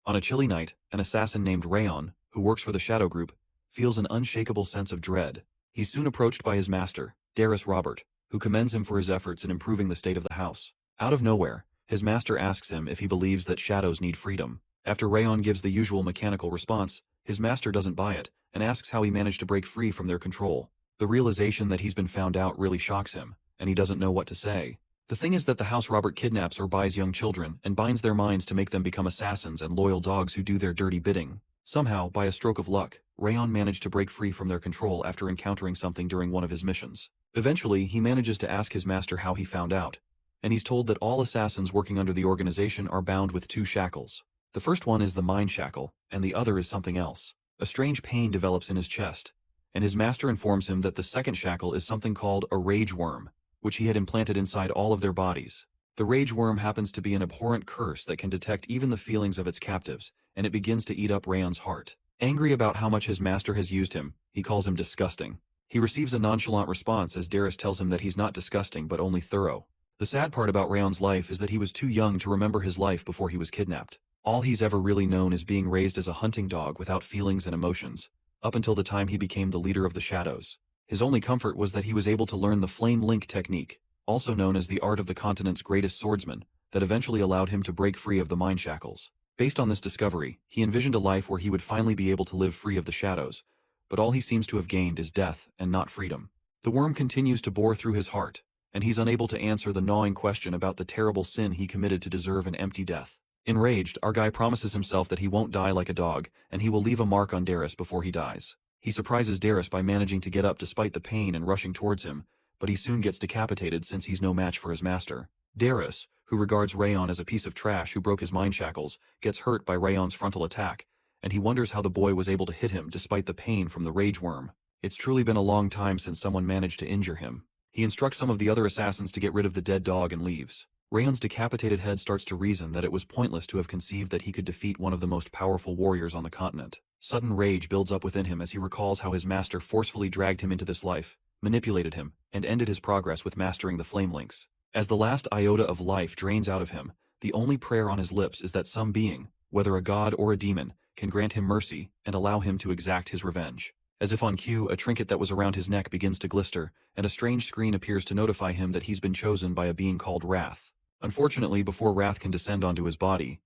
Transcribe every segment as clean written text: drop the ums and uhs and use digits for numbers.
On a chilly night, an assassin named Rayon, who works for the Shadow Group, feels an unshakable sense of dread. He's soon approached by his master, Darius Robert, who commends him for his efforts in improving the state of the house. Out of nowhere, his master asks him if he believes that shadows need freedom. After Rayon gives the usual mechanical response, his master doesn't buy it, and asks how he managed to break free from their control. The realization that he's been found out really shocks him, and he doesn't know what to say. The thing is that the house Robert kidnaps or buys young children and binds their minds to make them become assassins and loyal dogs who do their dirty bidding. Somehow, by a stroke of luck, Rayon managed to break free from their control after encountering something during one of his missions. Eventually, he manages to ask his master how he found out, and he's told that all assassins working under the organization are bound with two shackles. The first one is the mind shackle, and the other is something else. A strange pain develops in his chest, and his master informs him that the second shackle is something called a rage worm, which he had implanted inside all of their bodies. The rage worm happens to be an abhorrent curse that can detect even the feelings of its captives, and it begins to eat up Rayon's heart. Angry about how much his master has used him, he calls him disgusting. He receives a nonchalant response as Darius tells him that he's not disgusting but only thorough. The sad part about Rayon's life is that he was too young to remember his life before he was kidnapped. All he's ever really known is being raised as a hunting dog without feelings and emotions, up until the time he became the leader of the Shadows. His only comfort was that he was able to learn the flame link technique, also known as the art of the continent's greatest swordsman, that eventually allowed him to break free of the mind shackles. Based on this discovery, he envisioned a life where he would finally be able to live free of the shadows, but all he seems to have gained is death and not freedom. The worm continues to bore through his heart, and he's unable to answer the gnawing question about the terrible sin he committed to deserve an empty death. Enraged, our guy promises himself that he won't die like a dog, and he will leave a mark on Darius before he dies. He surprises Darius by managing to get up despite the pain and rushing towards him, but he soon gets decapitated since he's no match for his master. Darius, who regards Rayon as a piece of trash who broke his mind shackles, gets hurt by Rayon's frontal attack, and he wonders how the boy was able to hit him despite the pain from the rage worm. It's truly been a long time since someone managed to injure him. He instructs some of the other assassins to get rid of the dead dog and leaves. Rayon's decapitated head starts to reason that it was pointless to have conceived that he could defeat one of the most powerful warriors on the continent. Sudden rage builds up within him as he recalls how his master forcefully dragged him into this life, manipulated him, and ended his progress with mastering the flame links. As the last iota of life drains out of him, the only prayer on his lips is that some being, whether a god or a demon, can grant him mercy and allow him to exact his revenge. As if on cue, a trinket that was around his neck begins to glister, and a strange screen appears to notify him that he's been chosen by a being called Wrath. Unfortunately, before Wrath can descend onto his body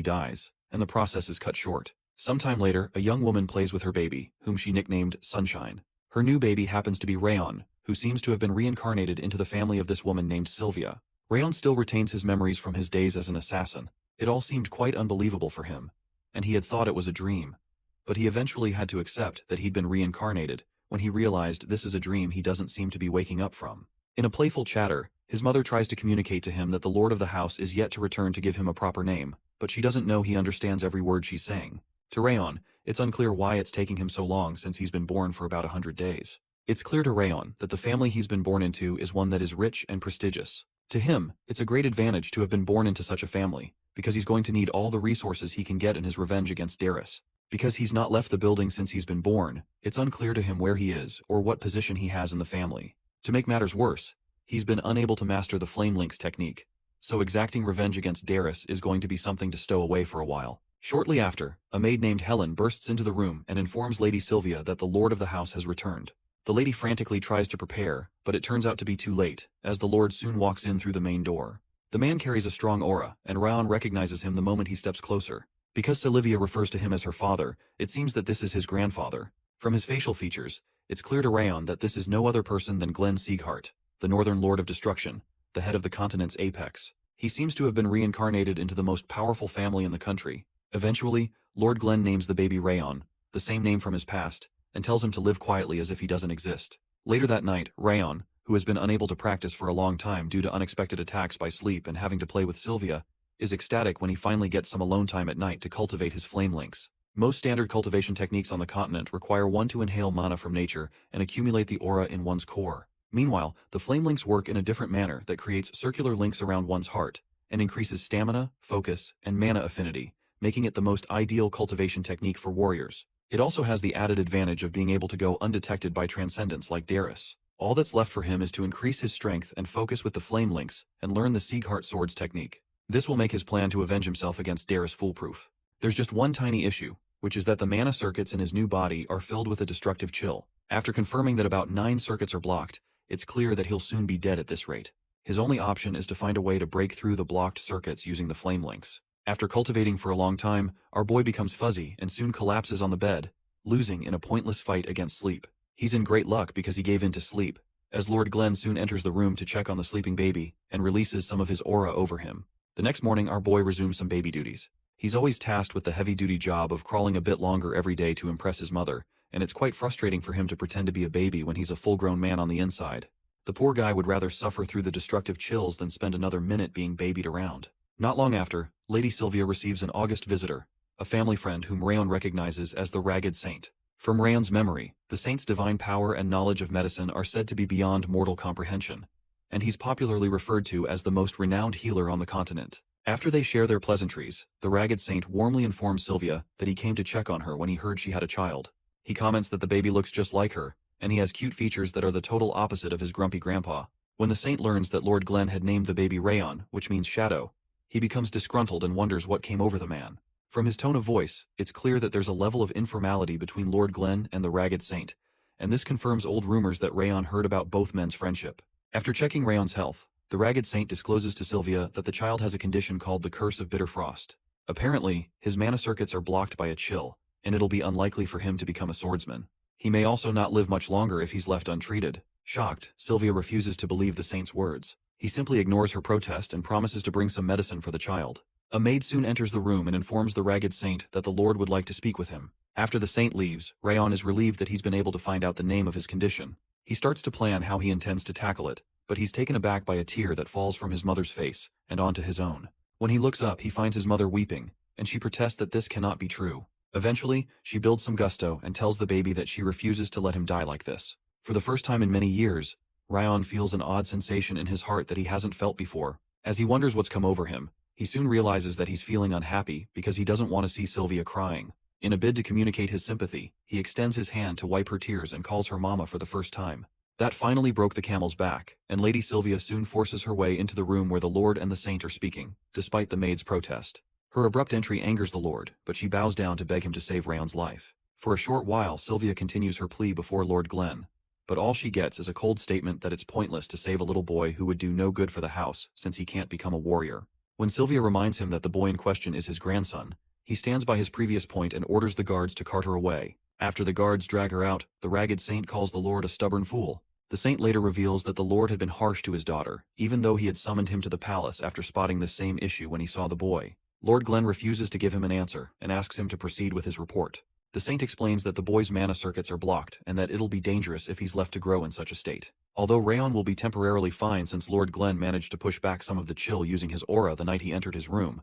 dies, and the process is cut short. Sometime later, a young woman plays with her baby, whom she nicknamed Sunshine. Her new baby happens to be Rayon, who seems to have been reincarnated into the family of this woman named Sylvia. Rayon still retains his memories from his days as an assassin. It all seemed quite unbelievable for him, and he had thought it was a dream. But he eventually had to accept that he'd been reincarnated, when he realized this is a dream he doesn't seem to be waking up from. In a playful chatter, his mother tries to communicate to him that the lord of the house is yet to return to give him a proper name, but she doesn't know he understands every word she's saying. To Rayon, it's unclear why it's taking him so long since he's been born for about 100 days. It's clear to Rayon that the family he's been born into is one that is rich and prestigious. To him, it's a great advantage to have been born into such a family, because he's going to need all the resources he can get in his revenge against Darius. Because he's not left the building since he's been born, it's unclear to him where he is or what position he has in the family. To make matters worse, he's been unable to master the flame links technique, so exacting revenge against Darius is going to be something to stow away for a while. Shortly after, a maid named Helen bursts into the room and informs Lady Sylvia that the lord of the house has returned. The lady frantically tries to prepare, but it turns out to be too late, as the lord soon walks in through the main door. The man carries a strong aura, and Rayon recognizes him the moment he steps closer. Because Sylvia refers to him as her father, it seems that this is his grandfather. From his facial features, it's clear to Rayon that this is no other person than Glenn Sieghart, the Northern Lord of Destruction, the head of the continent's apex. He seems to have been reincarnated into the most powerful family in the country. Eventually, Lord Glenn names the baby Rayon, the same name from his past, and tells him to live quietly as if he doesn't exist. Later that night, Rayon, who has been unable to practice for a long time due to unexpected attacks by sleep and having to play with Sylvia, is ecstatic when he finally gets some alone time at night to cultivate his flame links. Most standard cultivation techniques on the continent require one to inhale mana from nature and accumulate the aura in one's core. Meanwhile, the flame links work in a different manner that creates circular links around one's heart, and increases stamina, focus, and mana affinity, making it the most ideal cultivation technique for warriors. It also has the added advantage of being able to go undetected by transcendence like Darius. All that's left for him is to increase his strength and focus with the flame links, and learn the Sieghart Swords technique. This will make his plan to avenge himself against Darius foolproof. There's just one tiny issue, which is that the mana circuits in his new body are filled with a destructive chill. After confirming that about 9 circuits are blocked, it's clear that he'll soon be dead at this rate. His only option is to find a way to break through the blocked circuits using the flame links. After cultivating for a long time, our boy becomes fuzzy and soon collapses on the bed, losing in a pointless fight against sleep. He's in great luck because he gave in to sleep, as Lord Glenn soon enters the room to check on the sleeping baby and releases some of his aura over him. The next morning, our boy resumes some baby duties. He's always tasked with the heavy-duty job of crawling a bit longer every day to impress his mother, and it's quite frustrating for him to pretend to be a baby when he's a full-grown man on the inside. The poor guy would rather suffer through the destructive chills than spend another minute being babied around. Not long after, Lady Sylvia receives an august visitor, a family friend whom Rayon recognizes as the Ragged Saint. From Rayon's memory, the saint's divine power and knowledge of medicine are said to be beyond mortal comprehension, and he's popularly referred to as the most renowned healer on the continent. After they share their pleasantries, the Ragged Saint warmly informs Sylvia that he came to check on her when he heard she had a child. He comments that the baby looks just like her, and he has cute features that are the total opposite of his grumpy grandpa. When the saint learns that Lord Glenn had named the baby Rayon, which means shadow, he becomes disgruntled and wonders what came over the man. From his tone of voice, it's clear that there's a level of informality between Lord Glenn and the Ragged Saint, and this confirms old rumors that Rayon heard about both men's friendship. After checking Rayon's health, the Ragged Saint discloses to Sylvia that the child has a condition called the Curse of Bitter Frost. Apparently, his mana circuits are blocked by a chill, and it'll be unlikely for him to become a swordsman. He may also not live much longer if he's left untreated. Shocked, Sylvia refuses to believe the saint's words. He simply ignores her protest and promises to bring some medicine for the child. A maid soon enters the room and informs the Ragged Saint that the Lord would like to speak with him. After the saint leaves, Rayon is relieved that he's been able to find out the name of his condition. He starts to plan how he intends to tackle it, but he's taken aback by a tear that falls from his mother's face and onto his own. When he looks up, he finds his mother weeping, and she protests that this cannot be true. Eventually, she builds some gusto and tells the baby that she refuses to let him die like this. For the first time in many years, Rayon feels an odd sensation in his heart that he hasn't felt before. As he wonders what's come over him, he soon realizes that he's feeling unhappy because he doesn't want to see Sylvia crying. In a bid to communicate his sympathy, he extends his hand to wipe her tears and calls her mama for the first time. That finally broke the camel's back, and Lady Sylvia soon forces her way into the room where the Lord and the Saint are speaking, despite the maid's protest. Her abrupt entry angers the Lord, but she bows down to beg him to save Rayon's life. For a short while, Sylvia continues her plea before Lord Glenn, but all she gets is a cold statement that it's pointless to save a little boy who would do no good for the house since he can't become a warrior. When Sylvia reminds him that the boy in question is his grandson, he stands by his previous point and orders the guards to cart her away. After the guards drag her out, the Ragged Saint calls the Lord a stubborn fool. The saint later reveals that the Lord had been harsh to his daughter, even though he had summoned him to the palace after spotting this same issue when he saw the boy. Lord Glenn refuses to give him an answer and asks him to proceed with his report. The saint explains that the boy's mana circuits are blocked and that it'll be dangerous if he's left to grow in such a state. Although Rayon will be temporarily fine since Lord Glenn managed to push back some of the chill using his aura the night he entered his room,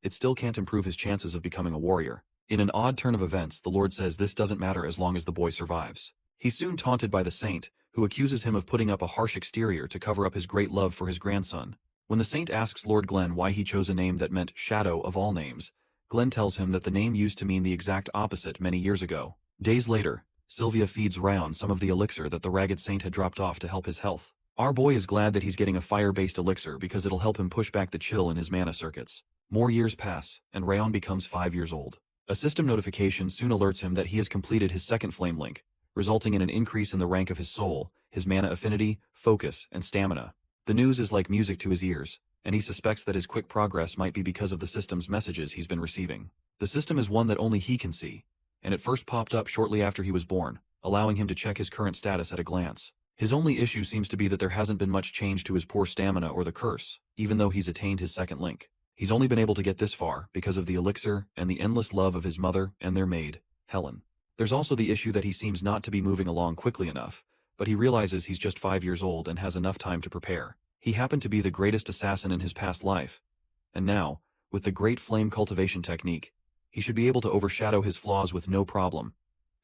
it still can't improve his chances of becoming a warrior. In an odd turn of events, the Lord says this doesn't matter as long as the boy survives. He's soon taunted by the saint, who accuses him of putting up a harsh exterior to cover up his great love for his grandson. When the saint asks Lord Glenn why he chose a name that meant shadow of all names, Glenn tells him that the name used to mean the exact opposite many years ago. Days later, Sylvia feeds Rayon some of the elixir that the Ragged Saint had dropped off to help his health. Our boy is glad that he's getting a fire-based elixir because it'll help him push back the chill in his mana circuits. More years pass, and Rayon becomes 5 years old. A system notification soon alerts him that he has completed his second flame link, resulting in an increase in the rank of his soul, his mana affinity, focus, and stamina. The news is like music to his ears, and he suspects that his quick progress might be because of the system's messages he's been receiving. The system is one that only he can see, and it first popped up shortly after he was born, allowing him to check his current status at a glance. His only issue seems to be that there hasn't been much change to his poor stamina or the curse, even though he's attained his second link. He's only been able to get this far because of the elixir and the endless love of his mother and their maid, Helen. There's also the issue that he seems not to be moving along quickly enough, but he realizes he's just 5 years old and has enough time to prepare. He happened to be the greatest assassin in his past life, and now, with the great flame cultivation technique, he should be able to overshadow his flaws with no problem,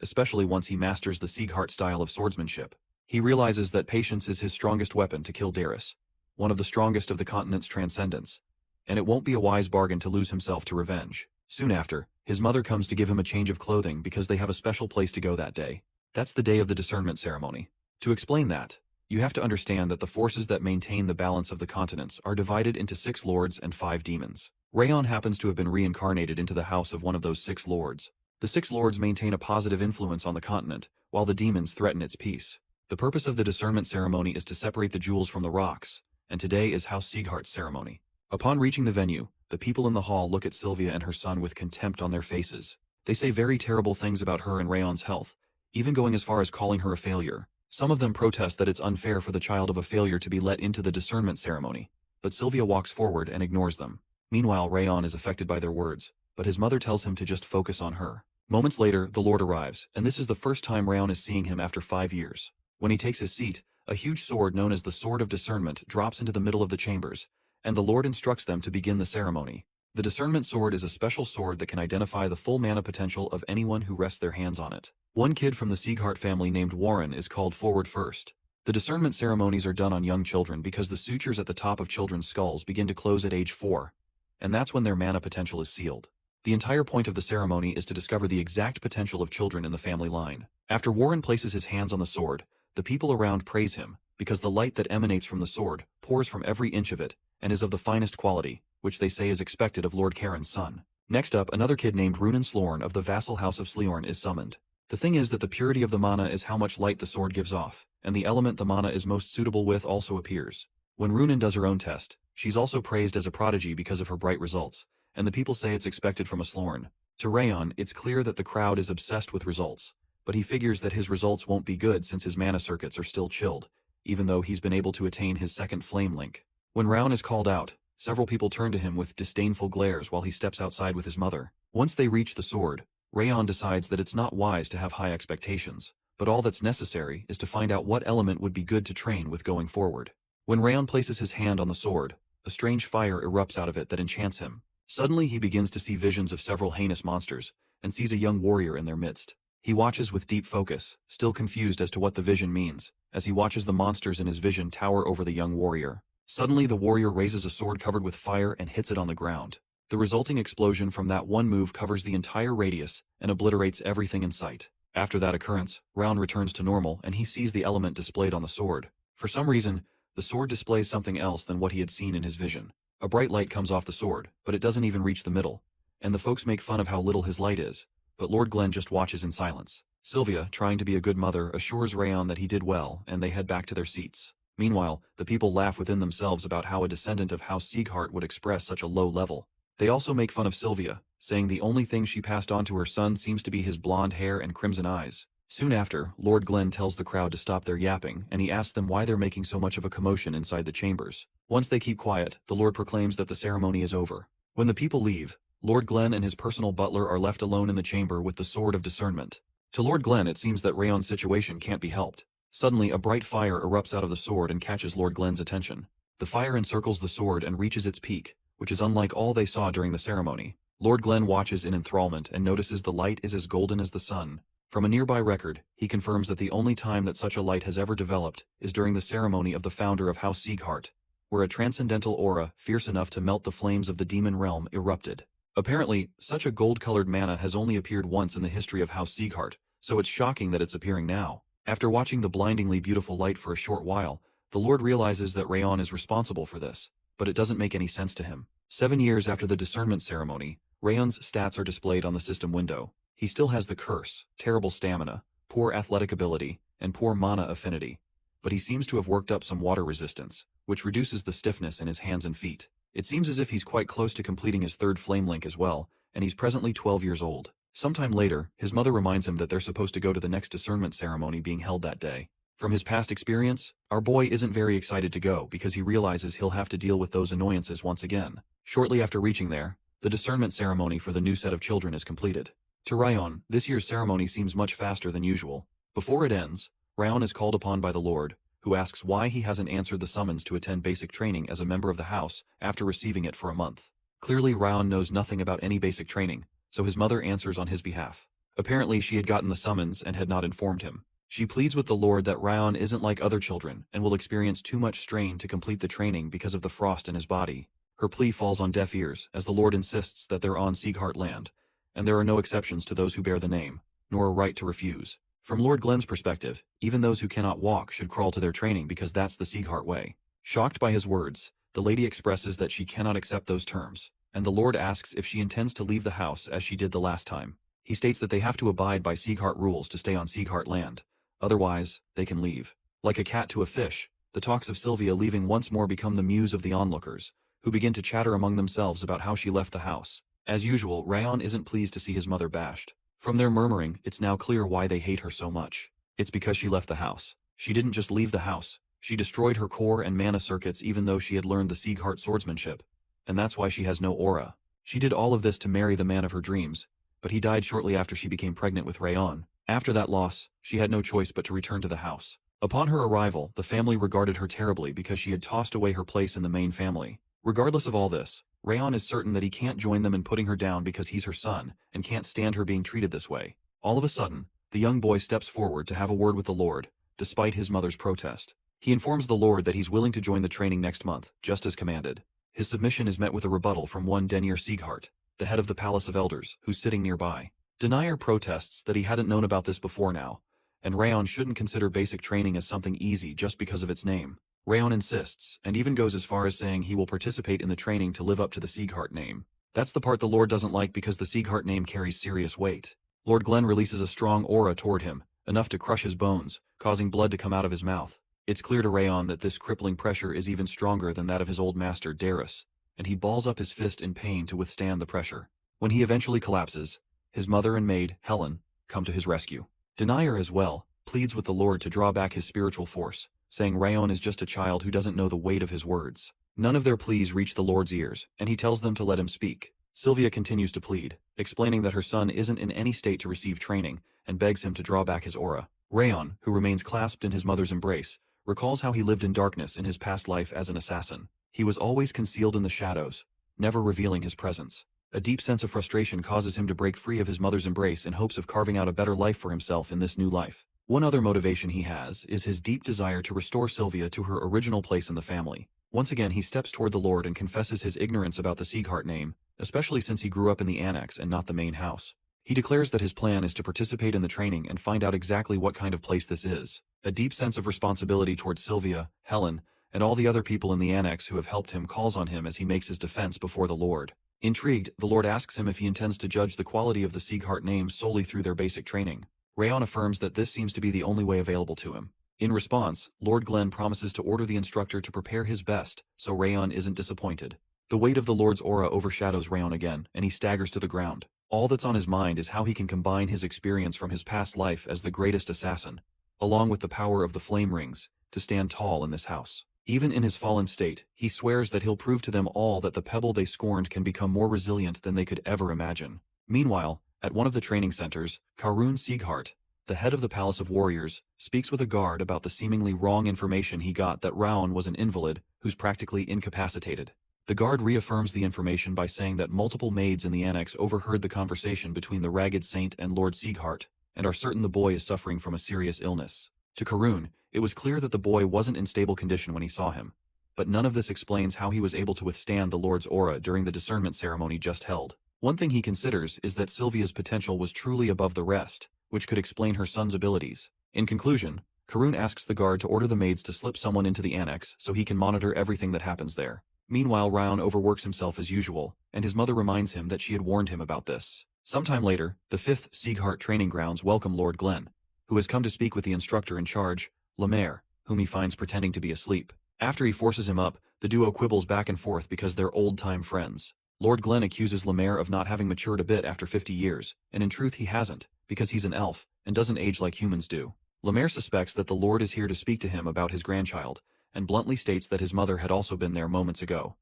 especially once he masters the Sieghart style of swordsmanship. He realizes that patience is his strongest weapon to kill Darius, one of the strongest of the continent's transcendents, and it won't be a wise bargain to lose himself to revenge. Soon after, his mother comes to give him a change of clothing because they have a special place to go that day. That's the day of the discernment ceremony. To explain that, you have to understand that the forces that maintain the balance of the continents are divided into 6 lords and 5 demons. Rayon happens to have been reincarnated into the house of one of those 6 lords. The 6 lords maintain a positive influence on the continent, while the demons threaten its peace. The purpose of the discernment ceremony is to separate the jewels from the rocks, and today is House Sieghart's ceremony. Upon reaching the venue, the people in the hall look at Sylvia and her son with contempt on their faces. They say very terrible things about her and Rayon's health, even going as far as calling her a failure. Some of them protest that it's unfair for the child of a failure to be let into the discernment ceremony, but Sylvia walks forward and ignores them. Meanwhile, Rayon is affected by their words, but his mother tells him to just focus on her. Moments later, the Lord arrives, and this is the first time Rayon is seeing him after 5 years. When he takes his seat, a huge sword known as the Sword of Discernment drops into the middle of the chambers, and the Lord instructs them to begin the ceremony. The Discernment Sword is a special sword that can identify the full mana potential of anyone who rests their hands on it. One kid from the Sieghart family named Warren is called forward first. The discernment ceremonies are done on young children because the sutures at the top of children's skulls begin to close at age 4, and that's when their mana potential is sealed. The entire point of the ceremony is to discover the exact potential of children in the family line. After Warren places his hands on the sword, the people around praise him, because the light that emanates from the sword pours from every inch of it, and is of the finest quality, which they say is expected of Lord Karen's son. Next up, another kid named Runan Slorn of the vassal house of Sleorn is summoned. The thing is that the purity of the mana is how much light the sword gives off, and the element the mana is most suitable with also appears. When Runan does her own test, she's also praised as a prodigy because of her bright results, and the people say it's expected from a Slorn. To Rayon, it's clear that the crowd is obsessed with results, but he figures that his results won't be good since his mana circuits are still chilled, even though he's been able to attain his second flame link. When Rayon is called out, several people turn to him with disdainful glares while he steps outside with his mother. Once they reach the sword, Rayon decides that it's not wise to have high expectations, but all that's necessary is to find out what element would be good to train with going forward. When Rayon places his hand on the sword, a strange fire erupts out of it that enchants him. Suddenly he begins to see visions of several heinous monsters, and sees a young warrior in their midst. He watches with deep focus, still confused as to what the vision means, as he watches the monsters in his vision tower over the young warrior. Suddenly the warrior raises a sword covered with fire and hits it on the ground. The resulting explosion from that one move covers the entire radius and obliterates everything in sight. After that occurrence, Rayon returns to normal and he sees the element displayed on the sword. For some reason, the sword displays something else than what he had seen in his vision. A bright light comes off the sword, but it doesn't even reach the middle, and the folks make fun of how little his light is, but Lord Glenn just watches in silence. Sylvia, trying to be a good mother, assures Rayon that he did well, and they head back to their seats. Meanwhile, the people laugh within themselves about how a descendant of House Sieghart would express such a low level. They also make fun of Sylvia, saying the only thing she passed on to her son seems to be his blonde hair and crimson eyes. Soon after, Lord Glenn tells the crowd to stop their yapping, and he asks them why they're making so much of a commotion inside the chambers. Once they keep quiet, the Lord proclaims that the ceremony is over. When the people leave, Lord Glenn and his personal butler are left alone in the chamber with the Sword of Discernment. To Lord Glenn it seems that Rayon's situation can't be helped. Suddenly a bright fire erupts out of the sword and catches Lord Glenn's attention. The fire encircles the sword and reaches its peak, which is unlike all they saw during the ceremony. Lord Glenn watches in enthrallment and notices the light is as golden as the sun. From a nearby record, he confirms that the only time that such a light has ever developed is during the ceremony of the founder of House Sieghart, where a transcendental aura fierce enough to melt the flames of the demon realm erupted. Apparently, such a gold-colored mana has only appeared once in the history of House Sieghart, so it's shocking that it's appearing now. After watching the blindingly beautiful light for a short while, the Lord realizes that Rayon is responsible for this, but it doesn't make any sense to him. 7 years after the discernment ceremony, Rayon's stats are displayed on the system window. He still has the curse, terrible stamina, poor athletic ability, and poor mana affinity, but he seems to have worked up some water resistance, which reduces the stiffness in his hands and feet. It seems as if he's quite close to completing his third flame link as well, and he's presently 12 years old. Sometime later, his mother reminds him that they're supposed to go to the next discernment ceremony being held that day. From his past experience, our boy isn't very excited to go because he realizes he'll have to deal with those annoyances once again. Shortly after reaching there, the discernment ceremony for the new set of children is completed. To Rayon, this year's ceremony seems much faster than usual. Before it ends, Rayon is called upon by the Lord, who asks why he hasn't answered the summons to attend basic training as a member of the house after receiving it for a month. Clearly Rayon knows nothing about any basic training, so his mother answers on his behalf. Apparently she had gotten the summons and had not informed him. She pleads with the Lord that Rayon isn't like other children and will experience too much strain to complete the training because of the frost in his body. Her plea falls on deaf ears as the Lord insists that they're on Sieghart land, and there are no exceptions to those who bear the name, nor a right to refuse. From Lord Glenn's perspective, even those who cannot walk should crawl to their training because that's the Sieghart way. Shocked by his words, the lady expresses that she cannot accept those terms. and the Lord asks if she intends to leave the house as she did the last time. He states that they have to abide by Sieghart rules to stay on Sieghart land. Otherwise, they can leave. Like a cat to a fish, the talks of Sylvia leaving once more become the muse of the onlookers, who begin to chatter among themselves about how she left the house. As usual, Rayon isn't pleased to see his mother bashed. From their murmuring, it's now clear why they hate her so much. It's because she left the house. She didn't just leave the house. She destroyed her core and mana circuits even though she had learned the Sieghart swordsmanship. And that's why she has no aura. She did all of this to marry the man of her dreams, but he died shortly after she became pregnant with Rayon. After that loss, she had no choice but to return to the house. Upon her arrival, the family regarded her terribly because she had tossed away her place in the main family. Regardless of all this, Rayon is certain that he can't join them in putting her down because he's her son, and can't stand her being treated this way. All of a sudden, the young boy steps forward to have a word with the Lord, despite his mother's protest. He informs the Lord that he's willing to join the training next month, just as commanded. His submission is met with a rebuttal from one Denier Sieghart, the head of the Palace of Elders, who's sitting nearby. Denier protests that he hadn't known about this before now, and Rayon shouldn't consider basic training as something easy just because of its name. Rayon insists, and even goes as far as saying he will participate in the training to live up to the Sieghart name. That's the part the Lord doesn't like because the Sieghart name carries serious weight. Lord Glenn releases a strong aura toward him, enough to crush his bones, causing blood to come out of his mouth. It's clear to Rayon that this crippling pressure is even stronger than that of his old master Darius, and he balls up his fist in pain to withstand the pressure. When he eventually collapses, his mother and maid, Helen, come to his rescue. Denier as well pleads with the Lord to draw back his spiritual force, saying Rayon is just a child who doesn't know the weight of his words. None of their pleas reach the Lord's ears, and he tells them to let him speak. Sylvia continues to plead, explaining that her son isn't in any state to receive training, and begs him to draw back his aura. Rayon, who remains clasped in his mother's embrace, recalls how he lived in darkness in his past life as an assassin. He was always concealed in the shadows, never revealing his presence. A deep sense of frustration causes him to break free of his mother's embrace in hopes of carving out a better life for himself in this new life. One other motivation he has is his deep desire to restore Sylvia to her original place in the family. Once again he steps toward the Lord and confesses his ignorance about the Sieghart name, especially since he grew up in the annex and not the main house. He declares that his plan is to participate in the training and find out exactly what kind of place this is. A deep sense of responsibility towards Sylvia, Helen, and all the other people in the annex who have helped him calls on him as he makes his defense before the Lord. Intrigued, the Lord asks him if he intends to judge the quality of the Sieghart name solely through their basic training. Rayon affirms that this seems to be the only way available to him. In response, Lord Glenn promises to order the instructor to prepare his best, so Rayon isn't disappointed. The weight of the Lord's aura overshadows Rayon again, and he staggers to the ground. All that's on his mind is how he can combine his experience from his past life as the greatest assassin, along with the power of the flame rings, to stand tall in this house. Even in his fallen state, he swears that he'll prove to them all that the pebble they scorned can become more resilient than they could ever imagine. Meanwhile, at one of the training centers, Karun Sieghart, the head of the Palace of Warriors, speaks with a guard about the seemingly wrong information he got that Raon was an invalid who's practically incapacitated. The guard reaffirms the information by saying that multiple maids in the annex overheard the conversation between the Ragged Saint and Lord Sieghart, and are certain the boy is suffering from a serious illness. To Karun, it was clear that the boy wasn't in stable condition when he saw him, but none of this explains how he was able to withstand the Lord's aura during the discernment ceremony just held. One thing he considers is that Sylvia's potential was truly above the rest, which could explain her son's abilities. In conclusion, Karun asks the guard to order the maids to slip someone into the annex so he can monitor everything that happens there. Meanwhile, Raon overworks himself as usual, and his mother reminds him that she had warned him about this. Sometime later, the 5th Sieghart training grounds welcome Lord Glenn, who has come to speak with the instructor in charge, Lemaire, whom he finds pretending to be asleep. After he forces him up, the duo quibbles back and forth because they're old-time friends. Lord Glenn accuses Lemaire of not having matured a bit after 50 years, and in truth he hasn't, because he's an elf, and doesn't age like humans do. Lemaire suspects that the Lord is here to speak to him about his grandchild, and bluntly states that his mother had also been there moments ago.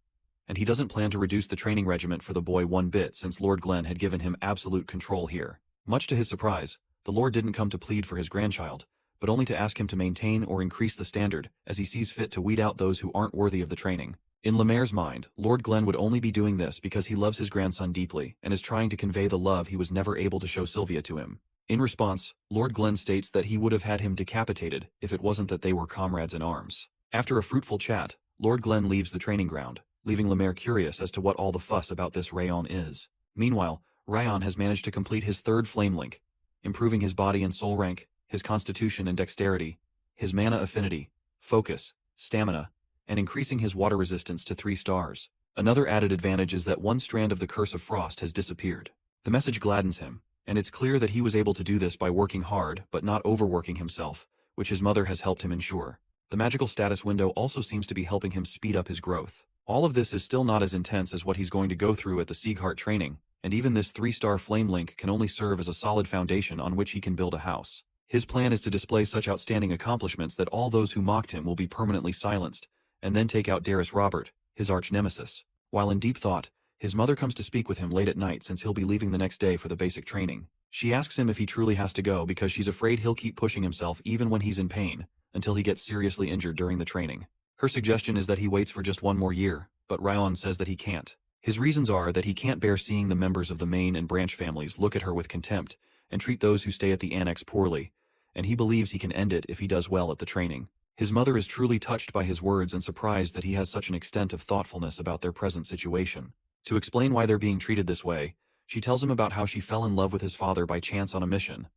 And he doesn't plan to reduce the training regiment for the boy one bit since Lord Glenn had given him absolute control here. Much to his surprise, the Lord didn't come to plead for his grandchild, but only to ask him to maintain or increase the standard as he sees fit to weed out those who aren't worthy of the training. In Lemaire's mind, Lord Glenn would only be doing this because he loves his grandson deeply and is trying to convey the love he was never able to show Sylvia to him. In response, Lord Glenn states that he would have had him decapitated if it wasn't that they were comrades in arms. After a fruitful chat, Lord Glenn leaves the training ground, leaving Lemaire curious as to what all the fuss about this Rayon is. Meanwhile, Rayon has managed to complete his 3rd flame link, improving his body and soul rank, his constitution and dexterity, his mana affinity, focus, stamina, and increasing his water resistance to 3 stars. Another added advantage is that one strand of the Curse of Frost has disappeared. The message gladdens him, and it's clear that he was able to do this by working hard but not overworking himself, which his mother has helped him ensure. The magical status window also seems to be helping him speed up his growth. All of this is still not as intense as what he's going to go through at the Sieghart training, and even this 3-star flame link can only serve as a solid foundation on which he can build a house. His plan is to display such outstanding accomplishments that all those who mocked him will be permanently silenced, and then take out Darius Robert, his arch-nemesis. While in deep thought, his mother comes to speak with him late at night since he'll be leaving the next day for the basic training. She asks him if he truly has to go because she's afraid he'll keep pushing himself even when he's in pain, until he gets seriously injured during the training. Her suggestion is that he waits for just one more year, but Ryan says that he can't. His reasons are that he can't bear seeing the members of the main and branch families look at her with contempt and treat those who stay at the annex poorly, and he believes he can end it if he does well at the training. His mother is truly touched by his words and surprised that he has such an extent of thoughtfulness about their present situation. To explain why they're being treated this way, she tells him about how she fell in love with his father by chance on a mission,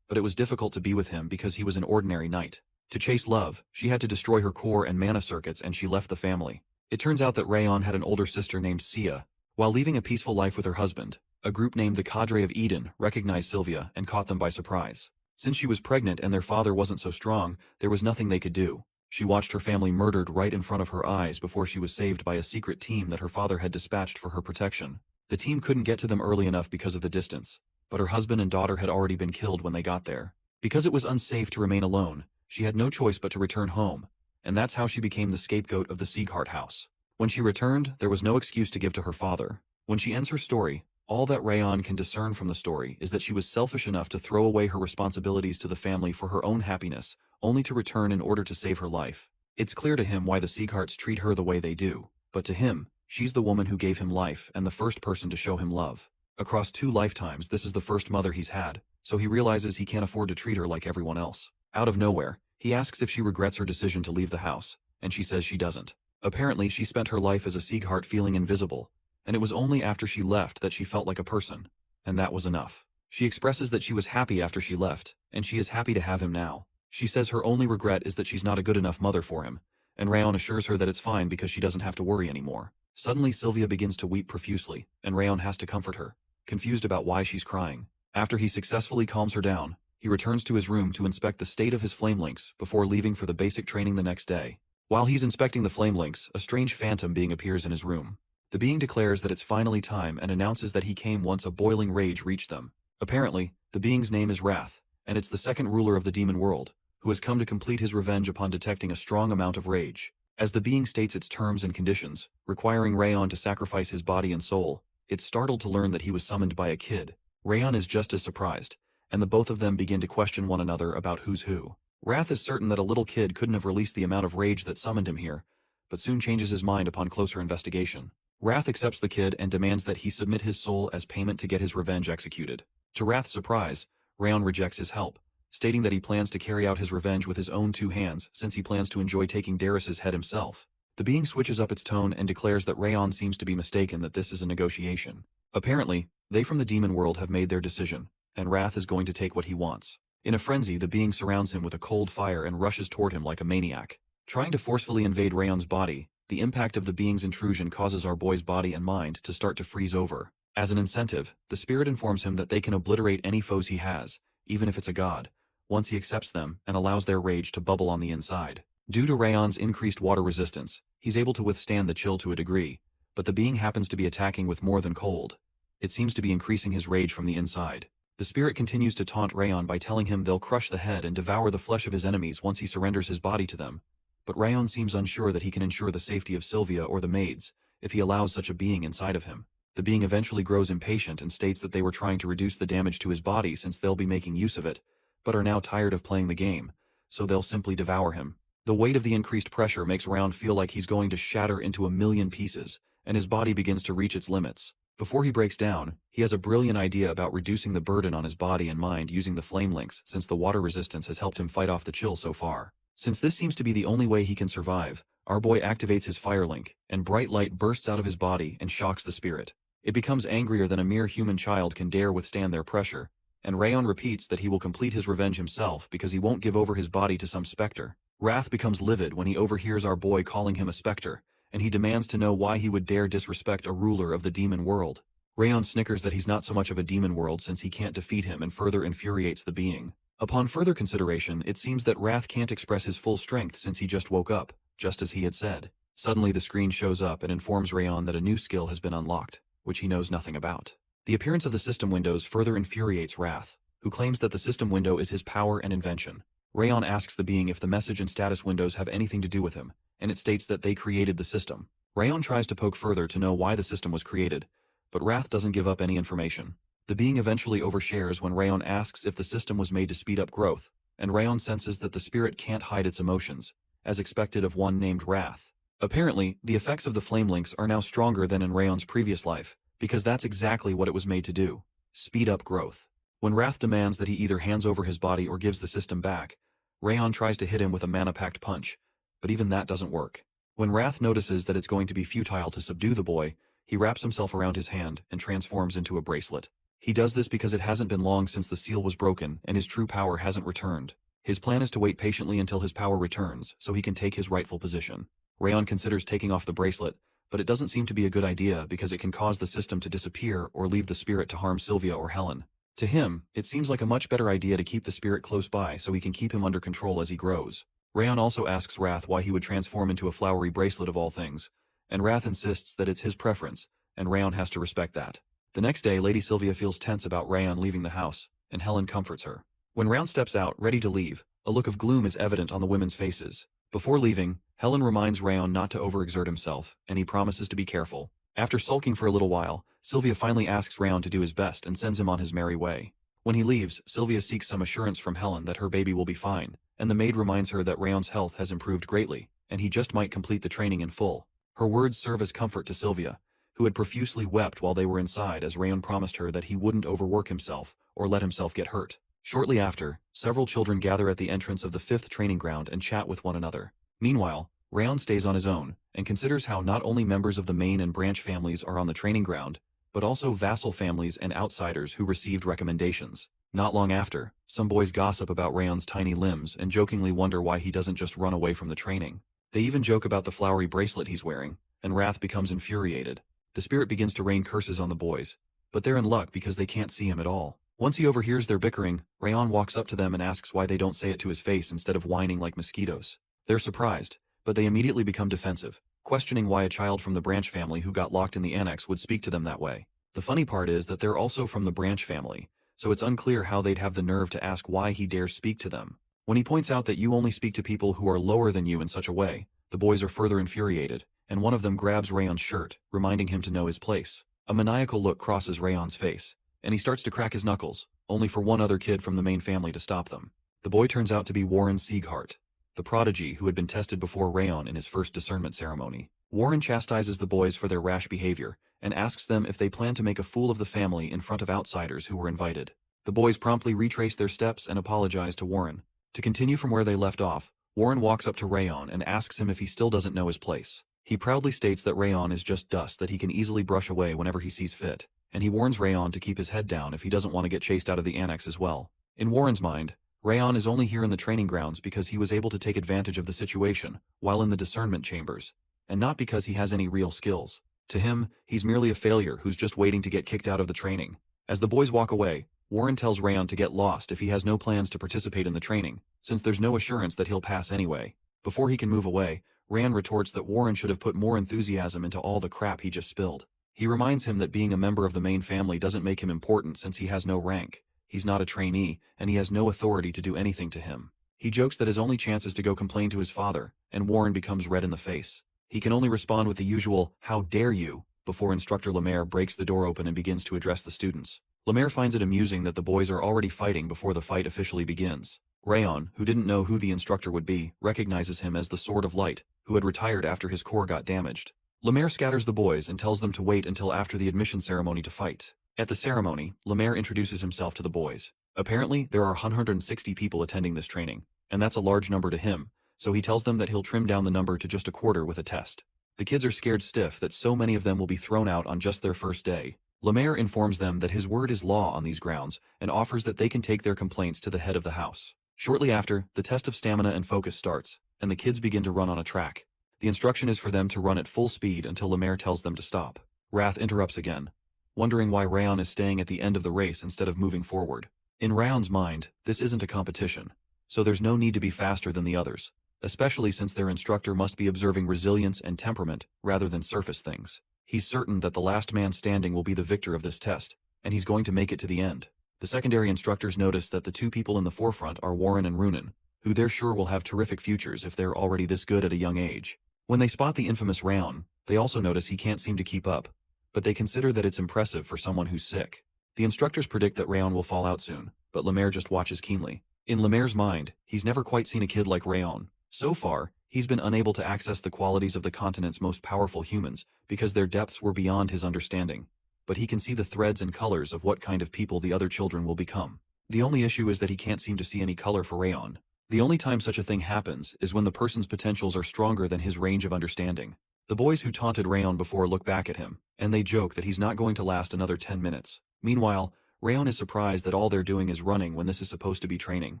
but it was difficult to be with him because he was an ordinary knight. To chase love, she had to destroy her core and mana circuits and she left the family. It turns out that Rayon had an older sister named Sia. While leaving a peaceful life with her husband, a group named the Cadre of Eden recognized Sylvia and caught them by surprise. Since she was pregnant and their father wasn't so strong, there was nothing they could do. She watched her family murdered right in front of her eyes before she was saved by a secret team that her father had dispatched for her protection. The team couldn't get to them early enough because of the distance, but her husband and daughter had already been killed when they got there. Because it was unsafe to remain alone, she had no choice but to return home, and that's how she became the scapegoat of the Sieghart house. When she returned, there was no excuse to give to her father. When she ends her story, all that Rayon can discern from the story is that she was selfish enough to throw away her responsibilities to the family for her own happiness, only to return in order to save her life. It's clear to him why the Siegharts treat her the way they do, but to him, she's the woman who gave him life and the first person to show him love. Across 2 lifetimes, this is the first mother he's had, so he realizes he can't afford to treat her like everyone else. Out of nowhere, he asks if she regrets her decision to leave the house, and she says she doesn't. Apparently, she spent her life as a Sieghart feeling invisible, and it was only after she left that she felt like a person, and that was enough. She expresses that she was happy after she left, and she is happy to have him now. She says her only regret is that she's not a good enough mother for him, and Rayon assures her that it's fine because she doesn't have to worry anymore. Suddenly Sylvia begins to weep profusely, and Rayon has to comfort her, confused about why she's crying. After he successfully calms her down, he returns to his room to inspect the state of his flame links before leaving for the basic training the next day. While he's inspecting the flame links, a strange phantom being appears in his room. The being declares that it's finally time and announces that he came once a boiling rage reached them. Apparently, the being's name is Wrath, and it's the second ruler of the demon world, who has come to complete his revenge upon detecting a strong amount of rage. As the being states its terms and conditions, requiring Rayon to sacrifice his body and soul, it's startled to learn that he was summoned by a kid. Rayon is just as surprised, and the both of them begin to question one another about who's who. Wrath is certain that a little kid couldn't have released the amount of rage that summoned him here, but soon changes his mind upon closer investigation. Wrath accepts the kid and demands that he submit his soul as payment to get his revenge executed. To Wrath's surprise, Rayon rejects his help, stating that he plans to carry out his revenge with his own 2 hands since he plans to enjoy taking Darius's head himself. The being switches up its tone and declares that Rayon seems to be mistaken that this is a negotiation. Apparently, they from the demon world have made their decision, and Wrath is going to take what he wants. In a frenzy, the being surrounds him with a cold fire and rushes toward him like a maniac. Trying to forcefully invade Rayon's body, the impact of the being's intrusion causes our boy's body and mind to start to freeze over. As an incentive, the spirit informs him that they can obliterate any foes he has, even if it's a god, once he accepts them and allows their rage to bubble on the inside. Due to Rayon's increased water resistance, he's able to withstand the chill to a degree, but the being happens to be attacking with more than cold. It seems to be increasing his rage from the inside. The spirit continues to taunt Rayon by telling him they'll crush the head and devour the flesh of his enemies once he surrenders his body to them, but Rayon seems unsure that he can ensure the safety of Sylvia or the maids if he allows such a being inside of him. The being eventually grows impatient and states that they were trying to reduce the damage to his body since they'll be making use of it, but are now tired of playing the game, so they'll simply devour him. The weight of the increased pressure makes Rayon feel like he's going to shatter into a million pieces, and his body begins to reach its limits. Before he breaks down, he has a brilliant idea about reducing the burden on his body and mind using the flame links since the water resistance has helped him fight off the chill so far. Since this seems to be the only way he can survive, our boy activates his fire link, and bright light bursts out of his body and shocks the spirit. It becomes angrier than a mere human child can dare withstand their pressure, and Rayon repeats that he will complete his revenge himself because he won't give over his body to some specter. Wrath becomes livid when he overhears our boy calling him a specter, and he demands to know why he would dare disrespect a ruler of the demon world. Rayon snickers that he's not so much of a demon world since he can't defeat him and further infuriates the being. Upon further consideration, it seems that Wrath can't express his full strength since he just woke up, just as he had said. Suddenly the screen shows up and informs Rayon that a new skill has been unlocked, which he knows nothing about. The appearance of the system windows further infuriates Wrath, who claims that the system window is his power and invention. Rayon asks the being if the message and status windows have anything to do with him, and it states that they created the system. Rayon tries to poke further to know why the system was created, but Wrath doesn't give up any information. The being eventually overshares when Rayon asks if the system was made to speed up growth, and Rayon senses that the spirit can't hide its emotions, as expected of one named Wrath. Apparently, the effects of the flame links are now stronger than in Rayon's previous life, because that's exactly what it was made to do: speed up growth. When Wrath demands that he either hands over his body or gives the system back, Rayon tries to hit him with a mana-packed punch, but even that doesn't work. When Wrath notices that it's going to be futile to subdue the boy, he wraps himself around his hand and transforms into a bracelet. He does this because it hasn't been long since the seal was broken and his true power hasn't returned. His plan is to wait patiently until his power returns so he can take his rightful position. Rayon considers taking off the bracelet, but it doesn't seem to be a good idea because it can cause the system to disappear or leave the spirit to harm Sylvia or Helen. To him, it seems like a much better idea to keep the spirit close by so he can keep him under control as he grows. Rayon also asks Wrath why he would transform into a flowery bracelet of all things, and Wrath insists that it's his preference, and Rayon has to respect that. The next day, Lady Sylvia feels tense about Rayon leaving the house, and Helen comforts her. When Rayon steps out, ready to leave, a look of gloom is evident on the women's faces. Before leaving, Helen reminds Rayon not to overexert himself, and he promises to be careful. After sulking for a little while, Sylvia finally asks Rayon to do his best and sends him on his merry way. When he leaves, Sylvia seeks some assurance from Helen that her baby will be fine, and the maid reminds her that Rayon's health has improved greatly, and he just might complete the training in full. Her words serve as comfort to Sylvia, who had profusely wept while they were inside as Rayon promised her that he wouldn't overwork himself or let himself get hurt. Shortly after, several children gather at the entrance of the 5th training ground and chat with one another. Meanwhile, Rayon stays on his own, and considers how not only members of the main and branch families are on the training ground, but also vassal families and outsiders who received recommendations. Not long after, some boys gossip about Rayon's tiny limbs and jokingly wonder why he doesn't just run away from the training. They even joke about the flowery bracelet he's wearing, and Wrath becomes infuriated. The spirit begins to rain curses on the boys, but they're in luck because they can't see him at all. Once he overhears their bickering, Rayon walks up to them and asks why they don't say it to his face instead of whining like mosquitoes. They're surprised, but they immediately become defensive, questioning why a child from the branch family who got locked in the annex would speak to them that way. The funny part is that they're also from the branch family, so it's unclear how they'd have the nerve to ask why he dares speak to them. When he points out that you only speak to people who are lower than you in such a way, the boys are further infuriated, and one of them grabs Rayon's shirt, reminding him to know his place. A maniacal look crosses Rayon's face, and he starts to crack his knuckles, only for one other kid from the main family to stop them. The boy turns out to be Warren Sieghart, the prodigy who had been tested before Rayon in his first discernment ceremony. Warren chastises the boys for their rash behavior, and asks them if they plan to make a fool of the family in front of outsiders who were invited. The boys promptly retrace their steps and apologize to Warren. To continue from where they left off, Warren walks up to Rayon and asks him if he still doesn't know his place. He proudly states that Rayon is just dust that he can easily brush away whenever he sees fit, and he warns Rayon to keep his head down if he doesn't want to get chased out of the annex as well. In Warren's mind, Rayon is only here in the training grounds because he was able to take advantage of the situation while in the discernment chambers, and not because he has any real skills. To him, he's merely a failure who's just waiting to get kicked out of the training. As the boys walk away, Warren tells Rayon to get lost if he has no plans to participate in the training, since there's no assurance that he'll pass anyway. Before he can move away, Rayon retorts that Warren should have put more enthusiasm into all the crap he just spilled. He reminds him that being a member of the main family doesn't make him important since he has no rank. He's not a trainee, and he has no authority to do anything to him. He jokes that his only chance is to go complain to his father, and Warren becomes red in the face. He can only respond with the usual, "How dare you?" before Instructor Lemaire breaks the door open and begins to address the students. Lemaire finds it amusing that the boys are already fighting before the fight officially begins. Rayon, who didn't know who the instructor would be, recognizes him as the Sword of Light, who had retired after his core got damaged. Lemaire scatters the boys and tells them to wait until after the admission ceremony to fight. At the ceremony, Lemaire introduces himself to the boys. Apparently, there are 160 people attending this training, and that's a large number to him, so he tells them that he'll trim down the number to just a quarter with a test. The kids are scared stiff that so many of them will be thrown out on just their first day. Lemaire informs them that his word is law on these grounds and offers that they can take their complaints to the head of the house. Shortly after, the test of stamina and focus starts, and the kids begin to run on a track. The instruction is for them to run at full speed until Lemaire tells them to stop. Wrath interrupts again, wondering why Rayon is staying at the end of the race instead of moving forward. In Rayon's mind, this isn't a competition, so there's no need to be faster than the others, especially since their instructor must be observing resilience and temperament rather than surface things. He's certain that the last man standing will be the victor of this test, and he's going to make it to the end. The secondary instructors notice that the two people in the forefront are Warren and Runan, who they're sure will have terrific futures if they're already this good at a young age. When they spot the infamous Rayon, they also notice he can't seem to keep up, but they consider that it's impressive for someone who's sick. The instructors predict that Rayon will fall out soon, but Lemaire just watches keenly. In Lemaire's mind, he's never quite seen a kid like Rayon. So far, he's been unable to access the qualities of the continent's most powerful humans because their depths were beyond his understanding. But he can see the threads and colors of what kind of people the other children will become. The only issue is that he can't seem to see any color for Rayon. The only time such a thing happens is when the person's potentials are stronger than his range of understanding. The boys who taunted Rayon before look back at him, and they joke that he's not going to last another 10 minutes. Meanwhile, Rayon is surprised that all they're doing is running when this is supposed to be training.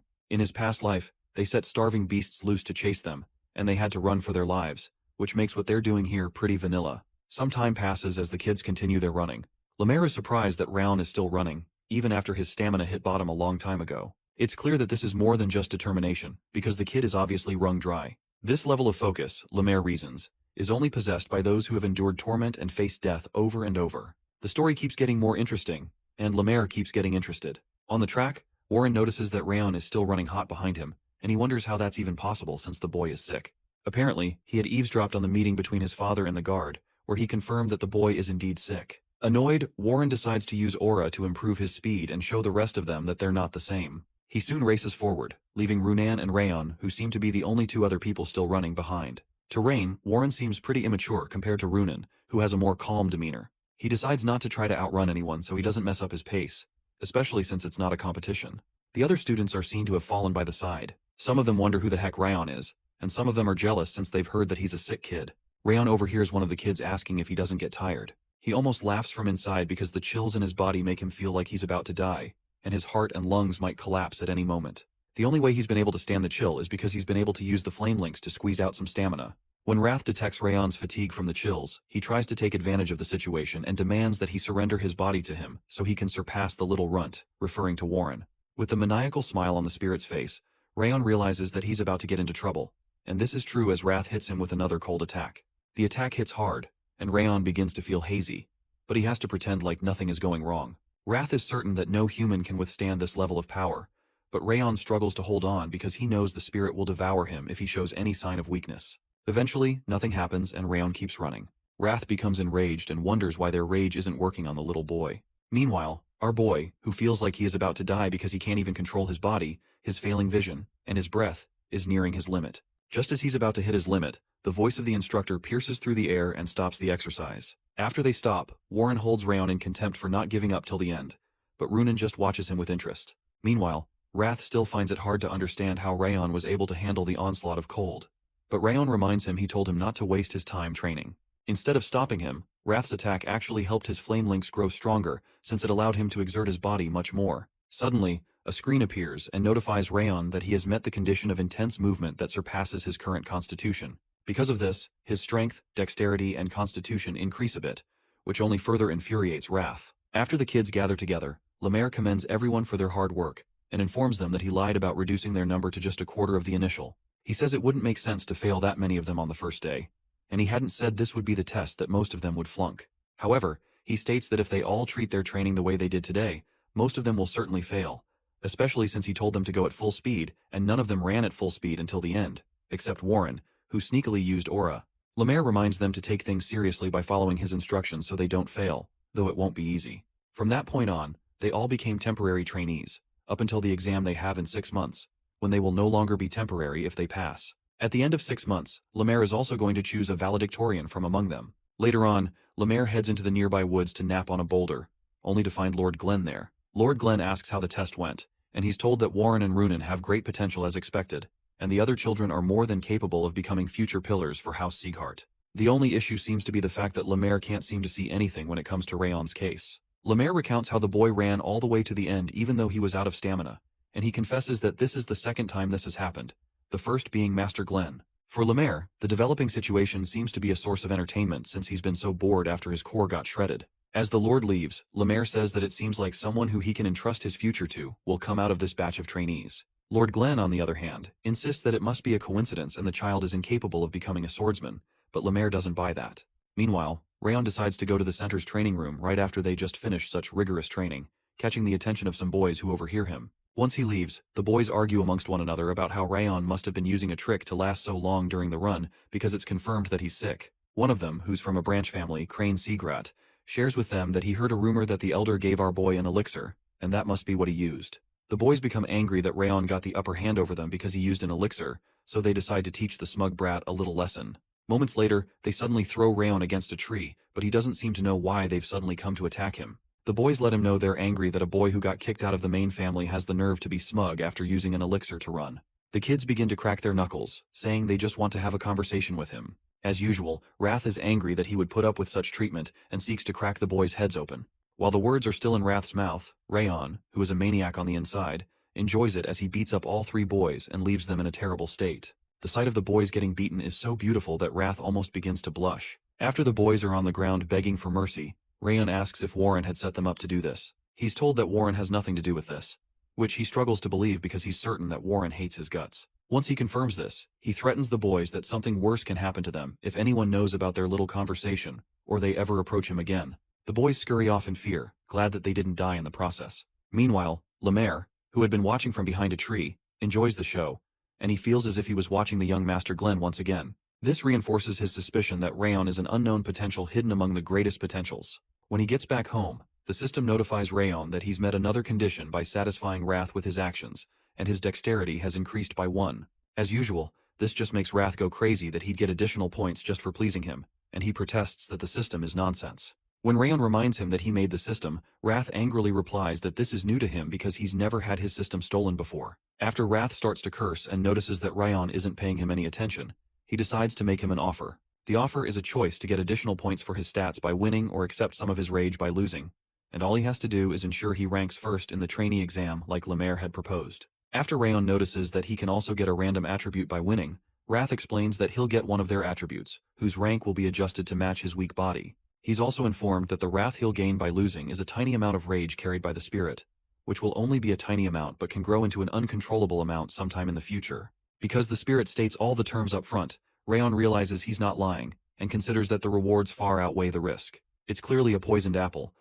In his past life, they set starving beasts loose to chase them, and they had to run for their lives, which makes what they're doing here pretty vanilla. Some time passes as the kids continue their running. Lemaire is surprised that Rayon is still running, even after his stamina hit bottom a long time ago. It's clear that this is more than just determination, because the kid is obviously wrung dry. This level of focus, Lemaire reasons, is only possessed by those who have endured torment and faced death over and over. The story keeps getting more interesting, and Lemaire keeps getting interested. On the track, Warren notices that Rayon is still running hot behind him, and he wonders how that's even possible since the boy is sick. Apparently, he had eavesdropped on the meeting between his father and the guard, where he confirmed that the boy is indeed sick. Annoyed, Warren decides to use aura to improve his speed and show the rest of them that they're not the same. He soon races forward, leaving Runan and Rayon, who seem to be the only two other people still running, behind. To Rain, Warren seems pretty immature compared to Runan, who has a more calm demeanor. He decides not to try to outrun anyone so he doesn't mess up his pace, especially since it's not a competition. The other students are seen to have fallen by the side. Some of them wonder who the heck Rayon is, and some of them are jealous since they've heard that he's a sick kid. Rayon overhears one of the kids asking if he doesn't get tired. He almost laughs from inside because the chills in his body make him feel like he's about to die, and his heart and lungs might collapse at any moment. The only way he's been able to stand the chill is because he's been able to use the flame links to squeeze out some stamina. When Wrath detects Rayon's fatigue from the chills, he tries to take advantage of the situation and demands that he surrender his body to him so he can surpass the little runt, referring to Warren. With the maniacal smile on the spirit's face, Rayon realizes that he's about to get into trouble, and this is true as Wrath hits him with another cold attack. The attack hits hard, and Rayon begins to feel hazy, but he has to pretend like nothing is going wrong. Wrath is certain that no human can withstand this level of power, but Rayon struggles to hold on because he knows the spirit will devour him if he shows any sign of weakness. Eventually, nothing happens and Rayon keeps running. Wrath becomes enraged and wonders why their rage isn't working on the little boy. Meanwhile, our boy, who feels like he is about to die because he can't even control his body, his failing vision, and his breath, is nearing his limit. Just as he's about to hit his limit, the voice of the instructor pierces through the air and stops the exercise. After they stop, Warren holds Rayon in contempt for not giving up till the end, but Runan just watches him with interest. Meanwhile, Wrath still finds it hard to understand how Rayon was able to handle the onslaught of cold. But Rayon reminds him he told him not to waste his time training. Instead of stopping him, Wrath's attack actually helped his flame links grow stronger since it allowed him to exert his body much more. Suddenly, a screen appears and notifies Rayon that he has met the condition of intense movement that surpasses his current constitution. Because of this, his strength, dexterity, and constitution increase a bit, which only further infuriates Wrath. After the kids gather together, Lemaire commends everyone for their hard work, and informs them that he lied about reducing their number to just a quarter of the initial. He says it wouldn't make sense to fail that many of them on the first day, and he hadn't said this would be the test that most of them would flunk. However, he states that if they all treat their training the way they did today, most of them will certainly fail, especially since he told them to go at full speed, and none of them ran at full speed until the end, except Warren, who sneakily used aura. Lemaire reminds them to take things seriously by following his instructions so they don't fail, though it won't be easy. From that point on, they all became temporary trainees, up until the exam they have in 6 months, when they will no longer be temporary if they pass. At the end of 6 months, Lemaire is also going to choose a valedictorian from among them. Later on, Lemaire heads into the nearby woods to nap on a boulder, only to find Lord Glenn there. Lord Glenn asks how the test went, and he's told that Warren and Runan have great potential as expected, and the other children are more than capable of becoming future pillars for House Sieghart. The only issue seems to be the fact that Lemaire can't seem to see anything when it comes to Rayon's case. Lemaire recounts how the boy ran all the way to the end even though he was out of stamina, and he confesses that this is the second time this has happened, the first being Master Glenn. For Lemaire, the developing situation seems to be a source of entertainment since he's been so bored after his core got shredded. As the Lord leaves, Lemaire says that it seems like someone who he can entrust his future to will come out of this batch of trainees. Lord Glenn, on the other hand, insists that it must be a coincidence and the child is incapable of becoming a swordsman, but Lemaire doesn't buy that. Meanwhile, Rayon decides to go to the center's training room right after they just finished such rigorous training, catching the attention of some boys who overhear him. Once he leaves, the boys argue amongst one another about how Rayon must have been using a trick to last so long during the run because it's confirmed that he's sick. One of them, who's from a branch family, Crane Seagrat, shares with them that he heard a rumor that the elder gave our boy an elixir, and that must be what he used. The boys become angry that Rayon got the upper hand over them because he used an elixir, so they decide to teach the smug brat a little lesson. Moments later, they suddenly throw Rayon against a tree, but he doesn't seem to know why they've suddenly come to attack him. The boys let him know they're angry that a boy who got kicked out of the main family has the nerve to be smug after using an elixir to run. The kids begin to crack their knuckles, saying they just want to have a conversation with him. As usual, Wrath is angry that he would put up with such treatment and seeks to crack the boys' heads open. While the words are still in Wrath's mouth, Rayon, who is a maniac on the inside, enjoys it as he beats up all three boys and leaves them in a terrible state. The sight of the boys getting beaten is so beautiful that Wrath almost begins to blush. After the boys are on the ground begging for mercy, Rayon asks if Warren had set them up to do this. He's told that Warren has nothing to do with this, which he struggles to believe because he's certain that Warren hates his guts. Once he confirms this, he threatens the boys that something worse can happen to them if anyone knows about their little conversation, or they ever approach him again. The boys scurry off in fear, glad that they didn't die in the process. Meanwhile, Lemaire, who had been watching from behind a tree, enjoys the show, and he feels as if he was watching the young Master Glenn once again. This reinforces his suspicion that Rayon is an unknown potential hidden among the greatest potentials. When he gets back home, the system notifies Rayon that he's met another condition by satisfying Wrath with his actions, and his dexterity has increased by 1. As usual, this just makes Wrath go crazy that he'd get additional points just for pleasing him, and he protests that the system is nonsense. When Rayon reminds him that he made the system, Wrath angrily replies that this is new to him because he's never had his system stolen before. After Wrath starts to curse and notices that Rayon isn't paying him any attention, he decides to make him an offer. The offer is a choice to get additional points for his stats by winning or accept some of his rage by losing, and all he has to do is ensure he ranks first in the trainee exam like Lemaire had proposed. After Rayon notices that he can also get a random attribute by winning, Wrath explains that he'll get one of their attributes, whose rank will be adjusted to match his weak body. He's also informed that the wrath he'll gain by losing is a tiny amount of rage carried by the spirit, which will only be a tiny amount but can grow into an uncontrollable amount sometime in the future. Because the spirit states all the terms up front, Rayon realizes he's not lying, and considers that the rewards far outweigh the risk. It's clearly a poisoned apple,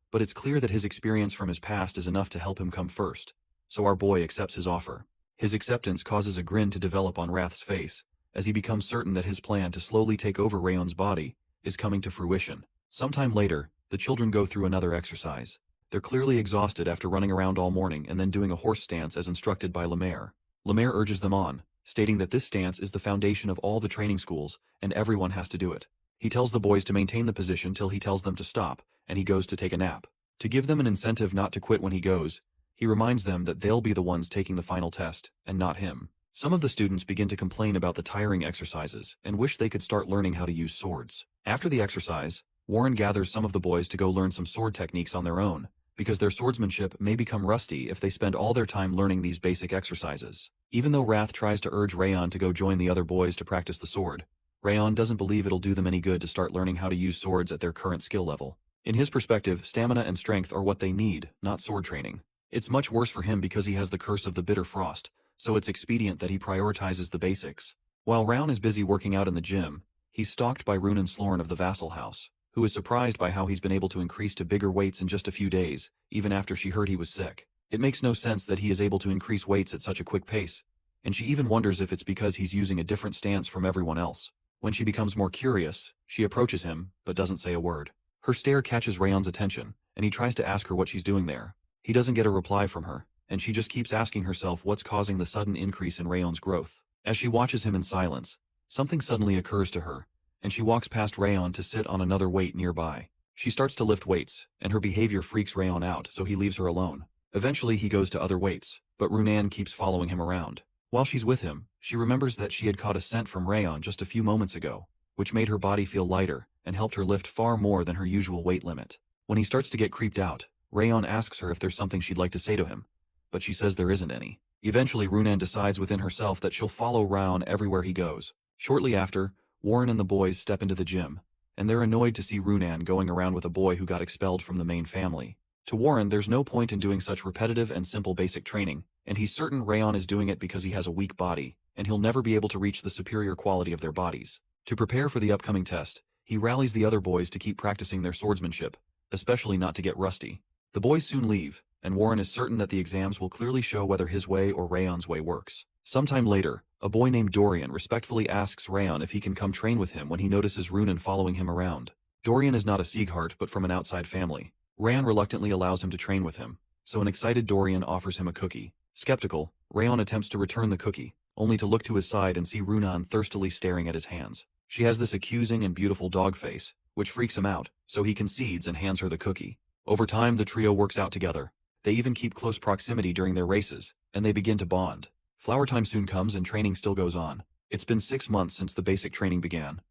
but it's clear that his experience from his past is enough to help him come first, so our boy accepts his offer. His acceptance causes a grin to develop on Wrath's face, as he becomes certain that his plan to slowly take over Rayon's body is coming to fruition. Sometime later, the children go through another exercise. They're clearly exhausted after running around all morning and then doing a horse stance as instructed by Lemaire. Lemaire urges them on, stating that this stance is the foundation of all the training schools, and everyone has to do it. He tells the boys to maintain the position till he tells them to stop, and he goes to take a nap. To give them an incentive not to quit when he goes, he reminds them that they'll be the ones taking the final test, and not him. Some of the students begin to complain about the tiring exercises, and wish they could start learning how to use swords. After the exercise, Warren gathers some of the boys to go learn some sword techniques on their own, because their swordsmanship may become rusty if they spend all their time learning these basic exercises. Even though Wrath tries to urge Rayon to go join the other boys to practice the sword, Rayon doesn't believe it'll do them any good to start learning how to use swords at their current skill level. In his perspective, stamina and strength are what they need, not sword training. It's much worse for him because he has the curse of the bitter frost, so it's expedient that he prioritizes the basics. While Rayon is busy working out in the gym, he's stalked by Runan Slorn of the Vassal House, who is surprised by how he's been able to increase to bigger weights in just a few days, even after she heard he was sick. It makes no sense that he is able to increase weights at such a quick pace, and she even wonders if it's because he's using a different stance from everyone else. When she becomes more curious, she approaches him, but doesn't say a word. Her stare catches Rayon's attention, and he tries to ask her what she's doing there. He doesn't get a reply from her, and she just keeps asking herself what's causing the sudden increase in Rayon's growth. As she watches him in silence, something suddenly occurs to her, and she walks past Rayon to sit on another weight nearby. She starts to lift weights, and her behavior freaks Rayon out, so he leaves her alone. Eventually he goes to other weights, but Runan keeps following him around. While she's with him, she remembers that she had caught a scent from Rayon just a few moments ago, which made her body feel lighter and helped her lift far more than her usual weight limit. When he starts to get creeped out, Rayon asks her if there's something she'd like to say to him, but she says there isn't any. Eventually Runan decides within herself that she'll follow Rayon everywhere he goes, Shortly after, Warren and the boys step into the gym, and they're annoyed to see Runan going around with a boy who got expelled from the main family. To Warren, there's no point in doing such repetitive and simple basic training, and he's certain Rayon is doing it because he has a weak body, and he'll never be able to reach the superior quality of their bodies. To prepare for the upcoming test, he rallies the other boys to keep practicing their swordsmanship, especially not to get rusty. The boys soon leave, and Warren is certain that the exams will clearly show whether his way or Rayon's way works. Sometime later, a boy named Dorian respectfully asks Rayon if he can come train with him when he notices Runan following him around. Dorian is not a Sieghart but from an outside family. Rayon reluctantly allows him to train with him, so an excited Dorian offers him a cookie. Skeptical, Rayon attempts to return the cookie, only to look to his side and see Runan thirstily staring at his hands. She has this accusing and beautiful dog face, which freaks him out, so he concedes and hands her the cookie. Over time, the trio works out together. They even keep close proximity during their races, and they begin to bond. Flower time soon comes and training still goes on. It's been 6 months since the basic training began,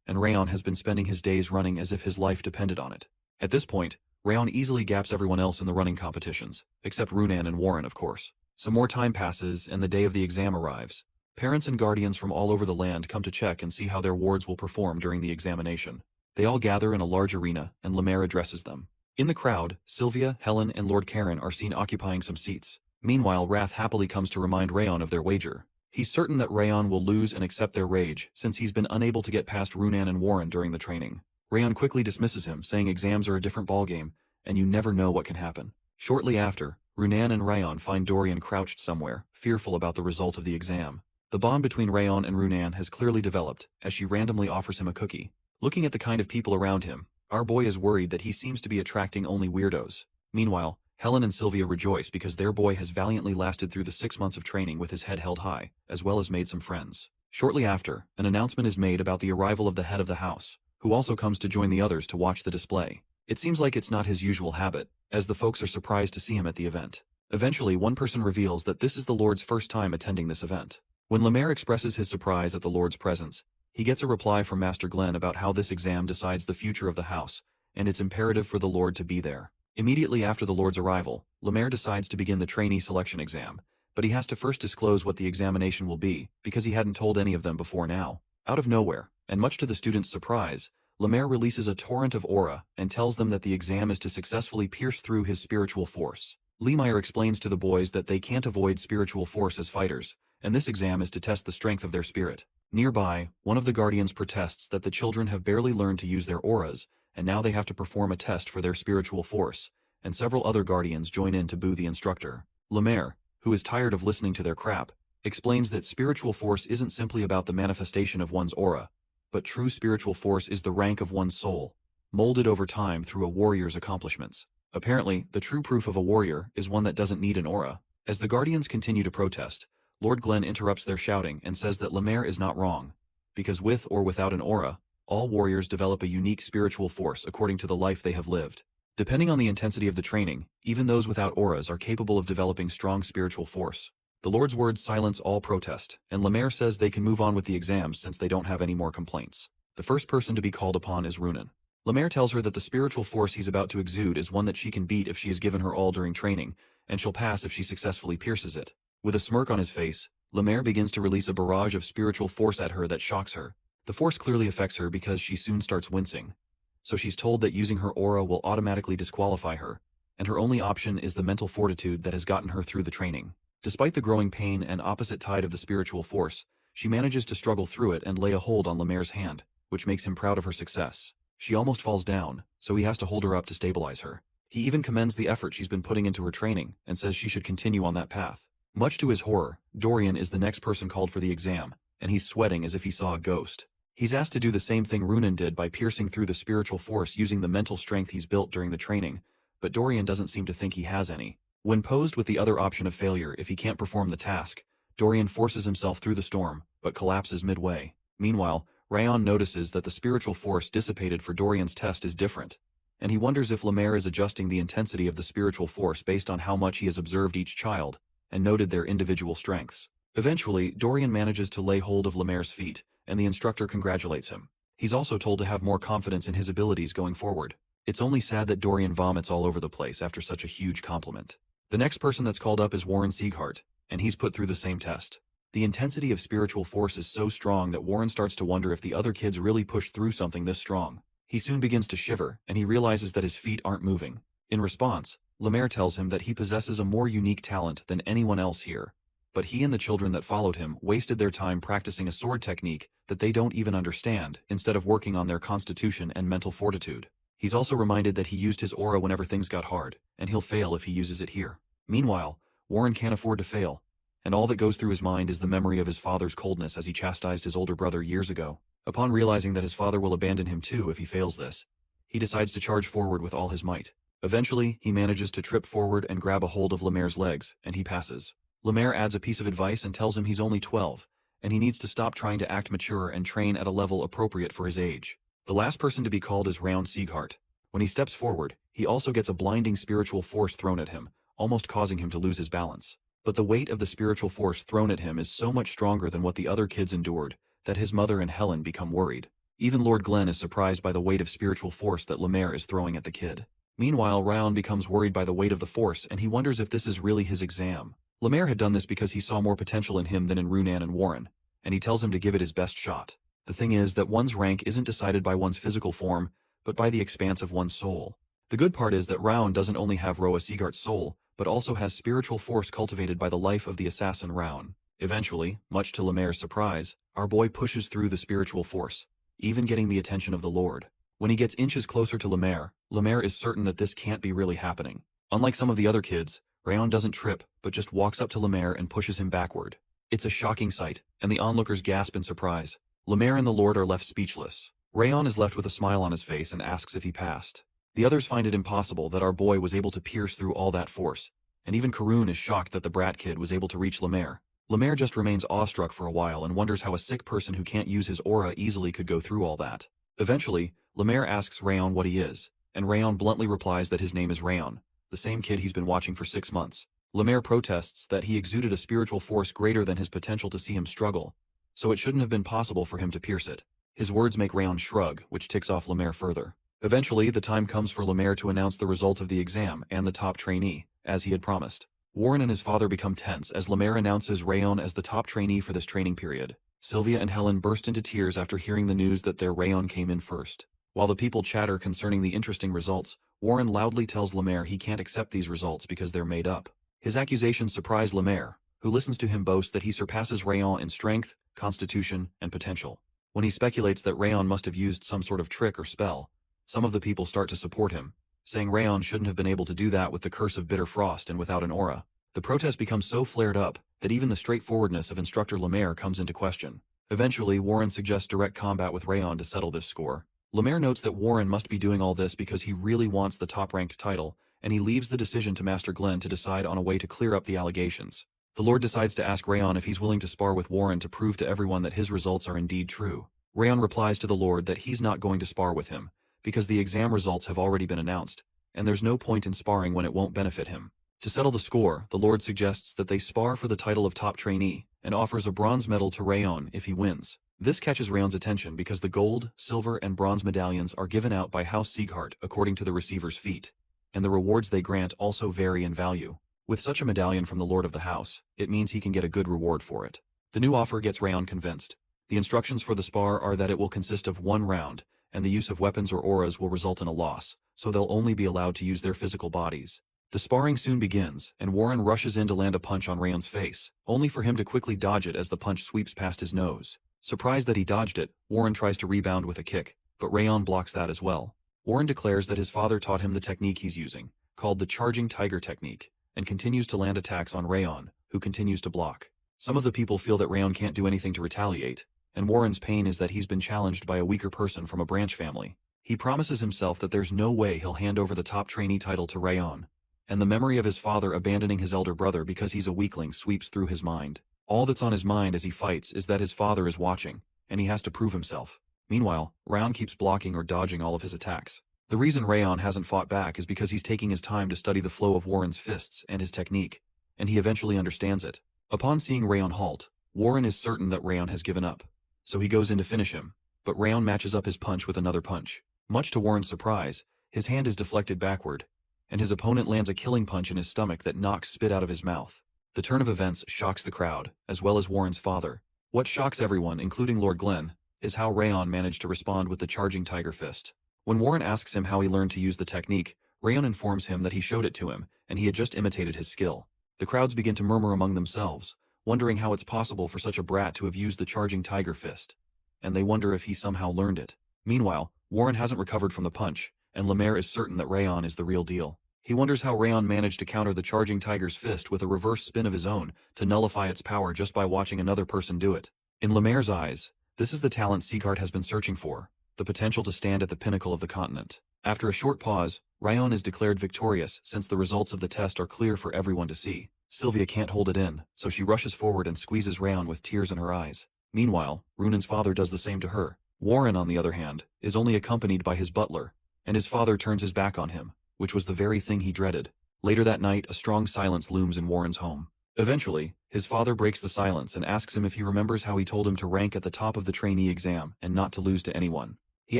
and Rayon has been spending his days running as if his life depended on it. At this point, Rayon easily gaps everyone else in the running competitions, except Runan and Warren, of course. Some more time passes and the day of the exam arrives. Parents and guardians from all over the land come to check and see how their wards will perform during the examination. They all gather in a large arena, and Lemaire addresses them. In the crowd, Sylvia, Helen, and Lord Karen are seen occupying some seats. Meanwhile, Wrath happily comes to remind Rayon of their wager. He's certain that Rayon will lose and accept their rage, since he's been unable to get past Runan and Warren during the training. Rayon quickly dismisses him, saying exams are a different ballgame, and you never know what can happen. Shortly after, Runan and Rayon find Dorian crouched somewhere, fearful about the result of the exam. The bond between Rayon and Runan has clearly developed, as she randomly offers him a cookie. Looking at the kind of people around him, our boy is worried that he seems to be attracting only weirdos. Meanwhile, Helen and Sylvia rejoice because their boy has valiantly lasted through the 6 months of training with his head held high, as well as made some friends. Shortly after, an announcement is made about the arrival of the head of the house, who also comes to join the others to watch the display. It seems like it's not his usual habit, as the folks are surprised to see him at the event. Eventually, one person reveals that this is the Lord's first time attending this event. When Lemaire expresses his surprise at the Lord's presence, he gets a reply from Master Glenn about how this exam decides the future of the house, and it's imperative for the Lord to be there. Immediately after the Lord's arrival, Lemaire decides to begin the trainee selection exam, but he has to first disclose what the examination will be, because he hadn't told any of them before now. Out of nowhere, and much to the students' surprise, Lemaire releases a torrent of aura and tells them that the exam is to successfully pierce through his spiritual force. Lemire explains to the boys that they can't avoid spiritual force as fighters, and this exam is to test the strength of their spirit. Nearby, one of the guardians protests that the children have barely learned to use their auras, and now they have to perform a test for their spiritual force, and several other guardians join in to boo the instructor. Lemaire, who is tired of listening to their crap, explains that spiritual force isn't simply about the manifestation of one's aura, but true spiritual force is the rank of one's soul, molded over time through a warrior's accomplishments. Apparently, the true proof of a warrior is one that doesn't need an aura. As the guardians continue to protest, Lord Glenn interrupts their shouting and says that Lemaire is not wrong, because with or without an aura, all warriors develop a unique spiritual force according to the life they have lived. Depending on the intensity of the training, even those without auras are capable of developing strong spiritual force. The Lord's words silence all protest, and Lemaire says they can move on with the exams since they don't have any more complaints. The first person to be called upon is Runan. Lemaire tells her that the spiritual force he's about to exude is one that she can beat if she has given her all during training, and she'll pass if she successfully pierces it. With a smirk on his face, Lemaire begins to release a barrage of spiritual force at her that shocks her. The force clearly affects her because she soon starts wincing, so she's told that using her aura will automatically disqualify her, and her only option is the mental fortitude that has gotten her through the training. Despite the growing pain and opposite tide of the spiritual force, she manages to struggle through it and lay a hold on Lemaire's hand, which makes him proud of her success. She almost falls down, so he has to hold her up to stabilize her. He even commends the effort she's been putting into her training and says she should continue on that path. Much to his horror, Dorian is the next person called for the exam, and he's sweating as if he saw a ghost. He's asked to do the same thing Runan did by piercing through the spiritual force using the mental strength he's built during the training, but Dorian doesn't seem to think he has any. When posed with the other option of failure if he can't perform the task, Dorian forces himself through the storm, but collapses midway. Meanwhile, Rayon notices that the spiritual force dissipated for Dorian's test is different, and he wonders if Lemaire is adjusting the intensity of the spiritual force based on how much he has observed each child, and noted their individual strengths. Eventually, Dorian manages to lay hold of Lemaire's feet, and the instructor congratulates him. He's also told to have more confidence in his abilities going forward. It's only sad that Dorian vomits all over the place after such a huge compliment. The next person that's called up is Warren Sieghart, and he's put through the same test. The intensity of spiritual force is so strong that Warren starts to wonder if the other kids really pushed through something this strong. He soon begins to shiver, and he realizes that his feet aren't moving. In response, Lemaire tells him that he possesses a more unique talent than anyone else here. But he and the children that followed him wasted their time practicing a sword technique that they don't even understand, instead of working on their constitution and mental fortitude. He's also reminded that he used his aura whenever things got hard, and he'll fail if he uses it here. Meanwhile, Warren can't afford to fail, and all that goes through his mind is the memory of his father's coldness as he chastised his older brother years ago. Upon realizing that his father will abandon him too if he fails this, he decides to charge forward with all his might. Eventually, he manages to trip forward and grab a hold of Lemaire's legs, and he passes. Lemaire adds a piece of advice and tells him he's only 12, and he needs to stop trying to act mature and train at a level appropriate for his age. The last person to be called is Raon Sieghart. When he steps forward, he also gets a blinding spiritual force thrown at him, almost causing him to lose his balance. But the weight of the spiritual force thrown at him is so much stronger than what the other kids endured, that his mother and Helen become worried. Even Lord Glenn is surprised by the weight of spiritual force that Lemaire is throwing at the kid. Meanwhile, Raon becomes worried by the weight of the force, and he wonders if this is really his exam. Lemaire had done this because he saw more potential in him than in Runan and Warren, and he tells him to give it his best shot. The thing is that one's rank isn't decided by one's physical form, but by the expanse of one's soul. The good part is that Raon doesn't only have Roa Sieghart's soul, but also has spiritual force cultivated by the life of the assassin Raon. Eventually, much to Lemaire's surprise, our boy pushes through the spiritual force, even getting the attention of the Lord. When he gets inches closer to Lemaire, Lemaire is certain that this can't be really happening. Unlike some of the other kids, Raon doesn't trip, but just walks up to Lemaire and pushes him backward. It's a shocking sight, and the onlookers gasp in surprise. Lemaire and the Lord are left speechless. Raon is left with a smile on his face and asks if he passed. The others find it impossible that our boy was able to pierce through all that force, and even Karun is shocked that the brat kid was able to reach Lemaire. Lemaire just remains awestruck for a while and wonders how a sick person who can't use his aura easily could go through all that. Eventually, Lemaire asks Raon what he is, and Raon bluntly replies that his name is Raon, the same kid he's been watching for 6 months. Lemaire protests that he exuded a spiritual force greater than his potential to see him struggle, so it shouldn't have been possible for him to pierce it. His words make Raon shrug, which ticks off Lemaire further. Eventually, the time comes for Lemaire to announce the result of the exam and the top trainee, as he had promised. Warren and his father become tense as Lemaire announces Raon as the top trainee for this training period. Sylvia and Helen burst into tears after hearing the news that their Raon came in first. While the people chatter concerning the interesting results, Warren loudly tells Lemaire he can't accept these results because they're made up. His accusations surprise Lemaire, who listens to him boast that he surpasses Raon in strength, constitution, and potential. When he speculates that Raon must have used some sort of trick or spell, some of the people start to support him, saying Raon shouldn't have been able to do that with the curse of bitter frost and without an aura. The protest becomes so flared up that even the straightforwardness of instructor Lemaire comes into question. Eventually, Warren suggests direct combat with Raon to settle this score. Lemaire notes that Warren must be doing all this because he really wants the top-ranked title, and he leaves the decision to Master Glenn to decide on a way to clear up the allegations. The Lord decides to ask Raon if he's willing to spar with Warren to prove to everyone that his results are indeed true. Raon replies to the Lord that he's not going to spar with him, because the exam results have already been announced, and there's no point in sparring when it won't benefit him. To settle the score, the Lord suggests that they spar for the title of top trainee, and offers a bronze medal to Raon if he wins. This catches Raon's attention because the gold, silver, and bronze medallions are given out by House Sieghart according to the receiver's feat, and the rewards they grant also vary in value. With such a medallion from the Lord of the House, it means he can get a good reward for it. The new offer gets Raon convinced. The instructions for the spar are that it will consist of 1 round, and the use of weapons or auras will result in a loss, so they'll only be allowed to use their physical bodies. The sparring soon begins, and Warren rushes in to land a punch on Raon's face, only for him to quickly dodge it as the punch sweeps past his nose. Surprised that he dodged it, Warren tries to rebound with a kick, but Raon blocks that as well. Warren declares that his father taught him the technique he's using, called the Charging Tiger Technique, and continues to land attacks on Raon, who continues to block. Some of the people feel that Raon can't do anything to retaliate, and Warren's pain is that he's been challenged by a weaker person from a branch family. He promises himself that there's no way he'll hand over the top trainee title to Raon, and the memory of his father abandoning his elder brother because he's a weakling sweeps through his mind. All that's on his mind as he fights is that his father is watching, and he has to prove himself. Meanwhile, Raon keeps blocking or dodging all of his attacks. The reason Raon hasn't fought back is because he's taking his time to study the flow of Warren's fists and his technique, and he eventually understands it. Upon seeing Raon halt, Warren is certain that Raon has given up, so he goes in to finish him, but Raon matches up his punch with another punch. Much to Warren's surprise, his hand is deflected backward, and his opponent lands a killing punch in his stomach that knocks spit out of his mouth. The turn of events shocks the crowd, as well as Warren's father. What shocks everyone, including Lord Glenn, is how Rayon managed to respond with the charging tiger fist. When Warren asks him how he learned to use the technique, Rayon informs him that he showed it to him, and he had just imitated his skill. The crowds begin to murmur among themselves, wondering how it's possible for such a brat to have used the charging tiger fist. And they wonder if he somehow learned it. Meanwhile, Warren hasn't recovered from the punch, and Lemaire is certain that Rayon is the real deal. He wonders how Rayon managed to counter the charging tiger's fist with a reverse spin of his own to nullify its power just by watching another person do it. In Lemaire's eyes, this is the talent Sieghart has been searching for, the potential to stand at the pinnacle of the continent. After a short pause, Rayon is declared victorious since the results of the test are clear for everyone to see. Sylvia can't hold it in, so she rushes forward and squeezes Rayon with tears in her eyes. Meanwhile, Runan's father does the same to her. Warren, on the other hand, is only accompanied by his butler, and his father turns his back on him, which was the very thing he dreaded. Later that night, a strong silence looms in Warren's home. Eventually, his father breaks the silence and asks him if he remembers how he told him to rank at the top of the trainee exam and not to lose to anyone. He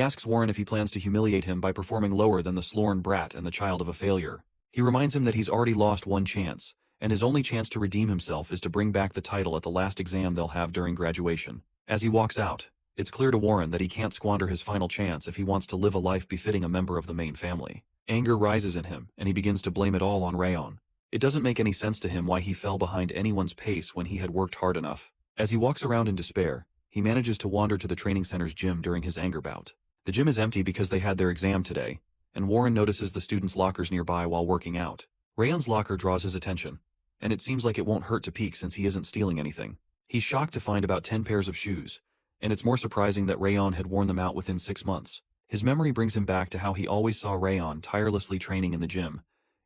asks Warren if he plans to humiliate him by performing lower than the Slorn brat and the child of a failure. He reminds him that he's already lost one chance, and his only chance to redeem himself is to bring back the title at the last exam they'll have during graduation. As he walks out, it's clear to Warren that he can't squander his final chance if he wants to live a life befitting a member of the main family. Anger rises in him, and he begins to blame it all on Rayon. It doesn't make any sense to him why he fell behind anyone's pace when he had worked hard enough. As he walks around in despair, he manages to wander to the training center's gym during his anger bout. The gym is empty because they had their exam today, and Warren notices the students' lockers nearby while working out. Rayon's locker draws his attention, and it seems like it won't hurt to peek since he isn't stealing anything. He's shocked to find about 10 pairs of shoes, and it's more surprising that Rayon had worn them out within 6 months. His memory brings him back to how he always saw Rayon tirelessly training in the gym,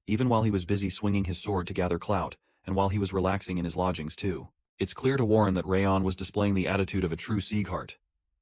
even while he was busy swinging his sword to gather clout, and while he was relaxing in his lodgings too. It's clear to Warren that Rayon was displaying the attitude of a true Sieghart,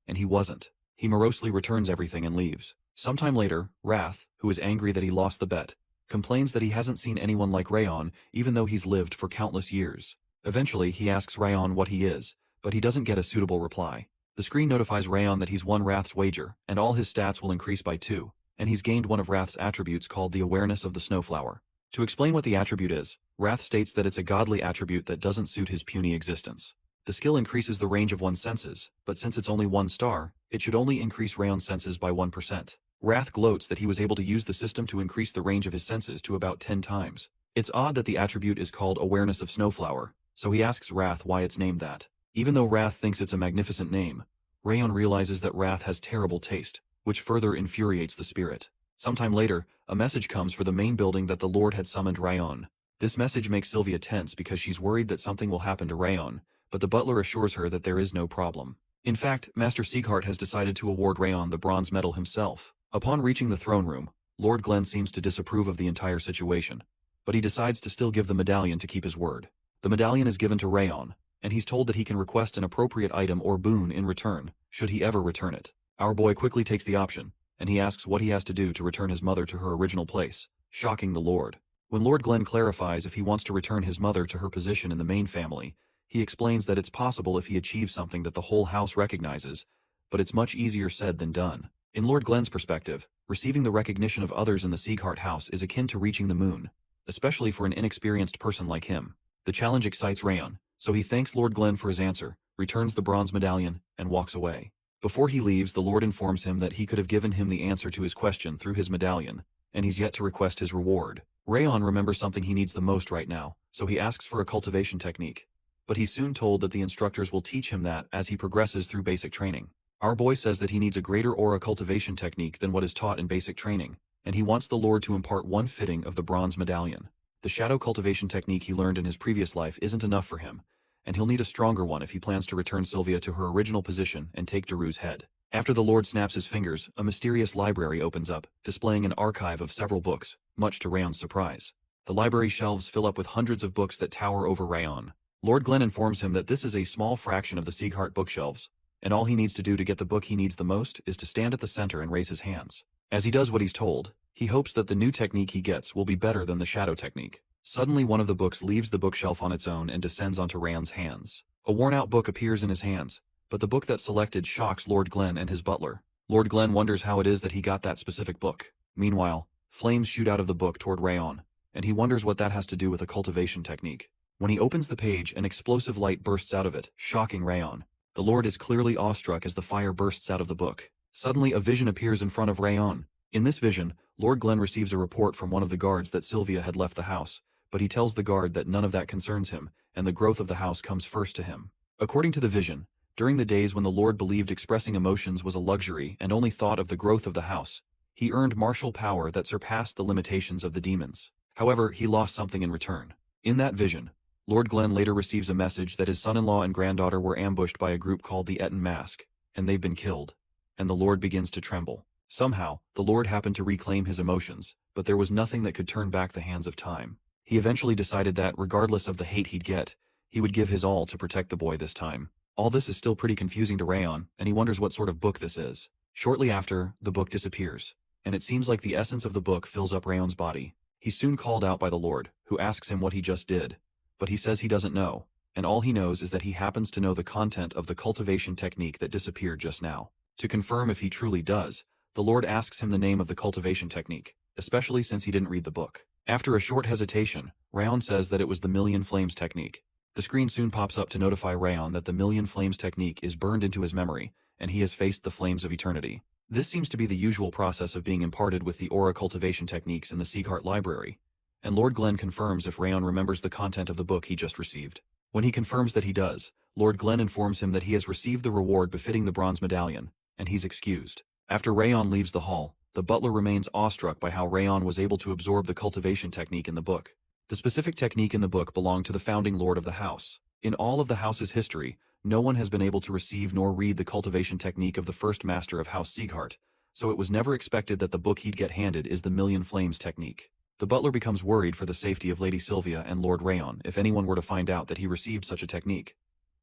and he wasn't. He morosely returns everything and leaves. Sometime later, Wrath, who is angry that he lost the bet, complains that he hasn't seen anyone like Rayon even though he's lived for countless years. Eventually, he asks Rayon what he is, but he doesn't get a suitable reply. The screen notifies Rayon that he's won Wrath's wager, and all his stats will increase by 2, and he's gained one of Wrath's attributes called the awareness of the snowflower. To explain what the attribute is, Wrath states that it's a godly attribute that doesn't suit his puny existence. The skill increases the range of one's senses, but since it's only 1 star, it should only increase Rayon's senses by 1%. Wrath gloats that he was able to use the system to increase the range of his senses to about 10 times. It's odd that the attribute is called Awareness of Snowflower, so he asks Wrath why it's named that. Even though Wrath thinks it's a magnificent name, Rayon realizes that Wrath has terrible taste, which further infuriates the spirit. Sometime later, a message comes for the main building that the Lord had summoned Rayon. This message makes Sylvia tense because she's worried that something will happen to Rayon, but the butler assures her that there is no problem. In fact, Master Sieghart has decided to award Rayon the bronze medal himself. Upon reaching the throne room, Lord Glenn seems to disapprove of the entire situation, but he decides to still give the medallion to keep his word. The medallion is given to Rayon, and he's told that he can request an appropriate item or boon in return, should he ever return it. Our boy quickly takes the option, and he asks what he has to do to return his mother to her original place, shocking the Lord. When Lord Glenn clarifies if he wants to return his mother to her position in the main family, he explains that it's possible if he achieves something that the whole house recognizes, but it's much easier said than done. In Lord Glenn's perspective, receiving the recognition of others in the Sieghart house is akin to reaching the moon, especially for an inexperienced person like him. The challenge excites Rayon, so he thanks Lord Glenn for his answer, returns the bronze medallion, and walks away. Before he leaves, the Lord informs him that he could have given him the answer to his question through his medallion, and he's yet to request his reward. Rayon remembers something he needs the most right now, so he asks for a cultivation technique. But he's soon told that the instructors will teach him that as he progresses through basic training. Our boy says that he needs a greater aura cultivation technique than what is taught in basic training, and he wants the Lord to impart one fitting of the bronze medallion. The shadow cultivation technique he learned in his previous life isn't enough for him, and he'll need a stronger one if he plans to return Sylvia to her original position and take Daru's head. After the Lord snaps his fingers, a mysterious library opens up, displaying an archive of several books, much to Rayon's surprise. The library shelves fill up with hundreds of books that tower over Rayon. Lord Glenn informs him that this is a small fraction of the Sieghart bookshelves, and all he needs to do to get the book he needs the most is to stand at the center and raise his hands. As he does what he's told, he hopes that the new technique he gets will be better than the shadow technique. Suddenly one of the books leaves the bookshelf on its own and descends onto Rayon's hands. A worn-out book appears in his hands, but the book that's selected shocks Lord Glenn and his butler. Lord Glenn wonders how it is that he got that specific book. Meanwhile, flames shoot out of the book toward Rayon, and he wonders what that has to do with a cultivation technique. When he opens the page, an explosive light bursts out of it, shocking Rayon. The Lord is clearly awestruck as the fire bursts out of the book. Suddenly a vision appears in front of Rayon. In this vision, Lord Glen receives a report from one of the guards that Sylvia had left the house, but he tells the guard that none of that concerns him, and the growth of the house comes first to him. According to the vision, during the days when the Lord believed expressing emotions was a luxury and only thought of the growth of the house, he earned martial power that surpassed the limitations of the demons. However, he lost something in return. In that vision, Lord Glen later receives a message that his son-in-law and granddaughter were ambushed by a group called the Eton Mask, and they've been killed. And the Lord begins to tremble. Somehow, the Lord happened to reclaim his emotions, but there was nothing that could turn back the hands of time. He eventually decided that, regardless of the hate he'd get, he would give his all to protect the boy this time. All this is still pretty confusing to Rayon, and he wonders what sort of book this is. Shortly after, the book disappears, and it seems like the essence of the book fills up Rayon's body. He's soon called out by the Lord, who asks him what he just did, but he says he doesn't know, and all he knows is that he happens to know the content of the cultivation technique that disappeared just now. To confirm if he truly does, the Lord asks him the name of the cultivation technique, especially since he didn't read the book. After a short hesitation, Rayon says that it was the Million Flames technique. The screen soon pops up to notify Rayon that the Million Flames technique is burned into his memory, and he has faced the flames of eternity. This seems to be the usual process of being imparted with the aura cultivation techniques in the Sieghart library, and Lord Glen confirms if Rayon remembers the content of the book he just received. When he confirms that he does, Lord Glen informs him that he has received the reward befitting the bronze medallion, and he's excused. After Rayon leaves the hall, the butler remains awestruck by how Rayon was able to absorb the cultivation technique in the book. The specific technique in the book belonged to the founding lord of the house. In all of the house's history, no one has been able to receive nor read the cultivation technique of the first master of House Sieghart, so it was never expected that the book he'd get handed is the Million Flames technique. The butler becomes worried for the safety of Lady Sylvia and Lord Rayon if anyone were to find out that he received such a technique.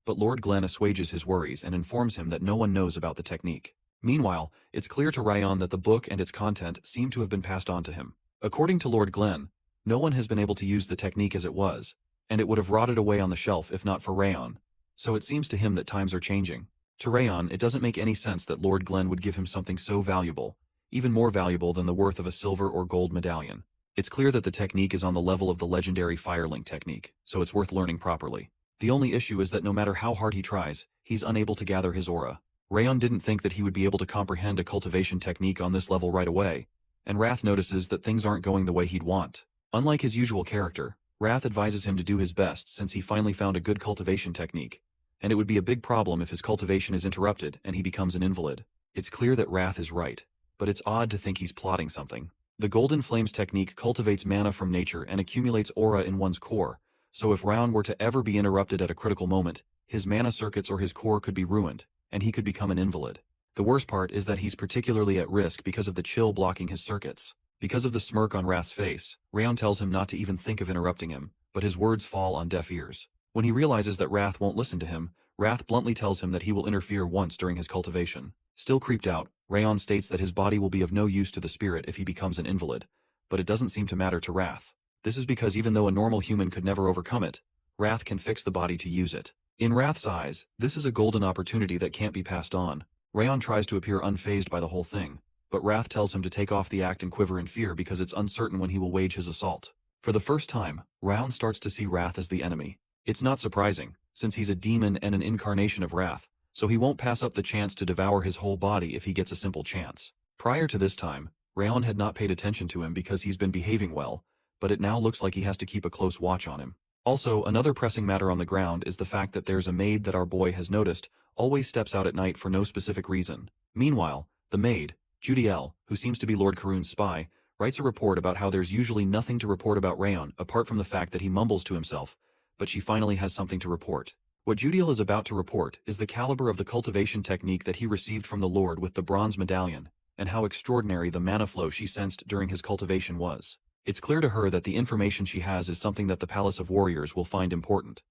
But Lord Glen assuages his worries and informs him that no one knows about the technique. Meanwhile, it's clear to Rayon that the book and its content seem to have been passed on to him. According to Lord Glen, no one has been able to use the technique as it was, and it would have rotted away on the shelf if not for Rayon. So it seems to him that times are changing. To Rayon, it doesn't make any sense that Lord Glen would give him something so valuable, even more valuable than the worth of a silver or gold medallion. It's clear that the technique is on the level of the legendary Firelink technique, so it's worth learning properly. The only issue is that no matter how hard he tries, he's unable to gather his aura. Rayon didn't think that he would be able to comprehend a cultivation technique on this level right away, and Wrath notices that things aren't going the way he'd want. Unlike his usual character, Wrath advises him to do his best since he finally found a good cultivation technique, and it would be a big problem if his cultivation is interrupted and he becomes an invalid. It's clear that Wrath is right, but it's odd to think he's plotting something. The Golden Flames technique cultivates mana from nature and accumulates aura in one's core, so if Rayon were to ever be interrupted at a critical moment, his mana circuits or his core could be ruined, and he could become an invalid. The worst part is that he's particularly at risk because of the chill blocking his circuits. Because of the smirk on Wrath's face, Rayon tells him not to even think of interrupting him, but his words fall on deaf ears. When he realizes that Wrath won't listen to him, Wrath bluntly tells him that he will interfere once during his cultivation. Still creeped out, Rayon states that his body will be of no use to the spirit if he becomes an invalid, but it doesn't seem to matter to Wrath. This is because even though a normal human could never overcome it, Wrath can fix the body to use it. In Wrath's eyes, this is a golden opportunity that can't be passed on. Rayon tries to appear unfazed by the whole thing, but Wrath tells him to take off the act and quiver in fear because it's uncertain when he will wage his assault. For the first time, Rayon starts to see Wrath as the enemy. It's not surprising, since he's a demon and an incarnation of Wrath, so he won't pass up the chance to devour his whole body if he gets a simple chance. Prior to this time, Rayon had not paid attention to him because he's been behaving well, but it now looks like he has to keep a close watch on him. Also, another pressing matter on the ground is the fact that there's a maid that our boy has noticed always steps out at night for no specific reason. Meanwhile, the maid, Judy L., who seems to be Lord Karun's spy, writes a report about how there's usually nothing to report about Rayon apart from the fact that he mumbles to himself, but she finally has something to report. What Judiel is about to report is the caliber of the cultivation technique that he received from the Lord with the bronze medallion, and how extraordinary the mana flow she sensed during his cultivation was. It's clear to her that the information she has is something that the Palace of Warriors will find important.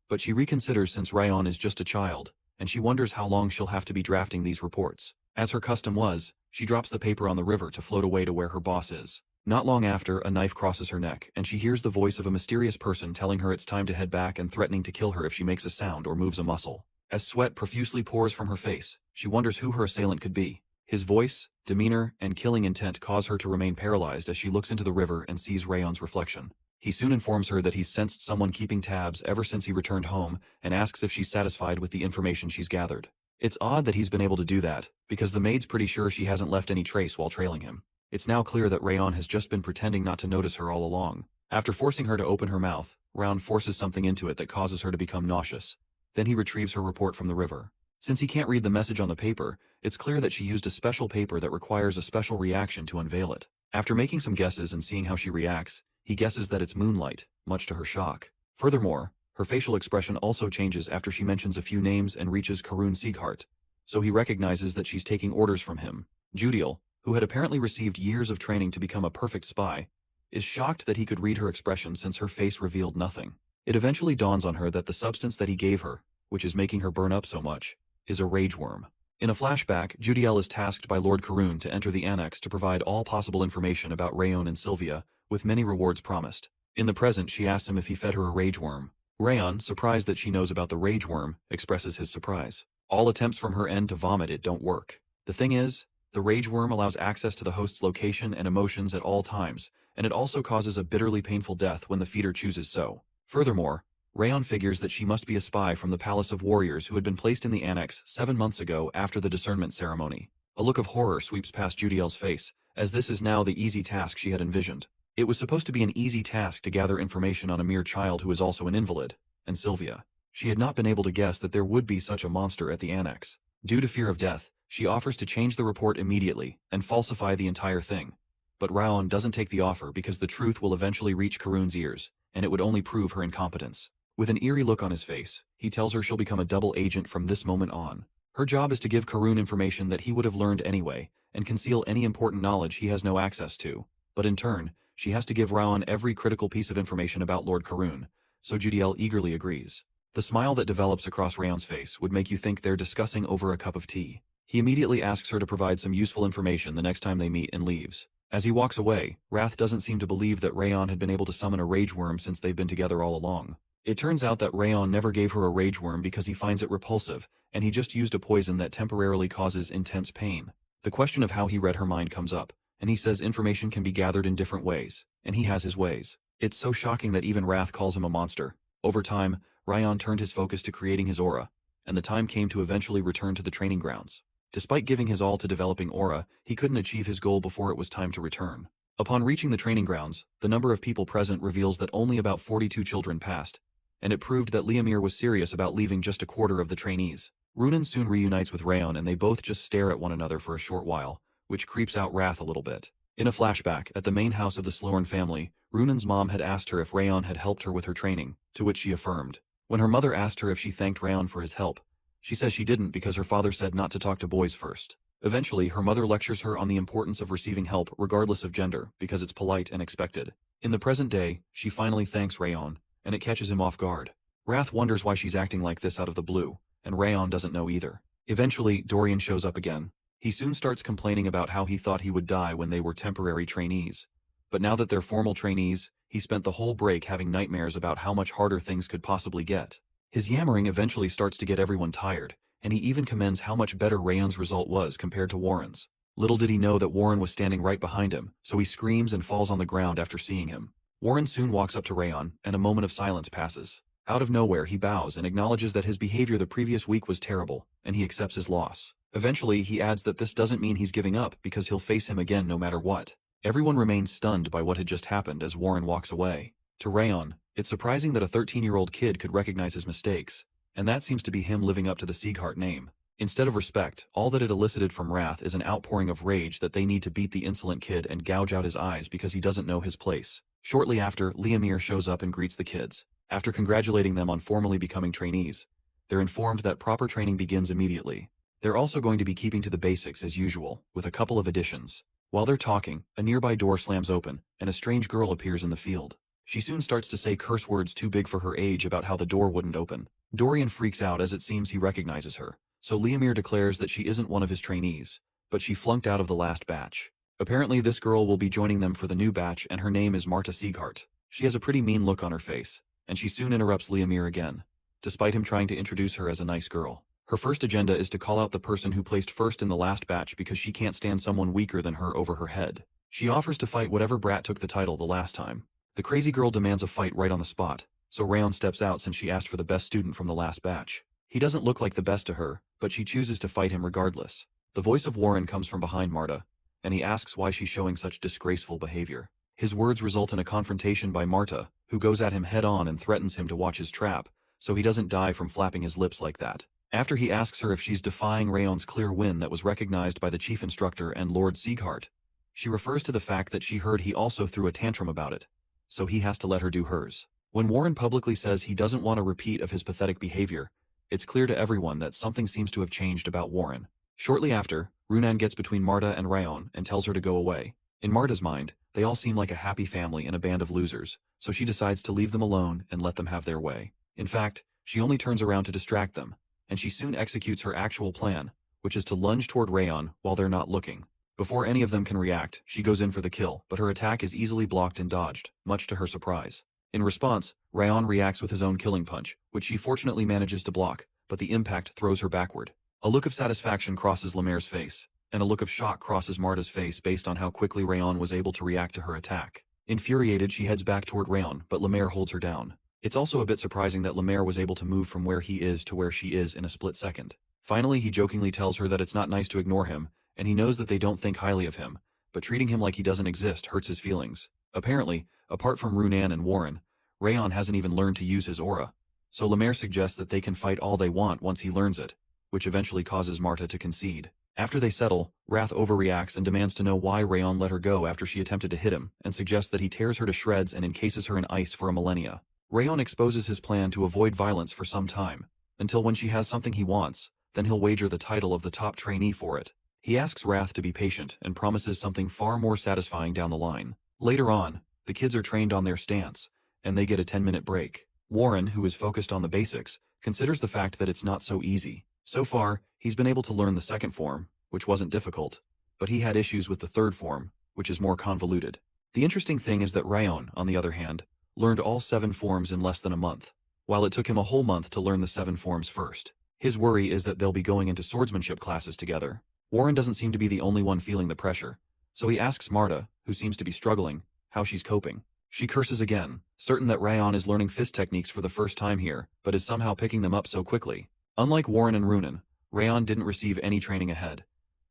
But she reconsiders since Rayon is just a child, and she wonders how long she'll have to be drafting these reports. As her custom was, she drops the paper on the river to float away to where her boss is. Not long after, a knife crosses her neck, and she hears the voice of a mysterious person telling her it's time to head back and threatening to kill her if she makes a sound or moves a muscle. As sweat profusely pours from her face, she wonders who her assailant could be. His voice, demeanor, and killing intent cause her to remain paralyzed as she looks into the river and sees Rayon's reflection. He soon informs her that he's sensed someone keeping tabs ever since he returned home and asks if she's satisfied with the information she's gathered. It's odd that he's been able to do that, because the maid's pretty sure she hasn't left any trace while trailing him. It's now clear that Rayon has just been pretending not to notice her all along. After forcing her to open her mouth, Rayon forces something into it that causes her to become nauseous. Then he retrieves her report from the river. Since he can't read the message on the paper, it's clear that she used a special paper that requires a special reaction to unveil it. After making some guesses and seeing how she reacts, he guesses that it's moonlight, much to her shock. Furthermore, her facial expression also changes after she mentions a few names and reaches Karun Sieghart, so he recognizes that she's taking orders from him. Judiel, who had apparently received years of training to become a perfect spy, is shocked that he could read her expression since her face revealed nothing. It eventually dawns on her that the substance that he gave her, which is making her burn up so much, is a rage worm. In a flashback, Judiel is tasked by Lord Karun to enter the annex to provide all possible information about Rayon and Sylvia, with many rewards promised. In the present, she asks him if he fed her a rage worm. Rayon, surprised that she knows about the rage worm, expresses his surprise. All attempts from her end to vomit it don't work. The thing is, the rage worm allows access to the host's location and emotions at all times, and it also causes a bitterly painful death when the feeder chooses so. Furthermore, Rayon figures that she must be a spy from the Palace of Warriors who had been placed in the annex 7 months ago after the discernment ceremony. A look of horror sweeps past Judiel's face, as this is now the easy task she had envisioned. It was supposed to be an easy task to gather information on a mere child who is also an invalid, and Sylvia. She had not been able to guess that there would be such a monster at the annex. Due to fear of death, she offers to change the report immediately and falsify the entire thing. But Rayon doesn't take the offer because the truth will eventually reach Karun's ears, and it would only prove her incompetence. With an eerie look on his face, he tells her she'll become a double agent from this moment on. Her job is to give Karun information that he would have learned anyway, and conceal any important knowledge he has no access to. But in turn, she has to give Rayon every critical piece of information about Lord Karun, so Judiel eagerly agrees. The smile that develops across Rayon's face would make you think they're discussing over a cup of tea. He immediately asks her to provide some useful information the next time they meet and leaves. As he walks away, Wrath doesn't seem to believe that Rayon had been able to summon a rage worm since they've been together all along. It turns out that Rayon never gave her a rage worm because he finds it repulsive, and he just used a poison that temporarily causes intense pain. The question of how he read her mind comes up, and he says information can be gathered in different ways, and he has his ways. It's so shocking that even Wrath calls him a monster. Over time, Rayon turned his focus to creating his aura, and the time came to eventually return to the training grounds. Despite giving his all to developing aura, he couldn't achieve his goal before it was time to return. Upon reaching the training grounds, the number of people present reveals that only about 42 children passed, and it proved that Liamir was serious about leaving just a quarter of the trainees. Runan soon reunites with Rayon and they both just stare at one another for a short while, which creeps out Wrath a little bit. In a flashback, at the main house of the Slorn family, Runan's mom had asked her if Rayon had helped her with her training, to which she affirmed. When her mother asked her if she thanked Rayon for his help, she says she didn't because her father said not to talk to boys first. Eventually, her mother lectures her on the importance of receiving help regardless of gender because it's polite and expected. In the present day, she finally thanks Rayon, and it catches him off guard. Wrath wonders why she's acting like this out of the blue, and Rayon doesn't know either. Eventually, Dorian shows up again. He soon starts complaining about how he thought he would die when they were temporary trainees. But now that they're formal trainees, he spent the whole break having nightmares about how much harder things could possibly get. His yammering eventually starts to get everyone tired, and he even commends how much better Rayon's result was compared to Warren's. Little did he know that Warren was standing right behind him, so he screams and falls on the ground after seeing him. Warren soon walks up to Rayon, and a moment of silence passes. Out of nowhere, he bows and acknowledges that his behavior the previous week was terrible, and he accepts his loss. Eventually, he adds that this doesn't mean he's giving up because he'll face him again no matter what. Everyone remains stunned by what had just happened as Warren walks away. To Rayon, it's surprising that a 13-year-old kid could recognize his mistakes, and that seems to be him living up to the Sieghart name. Instead of respect, all that it elicited from Wrath is an outpouring of rage that they need to beat the insolent kid and gouge out his eyes because he doesn't know his place. Shortly after, Liamir shows up and greets the kids. After congratulating them on formally becoming trainees, they're informed that proper training begins immediately. They're also going to be keeping to the basics as usual, with a couple of additions. While they're talking, a nearby door slams open, and a strange girl appears in the field. She soon starts to say curse words too big for her age about how the door wouldn't open. Dorian freaks out as it seems he recognizes her, so Liamir declares that she isn't one of his trainees, but she flunked out of the last batch. Apparently this girl will be joining them for the new batch and her name is Marta Sieghart. She has a pretty mean look on her face, and she soon interrupts Liamir again, despite him trying to introduce her as a nice girl. Her first agenda is to call out the person who placed first in the last batch because she can't stand someone weaker than her over her head. She offers to fight whatever brat took the title the last time. The crazy girl demands a fight right on the spot, so Rayon steps out since she asked for the best student from the last batch. He doesn't look like the best to her, but she chooses to fight him regardless. The voice of Warren comes from behind Marta, and he asks why she's showing such disgraceful behavior. His words result in a confrontation by Marta, who goes at him head-on and threatens him to watch his trap, so he doesn't die from flapping his lips like that. After he asks her if she's defying Rayon's clear win that was recognized by the chief instructor and Lord Sieghart, she refers to the fact that she heard he also threw a tantrum about it, so he has to let her do hers. When Warren publicly says he doesn't want a repeat of his pathetic behavior, it's clear to everyone that something seems to have changed about Warren. Shortly after, Runan gets between Marta and Rayon and tells her to go away. In Marta's mind, they all seem like a happy family and a band of losers, so she decides to leave them alone and let them have their way. In fact, she only turns around to distract them, and she soon executes her actual plan, which is to lunge toward Rayon while they're not looking. Before any of them can react, she goes in for the kill, but her attack is easily blocked and dodged, much to her surprise. In response, Rayon reacts with his own killing punch, which she fortunately manages to block, but the impact throws her backward. A look of satisfaction crosses Lemaire's face, and a look of shock crosses Marta's face based on how quickly Rayon was able to react to her attack. Infuriated, she heads back toward Rayon, but Lemaire holds her down. It's also a bit surprising that Lemaire was able to move from where he is to where she is in a split second. Finally, he jokingly tells her that it's not nice to ignore him, and he knows that they don't think highly of him, but treating him like he doesn't exist hurts his feelings. Apparently, apart from Runan and Warren, Rayon hasn't even learned to use his aura, so Lemaire suggests that they can fight all they want once he learns it, which eventually causes Marta to concede. After they settle, Wrath overreacts and demands to know why Rayon let her go after she attempted to hit him, and suggests that he tears her to shreds and encases her in ice for a millennia. Rayon exposes his plan to avoid violence for some time, until when she has something he wants, then he'll wager the title of the top trainee for it. He asks Wrath to be patient and promises something far more satisfying down the line. Later on, the kids are trained on their stance, and they get a 10-minute break. Warren, who is focused on the basics, considers the fact that it's not so easy. So far, he's been able to learn the second form, which wasn't difficult, but he had issues with the third form, which is more convoluted. The interesting thing is that Rayon, on the other hand, learned all 7 forms in less than a month, while it took him a whole month to learn the 7 forms first. His worry is that they'll be going into swordsmanship classes together. Warren doesn't seem to be the only one feeling the pressure, so he asks Marta, who seems to be struggling, how she's coping. She curses again, certain that Rayon is learning fist techniques for the first time here, but is somehow picking them up so quickly. Unlike Warren and Runan, Rayon didn't receive any training ahead,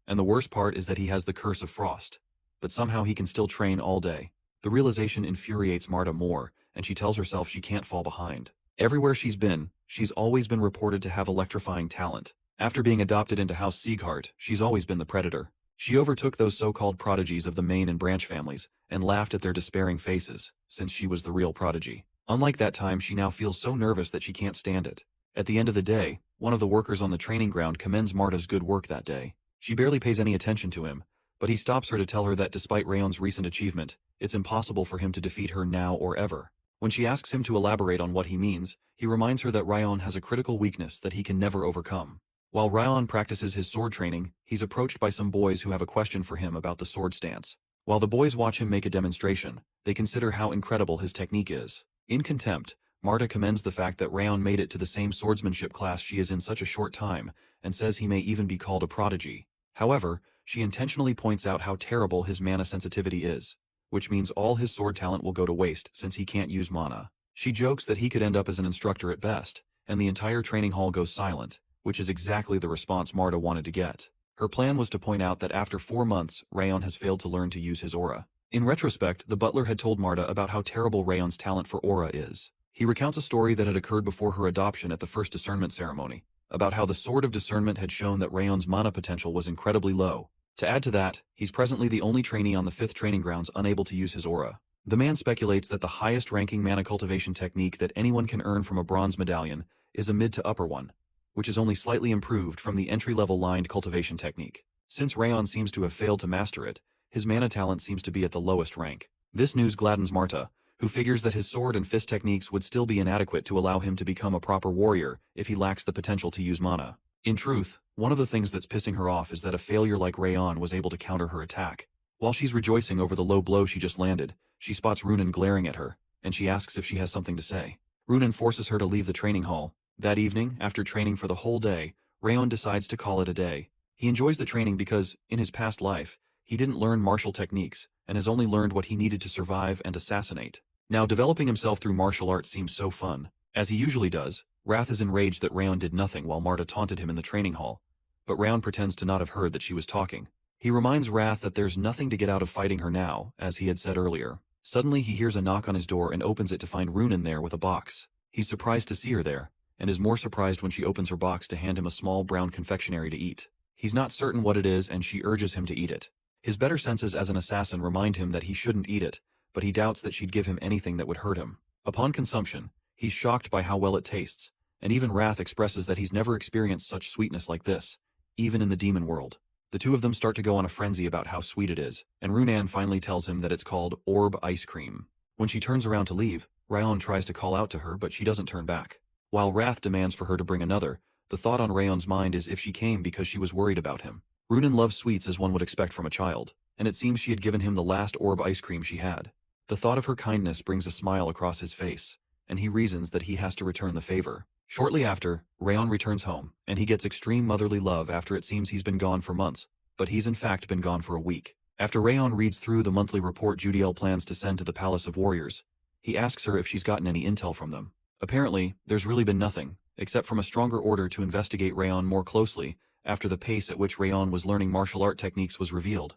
and the worst part is that he has the curse of frost, but somehow he can still train all day. The realization infuriates Marta more, and she tells herself she can't fall behind. Everywhere she's been, she's always been reported to have electrifying talent. After being adopted into House Sieghart, she's always been the predator. She overtook those so-called prodigies of the main and branch families, and laughed at their despairing faces, since she was the real prodigy. Unlike that time, she now feels so nervous that she can't stand it. At the end of the day, one of the workers on the training ground commends Marta's good work that day. She barely pays any attention to him, but he stops her to tell her that despite Rayon's recent achievement, it's impossible for him to defeat her now or ever. When she asks him to elaborate on what he means, he reminds her that Rayon has a critical weakness that he can never overcome. While Rayon practices his sword training, he's approached by some boys who have a question for him about the sword stance. While the boys watch him make a demonstration, they consider how incredible his technique is. In contempt, Marta commends the fact that Rayon made it to the same swordsmanship class she is in such a short time, and says he may even be called a prodigy. However, she intentionally points out how terrible his mana sensitivity is, which means all his sword talent will go to waste since he can't use mana. She jokes that he could end up as an instructor at best, and the entire training hall goes silent, which is exactly the response Marta wanted to get. Her plan was to point out that after 4 months, Rayon has failed to learn to use his aura. In retrospect, the butler had told Marta about how terrible Rayon's talent for aura is. He recounts a story that had occurred before her adoption at the first discernment ceremony, about how the Sword of Discernment had shown that Rayon's mana potential was incredibly low. To add to that, he's presently the only trainee on the 5th training grounds unable to use his aura. The man speculates that the highest-ranking mana cultivation technique that anyone can earn from a bronze medallion is a mid to upper one, which is only slightly improved from the entry-level lined cultivation technique. Since Rayon seems to have failed to master it, his mana talent seems to be at the lowest rank. This news gladdens Marta, who figures that his sword and fist techniques would still be inadequate to allow him to become a proper warrior if he lacks the potential to use mana. In truth, one of the things that's pissing her off is that a failure like Rayon was able to counter her attack. While she's rejoicing over the low blow she just landed, she spots Runan glaring at her, and she asks if she has something to say. Runan forces her to leave the training hall. That evening, after training for the whole day, Rayon decides to call it a day. He enjoys the training because, in his past life, he didn't learn martial techniques, and has only learned what he needed to survive and assassinate. Now developing himself through martial arts seems so fun. As he usually does, Wrath is enraged that Rayon did nothing while Marta taunted him in the training hall, but Rayon pretends to not have heard that she was talking. He reminds Wrath that there's nothing to get out of fighting her now, as he had said earlier. Suddenly he hears a knock on his door and opens it to find Runan there with a box. He's surprised to see her there, and is more surprised when she opens her box to hand him a small brown confectionery to eat. He's not certain what it is and she urges him to eat it. His better senses as an assassin remind him that he shouldn't eat it, but he doubts that she'd give him anything that would hurt him. Upon consumption, he's shocked by how well it tastes, and even Wrath expresses that he's never experienced such sweetness like this, even in the demon world. The two of them start to go on a frenzy about how sweet it is, and Runan finally tells him that it's called Orb Ice Cream. When she turns around to leave, Rayon tries to call out to her but she doesn't turn back. While Wrath demands for her to bring another, the thought on Rayon's mind is if she came because she was worried about him. Runan loves sweets as one would expect from a child, and it seems she had given him the last orb ice cream she had. The thought of her kindness brings a smile across his face, and he reasons that he has to return the favor. Shortly after, Rayon returns home, and he gets extreme motherly love after it seems he's been gone for months, but he's in fact been gone for a week. After Rayon reads through the monthly report Judiel plans to send to the Palace of Warriors, he asks her if she's gotten any intel from them. Apparently, there's really been nothing, except from a stronger order to investigate Rayon more closely after the pace at which Rayon was learning martial art techniques was revealed.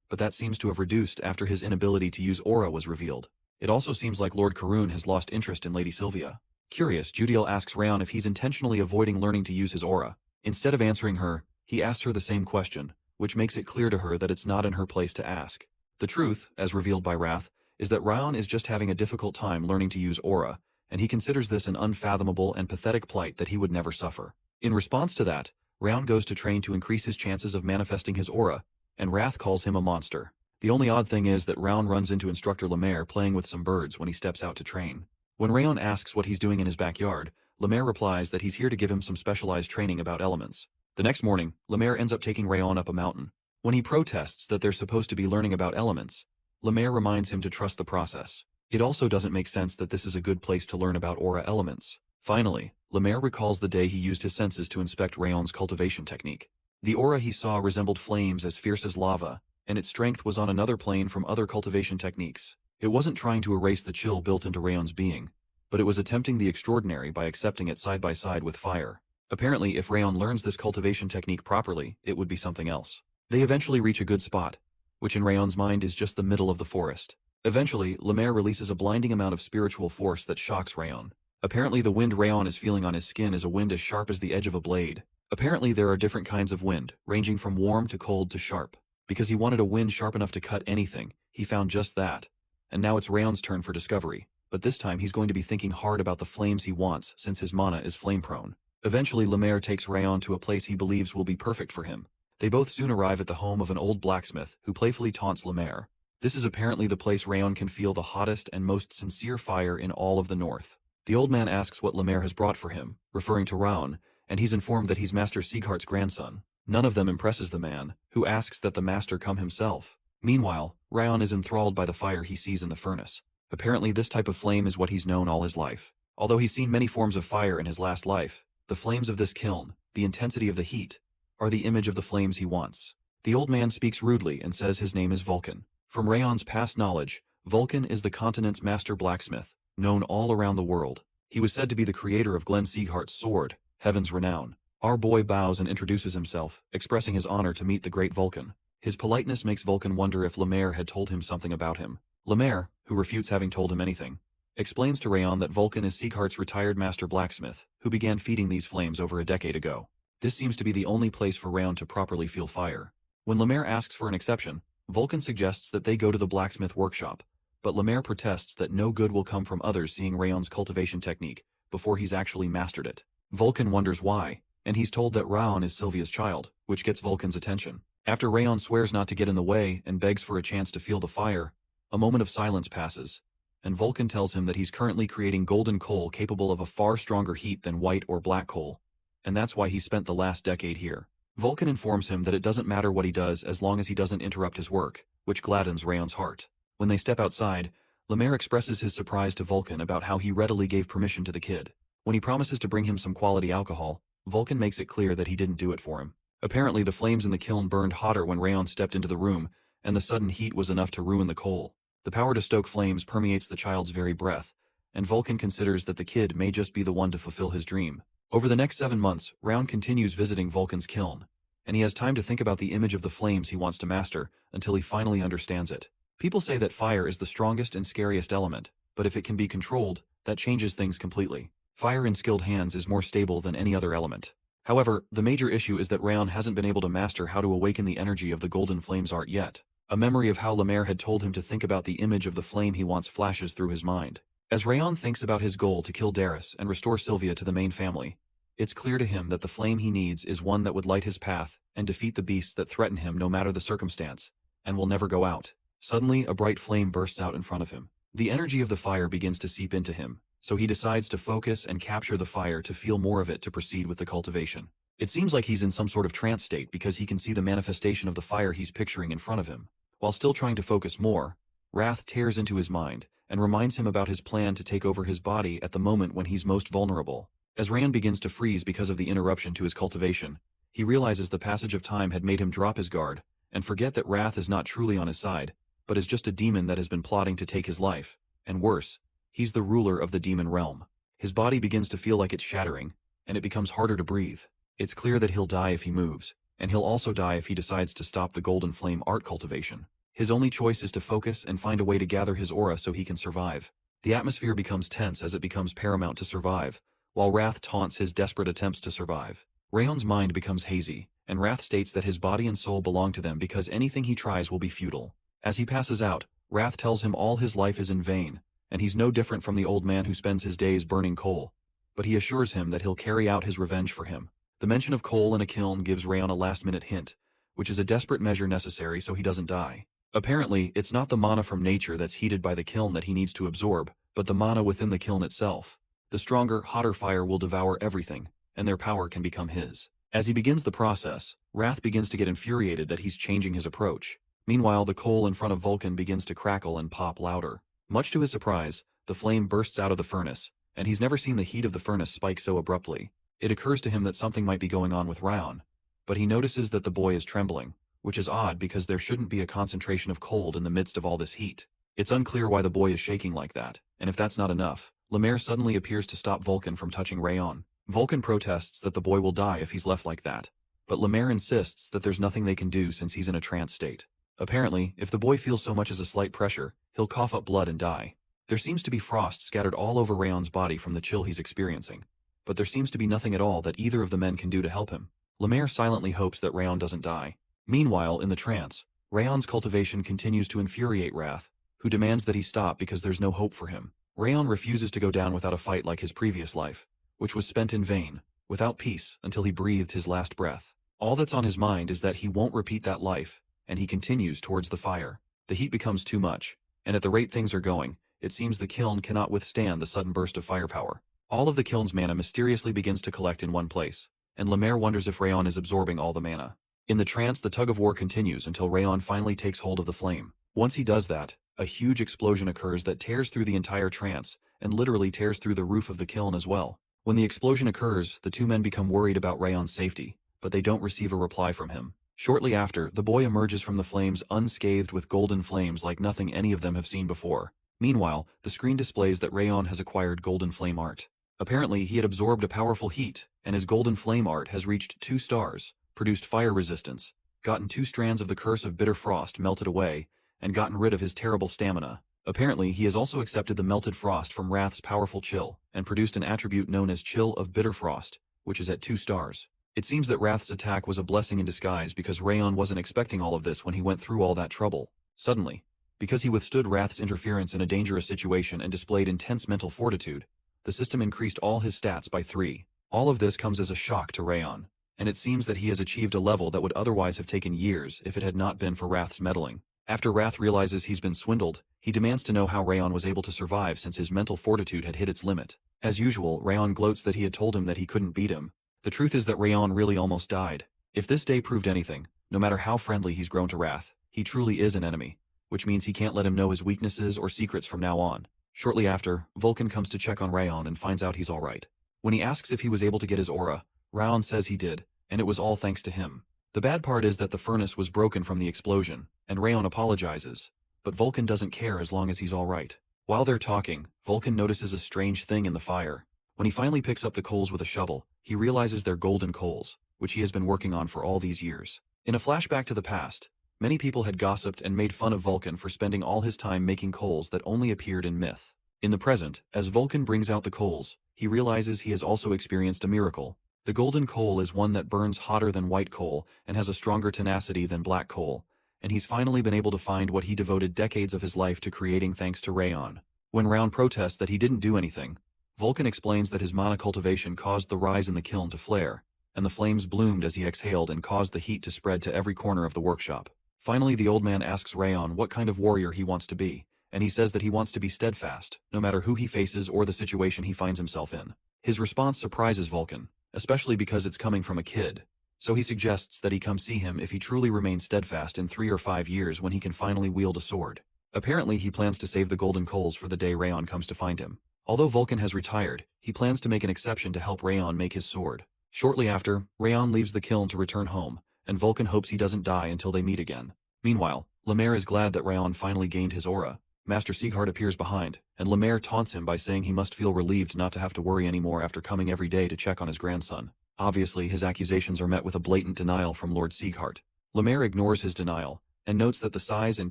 But that seems to have reduced after his inability to use aura was revealed. It also seems like Lord Karun has lost interest in Lady Sylvia. Curious, Judiel asks Rayon if he's intentionally avoiding learning to use his aura. Instead of answering her, he asks her the same question, which makes it clear to her that it's not in her place to ask. The truth, as revealed by Wrath, is that Rayon is just having a difficult time learning to use aura, and he considers this an unfathomable and pathetic plight that he would never suffer. In response to that, Rayon goes to train to increase his chances of manifesting his aura, and Wrath calls him a monster. The only odd thing is that Rayon runs into Instructor Lemaire playing with some birds when he steps out to train. When Rayon asks what he's doing in his backyard, Lemaire replies that he's here to give him some specialized training about elements. The next morning, Lemaire ends up taking Rayon up a mountain. When he protests that they're supposed to be learning about elements, Lemaire reminds him to trust the process. It also doesn't make sense that this is a good place to learn about aura elements. Finally, Lemaire recalls the day he used his senses to inspect Rayon's cultivation technique. The aura he saw resembled flames as fierce as lava, and its strength was on another plane from other cultivation techniques. It wasn't trying to erase the chill built into Rayon's being, but it was attempting the extraordinary by accepting it side by side with fire. Apparently, if Rayon learns this cultivation technique properly, it would be something else. They eventually reach a good spot, which in Rayon's mind is just the middle of the forest. Eventually, Lemaire releases a blinding amount of spiritual force that shocks Rayon. Apparently the wind Rayon is feeling on his skin is a wind as sharp as the edge of a blade. Apparently there are different kinds of wind, ranging from warm to cold to sharp. Because he wanted a wind sharp enough to cut anything, he found just that. And now it's Rayon's turn for discovery, but this time he's going to be thinking hard about the flames he wants since his mana is flame-prone. Eventually Lemaire takes Rayon to a place he believes will be perfect for him. They both soon arrive at the home of an old blacksmith who playfully taunts Lemaire. This is apparently the place Rayon can feel the hottest and most sincere fire in all of the north. The old man asks what Lemaire has brought for him, referring to Raon, and he's informed that he's Master Sieghart's grandson. None of them impresses the man, who asks that the master come himself. Meanwhile, Rayon is enthralled by the fire he sees in the furnace. Apparently this type of flame is what he's known all his life. Although he's seen many forms of fire in his last life, the flames of this kiln, the intensity of the heat, are the image of the flames he wants. The old man speaks rudely and says his name is Vulcan. From Rayon's past knowledge, Vulcan is the continent's master blacksmith, known all around the world. He was said to be the creator of Glenn Sieghart's sword, Heaven's Renown. Our boy bows and introduces himself, expressing his honor to meet the great Vulcan. His politeness makes Vulcan wonder if Lemaire had told him something about him. Lemaire, who refutes having told him anything, explains to Rayon that Vulcan is Sieghart's retired master blacksmith, who began feeding these flames over a decade ago. This seems to be the only place for Rayon to properly feel fire. When Lemaire asks for an exception, Vulcan suggests that they go to the blacksmith workshop, but Lemaire protests that no good will come from others seeing Rayon's cultivation technique before he's actually mastered it. Vulcan wonders why, and he's told that Raon is Sylvia's child, which gets Vulcan's attention. After Rayon swears not to get in the way and begs for a chance to feel the fire, a moment of silence passes, and Vulcan tells him that he's currently creating golden coal capable of a far stronger heat than white or black coal, and that's why he spent the last decade here. Vulcan informs him that it doesn't matter what he does as long as he doesn't interrupt his work, which gladdens Rayon's heart. When they step outside, Lemaire expresses his surprise to Vulcan about how he readily gave permission to the kid. When he promises to bring him some quality alcohol, Vulcan makes it clear that he didn't do it for him. Apparently the flames in the kiln burned hotter when Rayon stepped into the room, and the sudden heat was enough to ruin the coal. The power to stoke flames permeates the child's very breath, and Vulcan considers that the kid may just be the one to fulfill his dream. Over the next 7 months, Round continues visiting Vulcan's kiln, and he has time to think about the image of the flames he wants to master until he finally understands it. People say that fire is the strongest and scariest element, but if it can be controlled, that changes things completely. Fire in skilled hands is more stable than any other element. However, the major issue is that Rayon hasn't been able to master how to awaken the energy of the Golden Flames art yet. A memory of how Lemaire had told him to think about the image of the flame he wants flashes through his mind. As Rayon thinks about his goal to kill Darius and restore Sylvia to the main family, it's clear to him that the flame he needs is one that would light his path and defeat the beasts that threaten him no matter the circumstance, and will never go out. Suddenly, a bright flame bursts out in front of him. The energy of the fire begins to seep into him, so he decides to focus and capture the fire to feel more of it to proceed with the cultivation. It seems like he's in some sort of trance state because he can see the manifestation of the fire he's picturing in front of him. While still trying to focus more, wrath tears into his mind and reminds him about his plan to take over his body at the moment when he's most vulnerable. As Rand begins to freeze because of the interruption to his cultivation, he realizes the passage of time had made him drop his guard and forget that wrath is not truly on his side, but is just a demon that has been plotting to take his life, and worse, he's the ruler of the demon realm. His body begins to feel like it's shattering, and it becomes harder to breathe. It's clear that he'll die if he moves, and he'll also die if he decides to stop the Golden Flame art cultivation. His only choice is to focus and find a way to gather his aura so he can survive. The atmosphere becomes tense as it becomes paramount to survive, while Wrath taunts his desperate attempts to survive. Rayon's mind becomes hazy, and Wrath states that his body and soul belong to them because anything he tries will be futile. As he passes out, Wrath tells him all his life is in vain, and he's no different from the old man who spends his days burning coal. But he assures him that he'll carry out his revenge for him. The mention of coal in a kiln gives Rayon a last-minute hint, which is a desperate measure necessary so he doesn't die. Apparently, it's not the mana from nature that's heated by the kiln that he needs to absorb, but the mana within the kiln itself. The stronger, hotter fire will devour everything, and their power can become his. As he begins the process, Wrath begins to get infuriated that he's changing his approach. Meanwhile, the coal in front of Vulcan begins to crackle and pop louder. Much to his surprise, the flame bursts out of the furnace, and he's never seen the heat of the furnace spike so abruptly. It occurs to him that something might be going on with Rayon, but he notices that the boy is trembling, which is odd because there shouldn't be a concentration of cold in the midst of all this heat. It's unclear why the boy is shaking like that, and if that's not enough, Lemaire suddenly appears to stop Vulcan from touching Rayon. Vulcan protests that the boy will die if he's left like that, but Lemaire insists that there's nothing they can do since he's in a trance state. Apparently, if the boy feels so much as a slight pressure, he'll cough up blood and die. There seems to be frost scattered all over Rayon's body from the chill he's experiencing, but there seems to be nothing at all that either of the men can do to help him. Lemaire silently hopes that Rayon doesn't die. Meanwhile, in the trance, Rayon's cultivation continues to infuriate Wrath, who demands that he stop because there's no hope for him. Rayon refuses to go down without a fight like his previous life, which was spent in vain, without peace, until he breathed his last breath. All that's on his mind is that he won't repeat that life, and he continues towards the fire. The heat becomes too much, and at the rate things are going, it seems the kiln cannot withstand the sudden burst of firepower. All of the kiln's mana mysteriously begins to collect in one place, and Lemaire wonders if Rayon is absorbing all the mana. In the trance, the tug-of-war continues until Rayon finally takes hold of the flame. Once he does that, a huge explosion occurs that tears through the entire trance, and literally tears through the roof of the kiln as well. When the explosion occurs, the two men become worried about Rayon's safety, but they don't receive a reply from him. Shortly after, the boy emerges from the flames unscathed with golden flames like nothing any of them have seen before. Meanwhile, the screen displays that Rayon has acquired golden flame art. Apparently, he had absorbed a powerful heat, and his golden flame art has reached 2 stars, produced fire resistance, gotten 2 strands of the curse of bitter frost melted away, and gotten rid of his terrible stamina. Apparently, he has also accepted the melted frost from Wrath's powerful chill, and produced an attribute known as Chill of Bitter Frost, which is at 2 stars. It seems that Wrath's attack was a blessing in disguise because Rayon wasn't expecting all of this when he went through all that trouble. Suddenly, because he withstood Wrath's interference in a dangerous situation and displayed intense mental fortitude, the system increased all his stats by 3. All of this comes as a shock to Rayon, and it seems that he has achieved a level that would otherwise have taken years if it had not been for Wrath's meddling. After Wrath realizes he's been swindled, he demands to know how Rayon was able to survive since his mental fortitude had hit its limit. As usual, Rayon gloats that he had told him that he couldn't beat him. The truth is that Rayon really almost died. If this day proved anything, no matter how friendly he's grown to Wrath, he truly is an enemy, which means he can't let him know his weaknesses or secrets from now on. Shortly after, Vulcan comes to check on Rayon and finds out he's alright. When he asks if he was able to get his aura, Rayon says he did, and it was all thanks to him. The bad part is that the furnace was broken from the explosion, and Rayon apologizes, but Vulcan doesn't care as long as he's alright. While they're talking, Vulcan notices a strange thing in the fire. When he finally picks up the coals with a shovel, he realizes they're golden coals, which he has been working on for all these years. In a flashback to the past, many people had gossiped and made fun of Vulcan for spending all his time making coals that only appeared in myth. In the present, as Vulcan brings out the coals, he realizes he has also experienced a miracle. The golden coal is one that burns hotter than white coal and has a stronger tenacity than black coal, and he's finally been able to find what he devoted decades of his life to creating thanks to Rayon. When Rayon protests that he didn't do anything, Vulcan explains that his mana cultivation caused the rise in the kiln to flare, and the flames bloomed as he exhaled and caused the heat to spread to every corner of the workshop. Finally, the old man asks Rayon what kind of warrior he wants to be, and he says that he wants to be steadfast, no matter who he faces or the situation he finds himself in. His response surprises Vulcan, especially because it's coming from a kid, so he suggests that he come see him if he truly remains steadfast in 3 or 5 years when he can finally wield a sword. Apparently, he plans to save the golden coals for the day Rayon comes to find him. Although Vulcan has retired, he plans to make an exception to help Rayon make his sword. Shortly after, Rayon leaves the kiln to return home, and Vulcan hopes he doesn't die until they meet again. Meanwhile, Lemaire is glad that Rayon finally gained his aura. Master Sieghart appears behind, and Lemaire taunts him by saying he must feel relieved not to have to worry anymore after coming every day to check on his grandson. Obviously, his accusations are met with a blatant denial from Lord Sieghart. Lemaire ignores his denial, and notes that the size and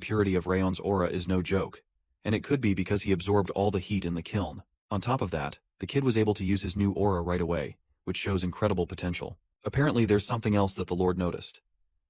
purity of Rayon's aura is no joke, and it could be because he absorbed all the heat in the kiln. On top of that, the kid was able to use his new aura right away, which shows incredible potential. Apparently there's something else that the Lord noticed,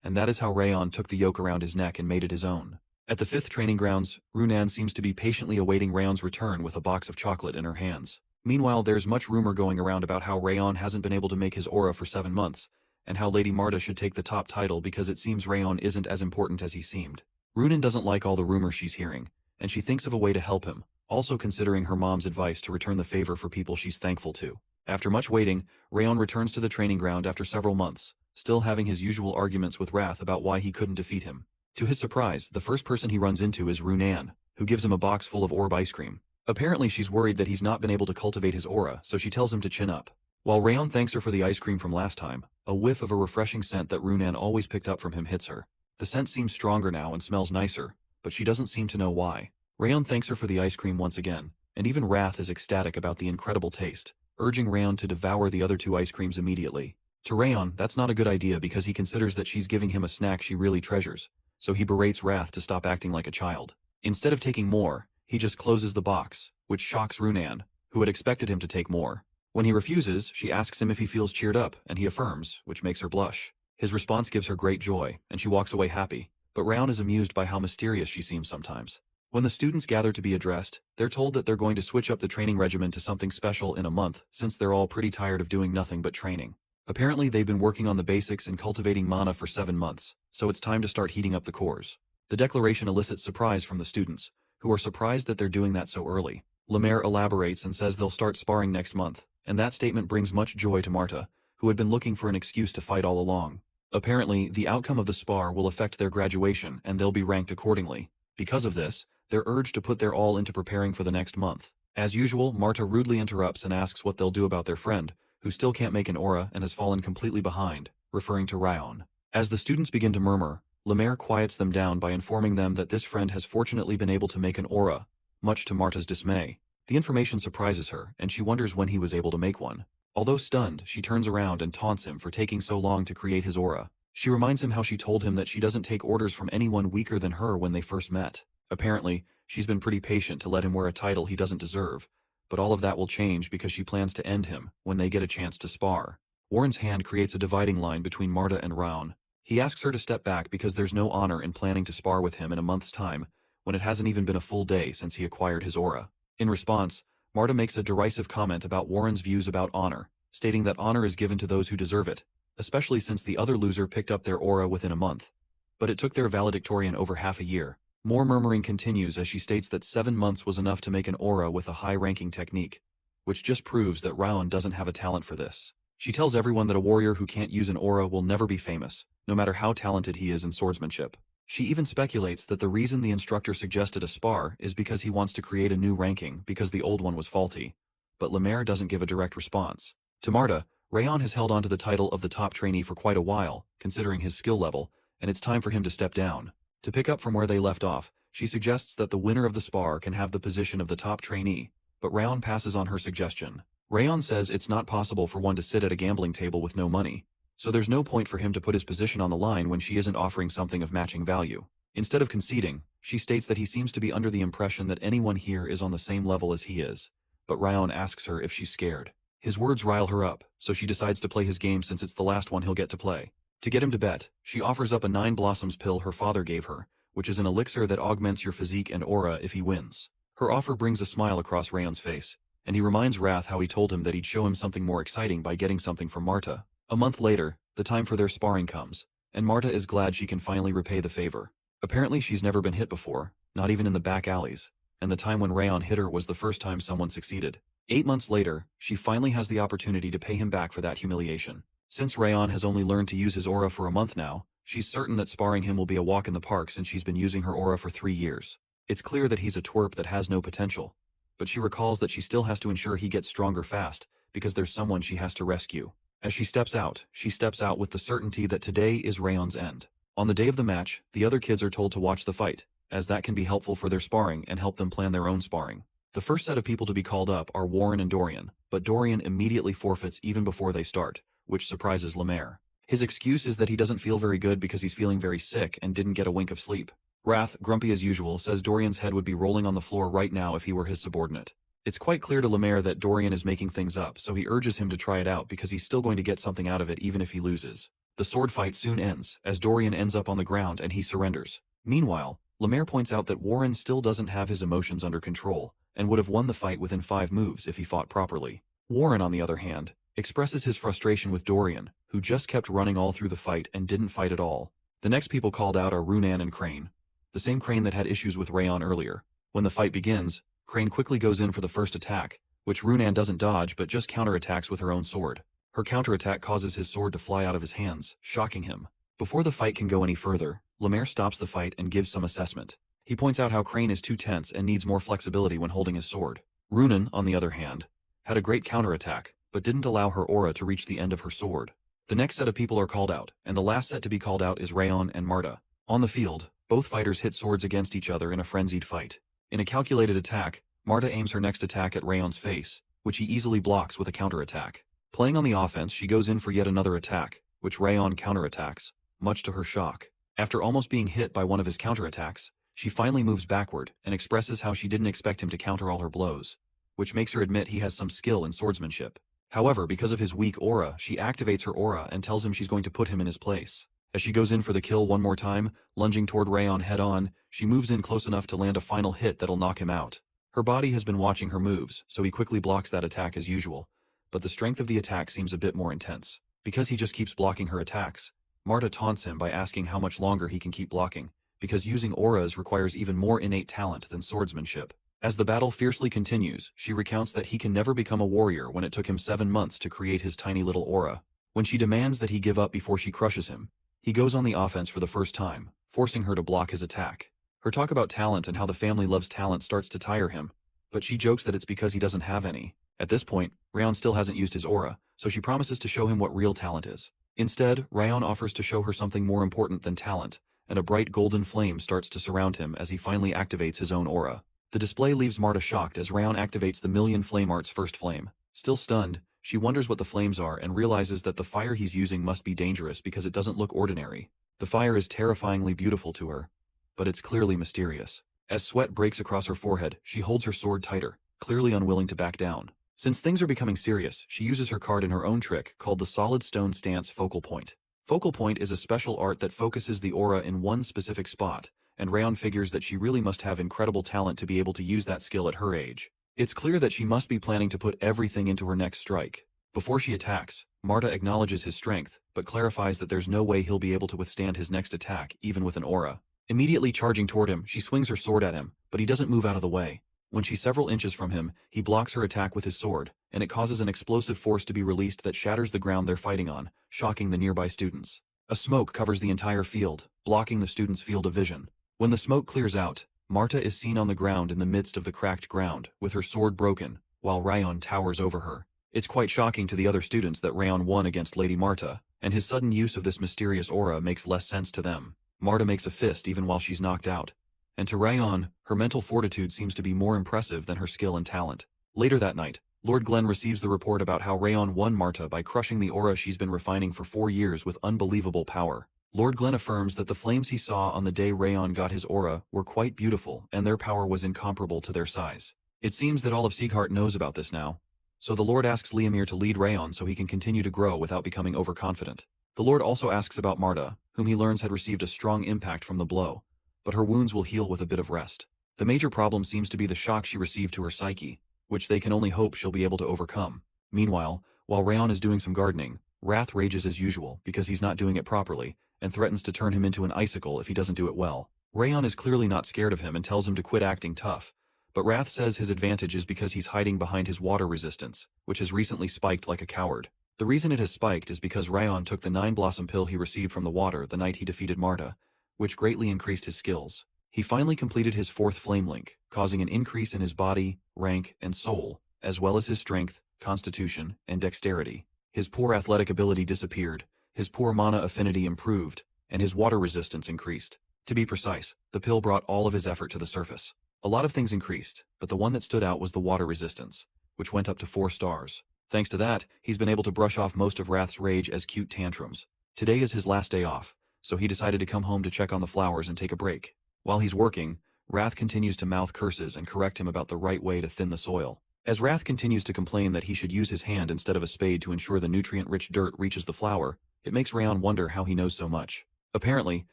and that is how Rayon took the yoke around his neck and made it his own. At the 5th training grounds, Runan seems to be patiently awaiting Rayon's return with a box of chocolate in her hands. Meanwhile, there's much rumor going around about how Rayon hasn't been able to make his aura for 7 months, and how Lady Marta should take the top title because it seems Rayon isn't as important as he seemed. Runan doesn't like all the rumors she's hearing, and she thinks of a way to help him, also considering her mom's advice to return the favor for people she's thankful to. After much waiting, Rayon returns to the training ground after several months, still having his usual arguments with Wrath about why he couldn't defeat him. To his surprise, the first person he runs into is Runan, who gives him a box full of orb ice cream. Apparently she's worried that he's not been able to cultivate his aura, so she tells him to chin up. While Rayon thanks her for the ice cream from last time, a whiff of a refreshing scent that Runan always picked up from him hits her. The scent seems stronger now and smells nicer, but she doesn't seem to know why. Rayon thanks her for the ice cream once again, and even Wrath is ecstatic about the incredible taste, urging Rayon to devour the other 2 ice creams immediately. To Rayon, that's not a good idea because he considers that she's giving him a snack she really treasures, so he berates Wrath to stop acting like a child. Instead of taking more, he just closes the box, which shocks Runan, who had expected him to take more. When he refuses, she asks him if he feels cheered up, and he affirms, which makes her blush. His response gives her great joy, and she walks away happy, but Rayon is amused by how mysterious she seems sometimes. When the students gather to be addressed, they're told that they're going to switch up the training regimen to something special in a month, since they're all pretty tired of doing nothing but training. Apparently they've been working on the basics and cultivating mana for 7 months, so it's time to start heating up the cores. The declaration elicits surprise from the students, who are surprised that they're doing that so early. Lemaire elaborates and says they'll start sparring next month, and that statement brings much joy to Marta, who had been looking for an excuse to fight all along. Apparently, the outcome of the spar will affect their graduation and they'll be ranked accordingly. Because of this, they're urged to put their all into preparing for the next month. As usual, Marta rudely interrupts and asks what they'll do about their friend, who still can't make an aura and has fallen completely behind, referring to Rayon. As the students begin to murmur, Lemaire quiets them down by informing them that this friend has fortunately been able to make an aura, much to Marta's dismay. The information surprises her, and she wonders when he was able to make one. Although stunned, she turns around and taunts him for taking so long to create his aura. She reminds him how she told him that she doesn't take orders from anyone weaker than her when they first met. Apparently, she's been pretty patient to let him wear a title he doesn't deserve, but all of that will change because she plans to end him when they get a chance to spar. Warren's hand creates a dividing line between Marta and Rayon. He asks her to step back because there's no honor in planning to spar with him in a month's time, when it hasn't even been a full day since he acquired his aura. In response, Marta makes a derisive comment about Warren's views about honor, stating that honor is given to those who deserve it, especially since the other loser picked up their aura within a month. But it took their valedictorian over half a year. More murmuring continues as she states that 7 months was enough to make an aura with a high-ranking technique, which just proves that Rayon doesn't have a talent for this. She tells everyone that a warrior who can't use an aura will never be famous, no matter how talented he is in swordsmanship. She even speculates that the reason the instructor suggested a spar is because he wants to create a new ranking because the old one was faulty, but Lemaire doesn't give a direct response. To Marta, Rayon has held onto the title of the top trainee for quite a while, considering his skill level, and it's time for him to step down. To pick up from where they left off, She suggests that the winner of the spar can have the position of the top trainee, but Rayon passes on her suggestion. Rayon says it's not possible for one to sit at a gambling table with no money, so there's no point for him to put his position on the line when she isn't offering something of matching value. Instead of conceding, she states that he seems to be under the impression that anyone here is on the same level as he is, but Rayon asks her if she's scared. His words rile her up, so she decides to play his game since it's the last one he'll get to play. To get him to bet, she offers up a 9 Blossoms pill her father gave her, which is an elixir that augments your physique and aura if he wins. Her offer brings a smile across Rayon's face, and he reminds Wrath how he told him that he'd show him something more exciting by getting something from Marta. A month later, the time for their sparring comes, and Marta is glad she can finally repay the favor. Apparently she's never been hit before, not even in the back alleys, and the time when Rayon hit her was the first time someone succeeded. 8 months later, she finally has the opportunity to pay him back for that humiliation. Since Rayon has only learned to use his aura for a month now, she's certain that sparring him will be a walk in the park since she's been using her aura for 3 years. It's clear that he's a twerp that has no potential, but she recalls that she still has to ensure he gets stronger fast, because there's someone she has to rescue. As she steps out with the certainty that today is Rayon's end. On the day of the match, the other kids are told to watch the fight, as that can be helpful for their sparring and help them plan their own sparring. The first set of people to be called up are Warren and Dorian, but Dorian immediately forfeits even before they start, which surprises Lemaire. His excuse is that he doesn't feel very good because he's feeling very sick and didn't get a wink of sleep. Wrath, grumpy as usual, says Dorian's head would be rolling on the floor right now if he were his subordinate. It's quite clear to Lemaire that Dorian is making things up, so he urges him to try it out because he's still going to get something out of it even if he loses. The sword fight soon ends, as Dorian ends up on the ground and he surrenders. Meanwhile, Lemaire points out that Warren still doesn't have his emotions under control, and would have won the fight within 5 moves if he fought properly. Warren, on the other hand, expresses his frustration with Dorian, who just kept running all through the fight and didn't fight at all. The next people called out are Runan and Crane, the same Crane that had issues with Rayon earlier. When the fight begins, Crane quickly goes in for the first attack, which Runan doesn't dodge but just counterattacks with her own sword. Her counterattack causes his sword to fly out of his hands, shocking him. Before the fight can go any further, Lemaire stops the fight and gives some assessment. He points out how Crane is too tense and needs more flexibility when holding his sword. Runan, on the other hand, had a great counterattack, but didn't allow her aura to reach the end of her sword. The next set of people are called out, and the last set to be called out is Rayon and Marta. On the field, both fighters hit swords against each other in a frenzied fight. In a calculated attack, Marta aims her next attack at Rayon's face, which he easily blocks with a counterattack. Playing on the offense, she goes in for yet another attack, which Rayon counterattacks, much to her shock. After almost being hit by one of his counterattacks, she finally moves backward and expresses how she didn't expect him to counter all her blows, which makes her admit he has some skill in swordsmanship. However, because of his weak aura, she activates her aura and tells him she's going to put him in his place. As she goes in for the kill one more time, lunging toward Rayon head-on, she moves in close enough to land a final hit that'll knock him out. Her body has been watching her moves, so he quickly blocks that attack as usual, but the strength of the attack seems a bit more intense. Because he just keeps blocking her attacks, Marta taunts him by asking how much longer he can keep blocking, because using auras requires even more innate talent than swordsmanship. As the battle fiercely continues, she recounts that he can never become a warrior when it took him 7 months to create his tiny little aura. When she demands that he give up before she crushes him, he goes on the offense for the first time, forcing her to block his attack. Her talk about talent and how the family loves talent starts to tire him, but she jokes that it's because he doesn't have any. At this point, Rayon still hasn't used his aura, so she promises to show him what real talent is. Instead, Rayon offers to show her something more important than talent, and a bright golden flame starts to surround him as he finally activates his own aura. The display leaves Marta shocked as Rayon activates the Million Flame Art's first flame. Still stunned, she wonders what the flames are and realizes that the fire he's using must be dangerous because it doesn't look ordinary. The fire is terrifyingly beautiful to her, but it's clearly mysterious. As sweat breaks across her forehead, she holds her sword tighter, clearly unwilling to back down. Since things are becoming serious, she uses her card in her own trick called the Solid Stone Stance Focal Point. Focal Point is a special art that focuses the aura in one specific spot, and Rayon figures that she really must have incredible talent to be able to use that skill at her age. It's clear that she must be planning to put everything into her next strike. Before she attacks, Marta acknowledges his strength, but clarifies that there's no way he'll be able to withstand his next attack, even with an aura. Immediately charging toward him, she swings her sword at him, but he doesn't move out of the way. When she's several inches from him, he blocks her attack with his sword, and it causes an explosive force to be released that shatters the ground they're fighting on, shocking the nearby students. A smoke covers the entire field, blocking the students' field of vision. When the smoke clears out, Marta is seen on the ground in the midst of the cracked ground, with her sword broken, while Rayon towers over her. It's quite shocking to the other students that Rayon won against Lady Marta, and his sudden use of this mysterious aura makes less sense to them. Marta makes a fist even while she's knocked out, and to Rayon, her mental fortitude seems to be more impressive than her skill and talent. Later that night, Lord Glenn receives the report about how Rayon won Marta by crushing the aura she's been refining for 4 years with unbelievable power. Lord Glenn affirms that the flames he saw on the day Rayon got his aura were quite beautiful and their power was incomparable to their size. It seems that all of Sieghart knows about this now. So the Lord asks Liamir to lead Rayon so he can continue to grow without becoming overconfident. The Lord also asks about Marta, whom he learns had received a strong impact from the blow, but her wounds will heal with a bit of rest. The major problem seems to be the shock she received to her psyche, which they can only hope she'll be able to overcome. Meanwhile, while Rayon is doing some gardening, Wrath rages as usual because he's not doing it properly, and threatens to turn him into an icicle if he doesn't do it well. Rayon is clearly not scared of him and tells him to quit acting tough, but Wrath says his advantage is because he's hiding behind his water resistance, which has recently spiked like a coward. The reason it has spiked is because Rayon took the 9-blossom pill he received from the water the night he defeated Marta, which greatly increased his skills. He finally completed his 4th flame link, causing an increase in his body, rank, and soul, as well as his strength, constitution, and dexterity. His poor athletic ability disappeared, his poor mana affinity improved, and his water resistance increased. To be precise, the pill brought all of his effort to the surface. A lot of things increased, but the one that stood out was the water resistance, which went up to 4 stars. Thanks to that, he's been able to brush off most of Wrath's rage as cute tantrums. Today is his last day off, so he decided to come home to check on the flowers and take a break. While he's working, Wrath continues to mouth curses and correct him about the right way to thin the soil. As Wrath continues to complain that he should use his hand instead of a spade to ensure the nutrient-rich dirt reaches the flower, it makes Rayon wonder how he knows so much. Apparently,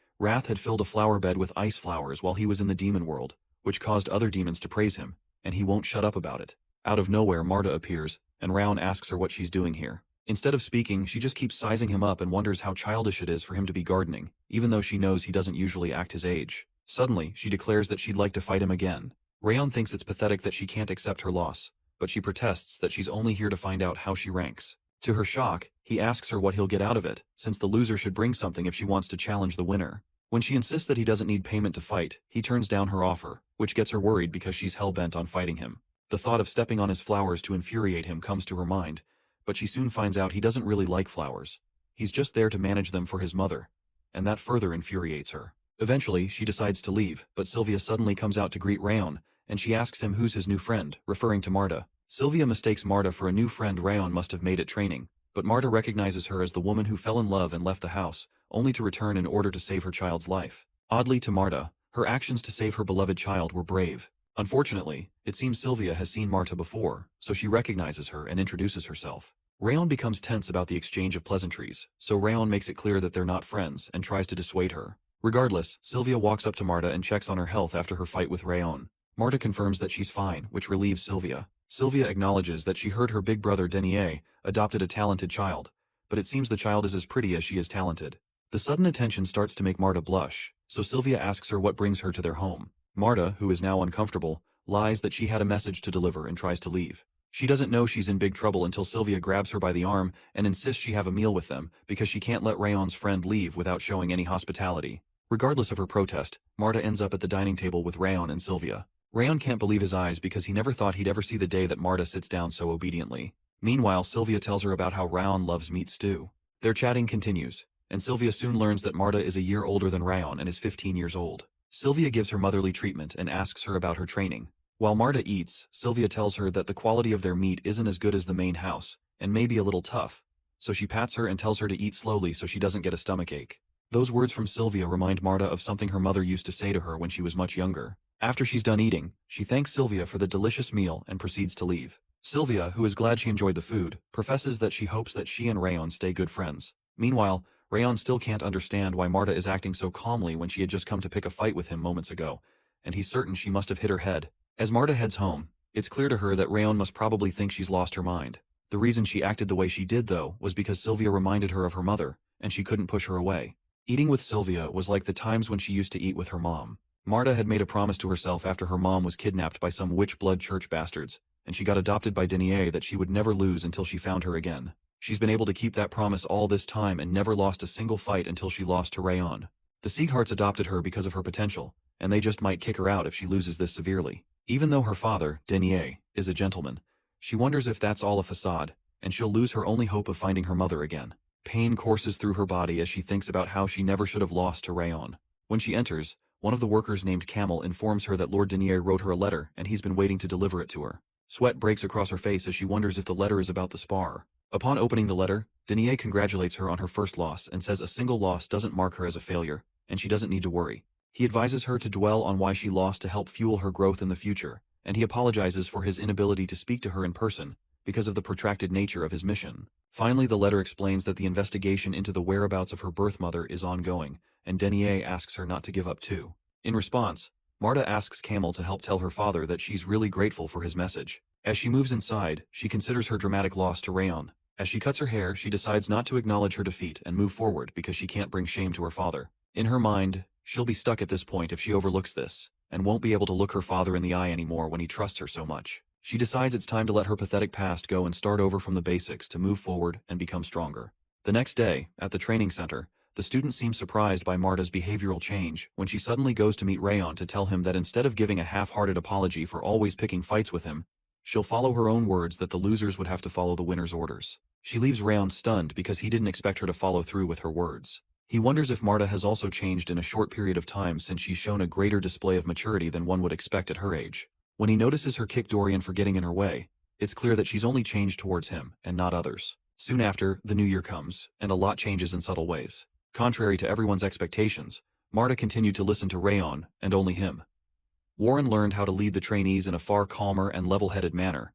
Wrath had filled a flower bed with ice flowers while he was in the demon world, which caused other demons to praise him, and he won't shut up about it. Out of nowhere, Marta appears, and Rayon asks her what she's doing here. Instead of speaking, she just keeps sizing him up and wonders how childish it is for him to be gardening, even though she knows he doesn't usually act his age. Suddenly, she declares that she'd like to fight him again. Rayon thinks it's pathetic that she can't accept her loss, but she protests that she's only here to find out how she ranks. To her shock, he asks her what he'll get out of it, since the loser should bring something if she wants to challenge the winner. When she insists that he doesn't need payment to fight, he turns down her offer, which gets her worried because she's hell-bent on fighting him. The thought of stepping on his flowers to infuriate him comes to her mind, but she soon finds out he doesn't really like flowers. He's just there to manage them for his mother, and that further infuriates her. Eventually, she decides to leave, but Sylvia suddenly comes out to greet Rayon, and she asks him who's his new friend, referring to Marta. Sylvia mistakes Marta for a new friend Rayon must have made at training, but Marta recognizes her as the woman who fell in love and left the house, only to return in order to save her child's life. Oddly to Marta, her actions to save her beloved child were brave. Unfortunately, it seems Sylvia has seen Marta before, so she recognizes her and introduces herself. Rayon becomes tense about the exchange of pleasantries, so Rayon makes it clear that they're not friends and tries to dissuade her. Regardless, Sylvia walks up to Marta and checks on her health after her fight with Rayon. Marta confirms that she's fine, which relieves Sylvia. Sylvia acknowledges that she heard her big brother Denier adopted a talented child, but it seems the child is as pretty as she is talented. The sudden attention starts to make Marta blush, so Sylvia asks her what brings her to their home. Marta, who is now uncomfortable, lies that she had a message to deliver and tries to leave. She doesn't know she's in big trouble until Sylvia grabs her by the arm and insists she have a meal with them because she can't let Rayon's friend leave without showing any hospitality. Regardless of her protest, Marta ends up at the dining table with Rayon and Sylvia. Rayon can't believe his eyes because he never thought he'd ever see the day that Marta sits down so obediently. Meanwhile, Sylvia tells her about how Rayon loves meat stew. Their chatting continues, and Sylvia soon learns that Marta is a year older than Rayon and is 15 years old. Sylvia gives her motherly treatment and asks her about her training. While Marta eats, Sylvia tells her that the quality of their meat isn't as good as the main house, and may be a little tough, so she pats her and tells her to eat slowly so she doesn't get a stomachache. Those words from Sylvia remind Marta of something her mother used to say to her when she was much younger. After she's done eating, she thanks Sylvia for the delicious meal and proceeds to leave. Sylvia, who is glad she enjoyed the food, professes that she hopes that she and Rayon stay good friends. Meanwhile, Rayon still can't understand why Marta is acting so calmly when she had just come to pick a fight with him moments ago, and he's certain she must have hit her head. As Marta heads home, it's clear to her that Rayon must probably think she's lost her mind. The reason she acted the way she did, though, was because Sylvia reminded her of her mother, and she couldn't push her away. Eating with Sylvia was like the times when she used to eat with her mom. Marta had made a promise to herself after her mom was kidnapped by some witch-blood church bastards, and she got adopted by Denier that she would never lose until she found her again. She's been able to keep that promise all this time and never lost a single fight until she lost to Rayon. The Siegharts adopted her because of her potential, and they just might kick her out if she loses this severely. Even though her father, Denier, is a gentleman, she wonders if that's all a facade, and she'll lose her only hope of finding her mother again. Pain courses through her body as she thinks about how she never should have lost to Rayon. When she enters, One of the workers named Camel informs her that Lord Denier wrote her a letter and he's been waiting to deliver it to her. Sweat breaks across her face as she wonders if the letter is about the spar. Upon opening the letter, Denier congratulates her on her first loss and says a single loss doesn't mark her as a failure, and she doesn't need to worry. He advises her to dwell on why she lost to help fuel her growth in the future, and he apologizes for his inability to speak to her in person because of the protracted nature of his mission. Finally, the letter explains that the investigation into the whereabouts of her birth mother is ongoing, and Denier asks her not to give up too. In response, Marta asks Camel to help tell her father that she's really grateful for his message. As she moves inside, she considers her dramatic loss to Rayon. As she cuts her hair, she decides not to acknowledge her defeat and move forward because she can't bring shame to her father. In her mind, she'll be stuck at this point if she overlooks this, and won't be able to look her father in the eye anymore when he trusts her so much. She decides it's time to let her pathetic past go and start over from the basics to move forward and become stronger. The next day, at the training center, the student seems surprised by Marta's behavioral change when she suddenly goes to meet Rayon to tell him that instead of giving a half-hearted apology for always picking fights with him, she'll follow her own words that the losers would have to follow the winner's orders. She leaves Rayon stunned because he didn't expect her to follow through with her words. He wonders if Marta has also changed in a short period of time since she's shown a greater display of maturity than one would expect at her age. When he notices her kick Dorian for getting in her way, it's clear that she's only changed towards him, and not others. Soon after, the new year comes, and a lot changes in subtle ways. Contrary to everyone's expectations, Marta continued to listen to Rayon, and only him. Warren learned how to lead the trainees in a far calmer and level-headed manner,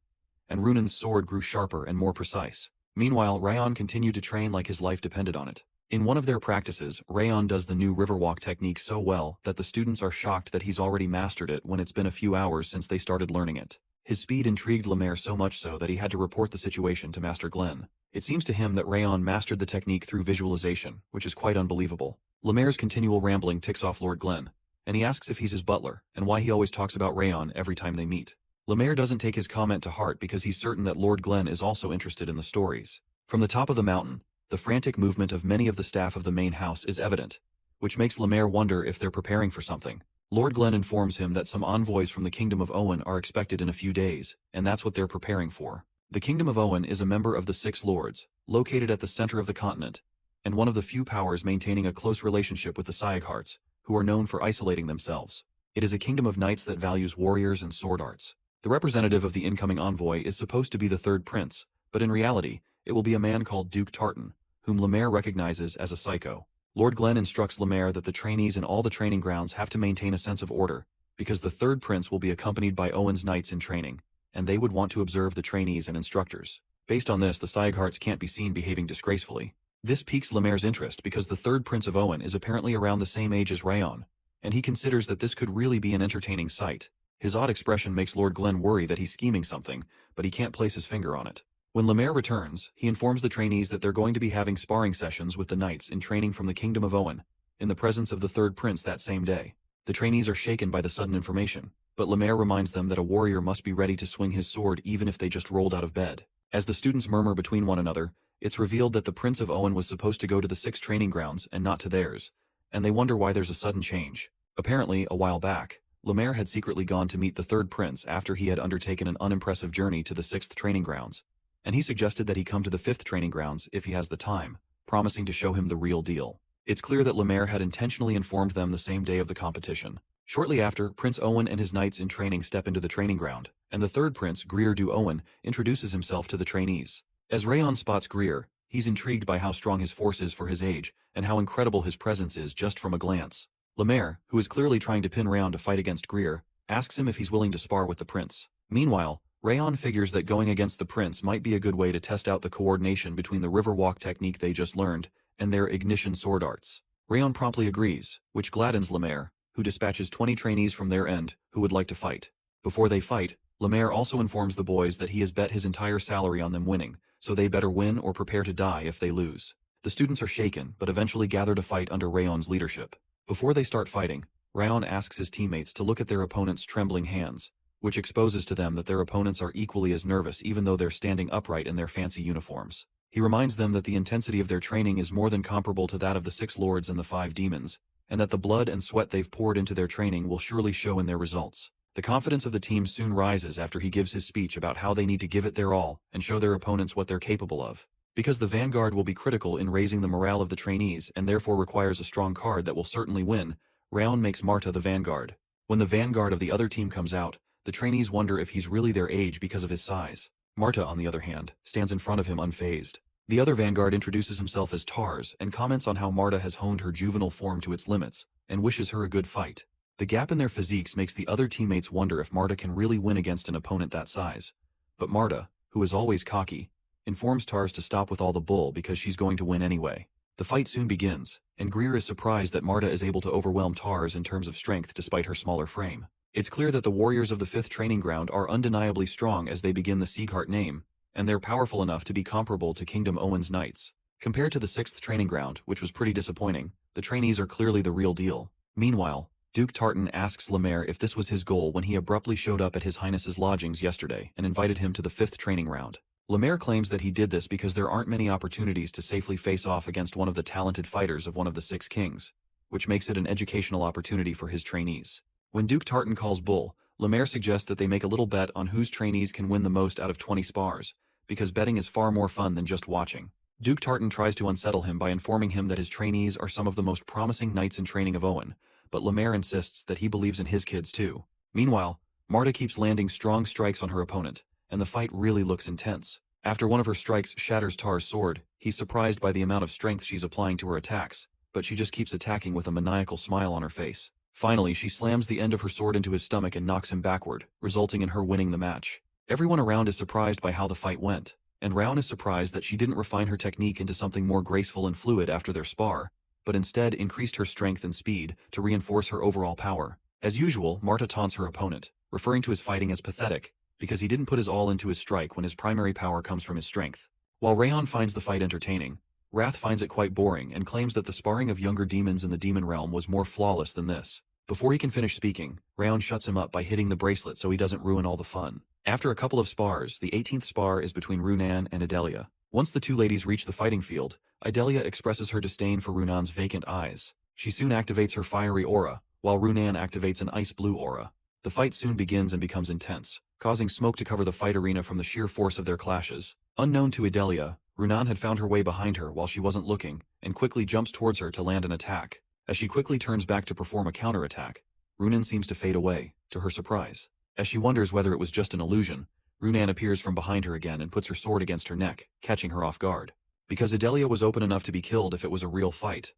and Runan's sword grew sharper and more precise. Meanwhile, Rayon continued to train like his life depended on it. In one of their practices, Rayon does the new riverwalk technique so well that the students are shocked that he's already mastered it when it's been a few hours since they started learning it. His speed intrigued Lemaire so much so that he had to report the situation to Master Glenn. It seems to him that Rayon mastered the technique through visualization, which is quite unbelievable. Lemaire's continual rambling ticks off Lord Glenn, and he asks if he's his butler, and why he always talks about Rayon every time they meet. Lemaire doesn't take his comment to heart because he's certain that Lord Glenn is also interested in the stories. From the top of the mountain, the frantic movement of many of the staff of the main house is evident, which makes Lemaire wonder if they're preparing for something. Lord Glenn informs him that some envoys from the Kingdom of Owen are expected in a few days, and that's what they're preparing for. The Kingdom of Owen is a member of the Six Lords, located at the center of the continent, and one of the few powers maintaining a close relationship with the Syaghearts, who are known for isolating themselves. It is a kingdom of knights that values warriors and sword arts. The representative of the incoming envoy is supposed to be the third prince, but in reality, it will be a man called Duke Tartan, whom Lemaire recognizes as a psycho. Lord Glenn instructs Lemaire that the trainees in all the training grounds have to maintain a sense of order, because the third prince will be accompanied by Owen's knights in training, and they would want to observe the trainees and instructors. Based on this, the Syaghearts can't be seen behaving disgracefully. This piques Lemaire's interest because the third prince of Owen is apparently around the same age as Rayon, and he considers that this could really be an entertaining sight. His odd expression makes Lord Glenn worry that he's scheming something, but he can't place his finger on it. When Lemaire returns, he informs the trainees that they're going to be having sparring sessions with the knights in training from the Kingdom of Owen, in the presence of the third prince that same day. The trainees are shaken by the sudden information, but Lemaire reminds them that a warrior must be ready to swing his sword even if they just rolled out of bed. As the students murmur between one another, it's revealed that the Prince of Owen was supposed to go to the 6 training grounds and not to theirs, and they wonder why there's a sudden change. Apparently, a while back, Lemaire had secretly gone to meet the third prince after he had undertaken an unimpressive journey to the 6th training grounds, and he suggested that he come to the 5th training grounds if he has the time, promising to show him the real deal. It's clear that Lemaire had intentionally informed them the same day of the competition. Shortly after, Prince Owen and his knights in training step into the training ground, and the third prince, Greer du Owen, introduces himself to the trainees. As Rayon spots Greer, he's intrigued by how strong his force is for his age, and how incredible his presence is just from a glance. Lemaire, who is clearly trying to pin Rayon to fight against Greer, asks him if he's willing to spar with the prince. Meanwhile, Rayon figures that going against the prince might be a good way to test out the coordination between the riverwalk technique they just learned and their ignition sword arts. Rayon promptly agrees, which gladdens Lemaire, who dispatches 20 trainees from their end who would like to fight. Before they fight, Lemaire also informs the boys that he has bet his entire salary on them winning, so they better win or prepare to die if they lose. The students are shaken, but eventually gather to fight under Rayon's leadership. Before they start fighting, Rayon asks his teammates to look at their opponent's trembling hands, which exposes to them that their opponents are equally as nervous even though they're standing upright in their fancy uniforms. He reminds them that the intensity of their training is more than comparable to that of the 6 lords and the 5 demons, and that the blood and sweat they've poured into their training will surely show in their results. The confidence of the team soon rises after he gives his speech about how they need to give it their all and show their opponents what they're capable of. Because the vanguard will be critical in raising the morale of the trainees and therefore requires a strong card that will certainly win, Raon makes Marta the vanguard. When the vanguard of the other team comes out, the trainees wonder if he's really their age because of his size. Marta, on the other hand, stands in front of him unfazed. The other vanguard introduces himself as Tars and comments on how Marta has honed her juvenile form to its limits, and wishes her a good fight. The gap in their physiques makes the other teammates wonder if Marta can really win against an opponent that size. But Marta, who is always cocky, informs Tars to stop with all the bull because she's going to win anyway. The fight soon begins, and Greer is surprised that Marta is able to overwhelm Tars in terms of strength despite her smaller frame. It's clear that the warriors of the 5th training ground are undeniably strong as they begin the Sieghart name, and they're powerful enough to be comparable to Kingdom Owen's knights. Compared to the 6th training ground, which was pretty disappointing, the trainees are clearly the real deal. Meanwhile, Duke Tartan asks Lemaire if this was his goal when he abruptly showed up at His Highness's lodgings yesterday and invited him to the 5th training round. Lemaire claims that he did this because there aren't many opportunities to safely face off against one of the talented fighters of one of the 6 kings, which makes it an educational opportunity for his trainees. When Duke Tartan calls bull, Lemaire suggests that they make a little bet on whose trainees can win the most out of 20 spars, because betting is far more fun than just watching. Duke Tartan tries to unsettle him by informing him that his trainees are some of the most promising knights in training of Owen, but Lemaire insists that he believes in his kids too. Meanwhile, Marta keeps landing strong strikes on her opponent, and the fight really looks intense. After one of her strikes shatters Tar's sword, he's surprised by the amount of strength she's applying to her attacks, but she just keeps attacking with a maniacal smile on her face. Finally, she slams the end of her sword into his stomach and knocks him backward, resulting in her winning the match. Everyone around is surprised by how the fight went, and Raon is surprised that she didn't refine her technique into something more graceful and fluid after their spar, but instead increased her strength and speed to reinforce her overall power. As usual, Marta taunts her opponent, referring to his fighting as pathetic, because he didn't put his all into his strike when his primary power comes from his strength. While Raon finds the fight entertaining, Wrath finds it quite boring and claims that the sparring of younger demons in the demon realm was more flawless than this. Before he can finish speaking, Raon shuts him up by hitting the bracelet so he doesn't ruin all the fun. After a couple of spars, the 18th spar is between Runan and Adelia. Once the two ladies reach the fighting field, Adelia expresses her disdain for Runan's vacant eyes. She soon activates her fiery aura, while Runan activates an ice-blue aura. The fight soon begins and becomes intense, causing smoke to cover the fight arena from the sheer force of their clashes. Unknown to Adelia, Runan had found her way behind her while she wasn't looking, and quickly jumps towards her to land an attack. As she quickly turns back to perform a counterattack, Runan seems to fade away, to her surprise. As she wonders whether it was just an illusion, Runan appears from behind her again and puts her sword against her neck, catching her off guard. Because Adelia was open enough to be killed if it was a real fight,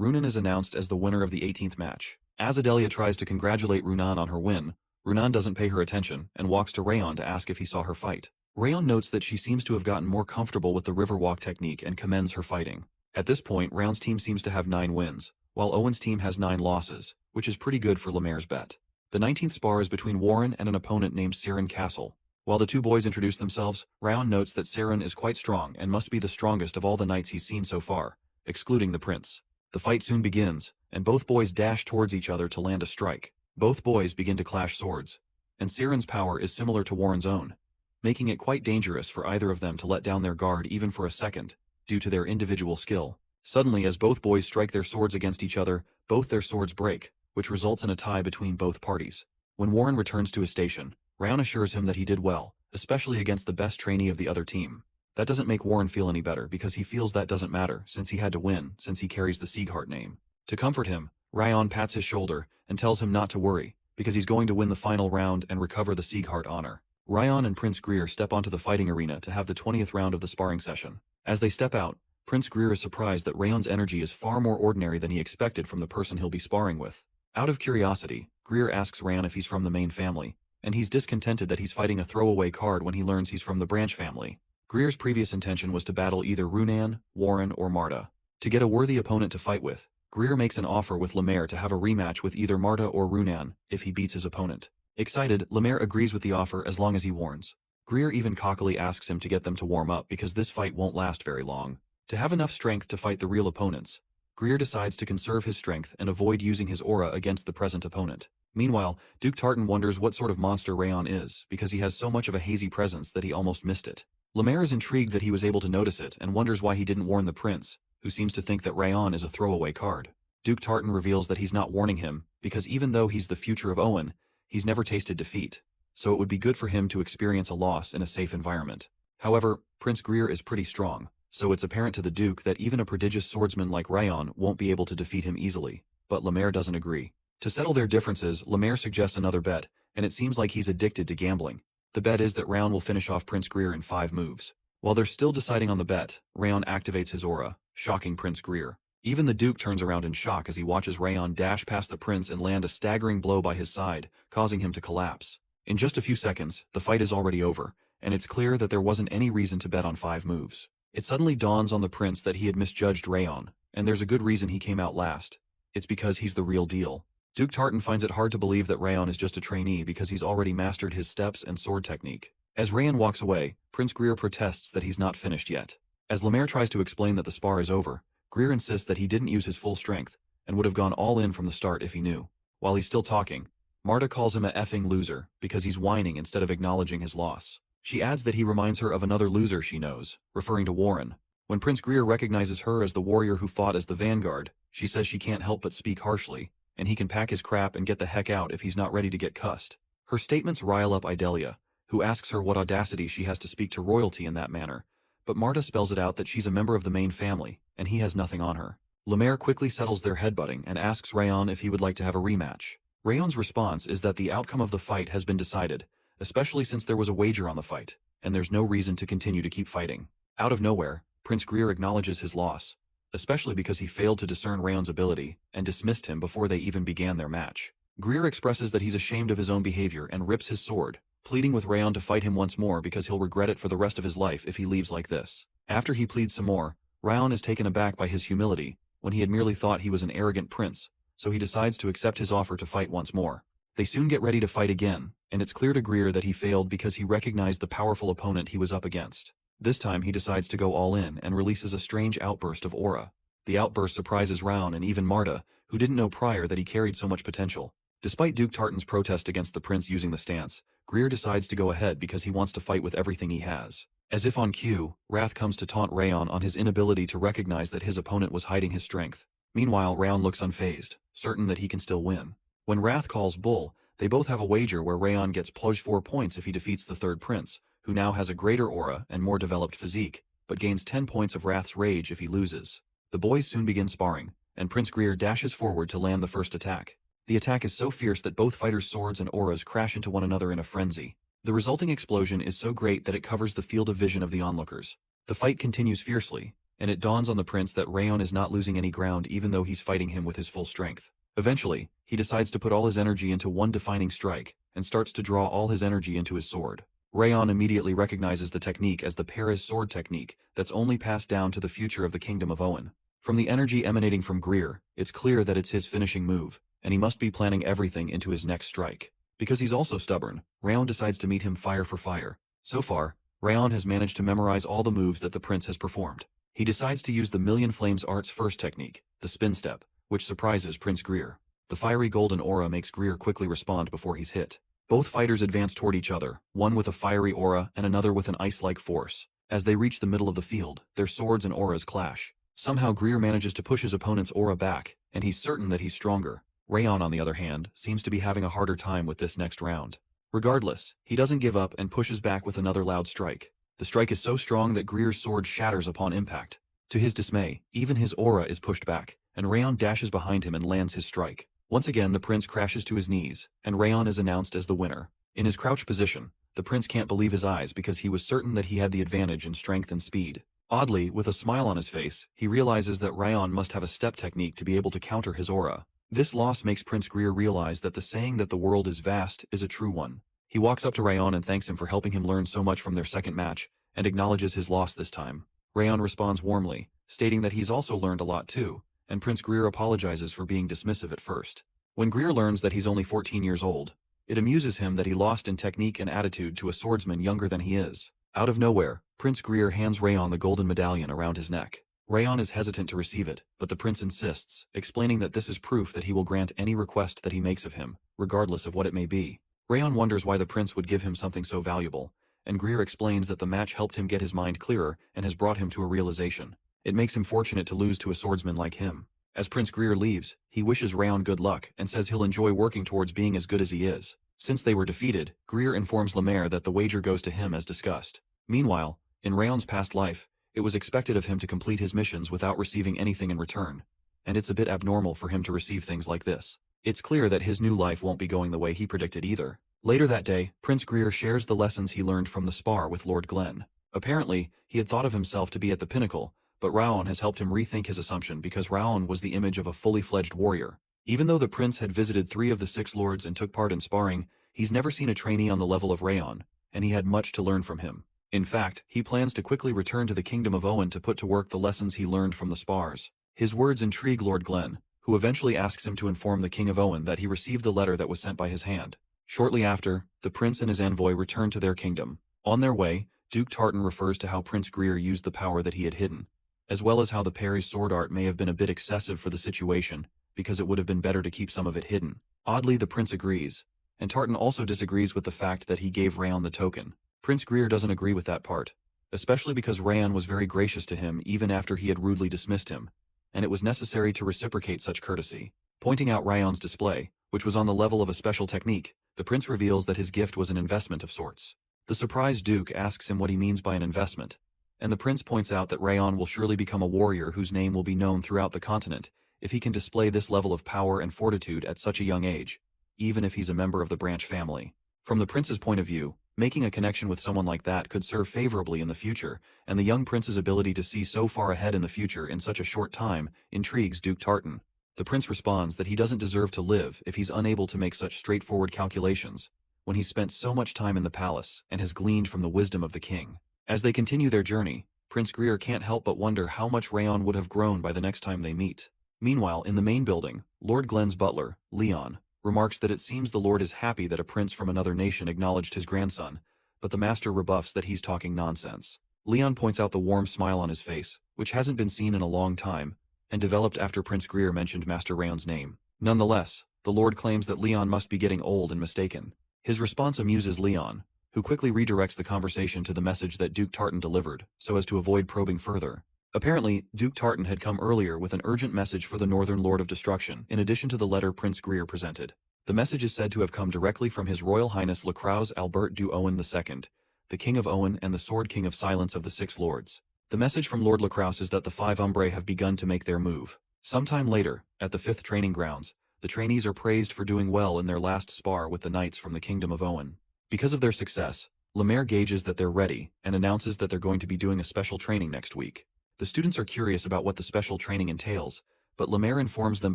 Runan is announced as the winner of the 18th match. As Adelia tries to congratulate Runan on her win, Runan doesn't pay her attention and walks to Rayon to ask if he saw her fight. Rayon notes that she seems to have gotten more comfortable with the river walk technique and commends her fighting. At this point, Rayon's team seems to have 9 wins, while Owen's team has 9 losses, which is pretty good for Lemaire's bet. The 19th spar is between Warren and an opponent named Saren Castle. While the two boys introduce themselves, Rayon notes that Saren is quite strong and must be the strongest of all the knights he's seen so far, excluding the prince. The fight soon begins, and both boys dash towards each other to land a strike. Both boys begin to clash swords, and Saren's power is similar to Warren's own, making it quite dangerous for either of them to let down their guard even for a second, due to their individual skill. Suddenly, as both boys strike their swords against each other, both their swords break, which results in a tie between both parties. When Warren returns to his station, Rayon assures him that he did well, especially against the best trainee of the other team. That doesn't make Warren feel any better because he feels that doesn't matter since he had to win since he carries the Sieghart name. To comfort him, Rayon pats his shoulder and tells him not to worry because he's going to win the final round and recover the Sieghart honor. Rayon and Prince Greer step onto the fighting arena to have the 20th round of the sparring session. As they step out, Prince Greer is surprised that Rayon's energy is far more ordinary than he expected from the person he'll be sparring with. Out of curiosity, Greer asks Rayon if he's from the main family, and he's discontented that he's fighting a throwaway card when he learns he's from the branch family. Greer's previous intention was to battle either Runan, Warren, or Marta. To get a worthy opponent to fight with, Greer makes an offer with Lemaire to have a rematch with either Marta or Runan if he beats his opponent. Excited, Lemaire agrees with the offer as long as he warns. Greer even cockily asks him to get them to warm up because this fight won't last very long. To have enough strength to fight the real opponents, Greer decides to conserve his strength and avoid using his aura against the present opponent. Meanwhile, Duke Tartan wonders what sort of monster Rayon is because he has so much of a hazy presence that he almost missed it. Lemaire is intrigued that he was able to notice it and wonders why he didn't warn the prince, who seems to think that Rayon is a throwaway card. Duke Tartan reveals that he's not warning him because even though he's the future of Owen, he's never tasted defeat, so it would be good for him to experience a loss in a safe environment. However, Prince Greer is pretty strong, so it's apparent to the Duke that even a prodigious swordsman like Rayon won't be able to defeat him easily, but Lemaire doesn't agree. To settle their differences, Lemaire suggests another bet, and it seems like he's addicted to gambling. The bet is that Rayon will finish off Prince Greer in 5 moves. While they're still deciding on the bet, Rayon activates his aura, shocking Prince Greer. Even the Duke turns around in shock as he watches Rayon dash past the prince and land a staggering blow by his side, causing him to collapse. In just a few seconds, the fight is already over, and it's clear that there wasn't any reason to bet on 5 moves. It suddenly dawns on the prince that he had misjudged Rayon, and there's a good reason he came out last. It's because he's the real deal. Duke Tartan finds it hard to believe that Rayon is just a trainee because he's already mastered his steps and sword technique. As Rayon walks away, Prince Greer protests that he's not finished yet. As Lemaire tries to explain that the spar is over, Greer insists that he didn't use his full strength, and would have gone all in from the start if he knew. While he's still talking, Marta calls him a effing loser because he's whining instead of acknowledging his loss. She adds that he reminds her of another loser she knows, referring to Warren. When Prince Greer recognizes her as the warrior who fought as the vanguard, she says she can't help but speak harshly, and he can pack his crap and get the heck out if he's not ready to get cussed. Her statements rile up Idalia, who asks her what audacity she has to speak to royalty in that manner, but Marta spells it out that she's a member of the main family, and he has nothing on her. Lemaire quickly settles their headbutting and asks Rayon if he would like to have a rematch. Rayon's response is that the outcome of the fight has been decided, especially since there was a wager on the fight, and there's no reason to continue to keep fighting. Out of nowhere, Prince Greer acknowledges his loss, especially because he failed to discern Rayon's ability, and dismissed him before they even began their match. Greer expresses that he's ashamed of his own behavior and rips his sword, pleading with Rayon to fight him once more because he'll regret it for the rest of his life if he leaves like this. After he pleads some more, Rayon is taken aback by his humility, when he had merely thought he was an arrogant prince, so he decides to accept his offer to fight once more. They soon get ready to fight again, and it's clear to Greer that he failed because he recognized the powerful opponent he was up against. This time he decides to go all in and releases a strange outburst of aura. The outburst surprises Rayon and even Marta, who didn't know prior that he carried so much potential. Despite Duke Tartan's protest against the prince using the stance, Greer decides to go ahead because he wants to fight with everything he has. As if on cue, Wrath comes to taunt Rayon on his inability to recognize that his opponent was hiding his strength. Meanwhile, Rayon looks unfazed, certain that he can still win. When Wrath calls bull, they both have a wager where Rayon gets +4 points if he defeats the third prince, who now has a greater aura and more developed physique, but gains 10 points of Wrath's rage if he loses. The boys soon begin sparring, and Prince Greer dashes forward to land the first attack. The attack is so fierce that both fighters' swords and auras crash into one another in a frenzy. The resulting explosion is so great that it covers the field of vision of the onlookers. The fight continues fiercely, and it dawns on the prince that Rayon is not losing any ground even though he's fighting him with his full strength. Eventually, he decides to put all his energy into one defining strike, and starts to draw all his energy into his sword. Rayon immediately recognizes the technique as the Perez sword technique that's only passed down to the future of the Kingdom of Owen. From the energy emanating from Greer, it's clear that it's his finishing move, and he must be planning everything into his next strike. Because he's also stubborn, Rayon decides to meet him fire for fire. So far, Rayon has managed to memorize all the moves that the prince has performed. He decides to use the Million Flames Art's first technique, the spin step, which surprises Prince Greer. The fiery golden aura makes Greer quickly respond before he's hit. Both fighters advance toward each other, one with a fiery aura and another with an ice-like force. As they reach the middle of the field, their swords and auras clash. Somehow Greer manages to push his opponent's aura back, and he's certain that he's stronger. Rayon, on the other hand, seems to be having a harder time with this next round. Regardless, he doesn't give up and pushes back with another loud strike. The strike is so strong that Greer's sword shatters upon impact. To his dismay, even his aura is pushed back, and Rayon dashes behind him and lands his strike. Once again, the prince crashes to his knees, and Rayon is announced as the winner. In his crouched position, the prince can't believe his eyes because he was certain that he had the advantage in strength and speed. Oddly, with a smile on his face, he realizes that Rayon must have a step technique to be able to counter his aura. This loss makes Prince Greer realize that the saying that the world is vast is a true one. He walks up to Rayon and thanks him for helping him learn so much from their second match, and acknowledges his loss this time. Rayon responds warmly, stating that he's also learned a lot too, and Prince Greer apologizes for being dismissive at first. When Greer learns that he's only 14 years old, it amuses him that he lost in technique and attitude to a swordsman younger than he is. Out of nowhere, Prince Greer hands Rayon the golden medallion around his neck. Rayon is hesitant to receive it, but the prince insists, explaining that this is proof that he will grant any request that he makes of him, regardless of what it may be. Rayon wonders why the prince would give him something so valuable, and Greer explains that the match helped him get his mind clearer and has brought him to a realization. It makes him fortunate to lose to a swordsman like him. As Prince Greer leaves, he wishes Rayon good luck and says he'll enjoy working towards being as good as he is. Since they were defeated, Greer informs Lemaire that the wager goes to him as discussed. Meanwhile, in Rayon's past life, it was expected of him to complete his missions without receiving anything in return, and it's a bit abnormal for him to receive things like this. It's clear that his new life won't be going the way he predicted either. Later that day, Prince Greer shares the lessons he learned from the spar with Lord Glenn. Apparently, he had thought of himself to be at the pinnacle, but Raon has helped him rethink his assumption because Raon was the image of a fully fledged warrior. Even though the prince had visited 3 of the 6 lords and took part in sparring, he's never seen a trainee on the level of Raon, and he had much to learn from him. In fact, he plans to quickly return to the kingdom of Owen to put to work the lessons he learned from the spars. His words intrigue Lord Glenn, who eventually asks him to inform the king of Owen that he received the letter that was sent by his hand. Shortly after, the prince and his envoy return to their kingdom. On their way, Duke Tartan refers to how Prince Greer used the power that he had hidden, as well as how the Perry's sword art may have been a bit excessive for the situation, because it would have been better to keep some of it hidden. Oddly, the prince agrees, and Tartan also disagrees with the fact that he gave Raon the token. Prince Greer doesn't agree with that part, especially because Raon was very gracious to him even after he had rudely dismissed him, and it was necessary to reciprocate such courtesy. Pointing out Raon's display, which was on the level of a special technique, the prince reveals that his gift was an investment of sorts. The surprised Duke asks him what he means by an investment, and the prince points out that Raon will surely become a warrior whose name will be known throughout the continent if he can display this level of power and fortitude at such a young age, even if he's a member of the Branch family. From the prince's point of view, making a connection with someone like that could serve favorably in the future, and the young prince's ability to see so far ahead in the future in such a short time intrigues Duke Tartan. The prince responds that he doesn't deserve to live if he's unable to make such straightforward calculations, when he's spent so much time in the palace and has gleaned from the wisdom of the king. As they continue their journey, Prince Greer can't help but wonder how much Raon would have grown by the next time they meet. Meanwhile, in the main building, Lord Glenn's butler, Leon, remarks that it seems the lord is happy that a prince from another nation acknowledged his grandson, but the master rebuffs that he's talking nonsense. Leon points out the warm smile on his face, which hasn't been seen in a long time, and developed after Prince Greer mentioned Master Raon's name. Nonetheless, the lord claims that Leon must be getting old and mistaken. His response amuses Leon, who quickly redirects the conversation to the message that Duke Tartan delivered, so as to avoid probing further. Apparently, Duke Tartan had come earlier with an urgent message for the Northern Lord of Destruction, in addition to the letter Prince Greer presented. The message is said to have come directly from His Royal Highness Lacroix Albert du Owen II, the King of Owen and the Sword King of Silence of the 6 Lords. The message from Lord Lacroix is that the 5 Umbrae have begun to make their move. Sometime later, at the 5th training grounds, the trainees are praised for doing well in their last spar with the knights from the Kingdom of Owen. Because of their success, Lemaire gauges that they're ready and announces that they're going to be doing a special training next week. The students are curious about what the special training entails, but Lemaire informs them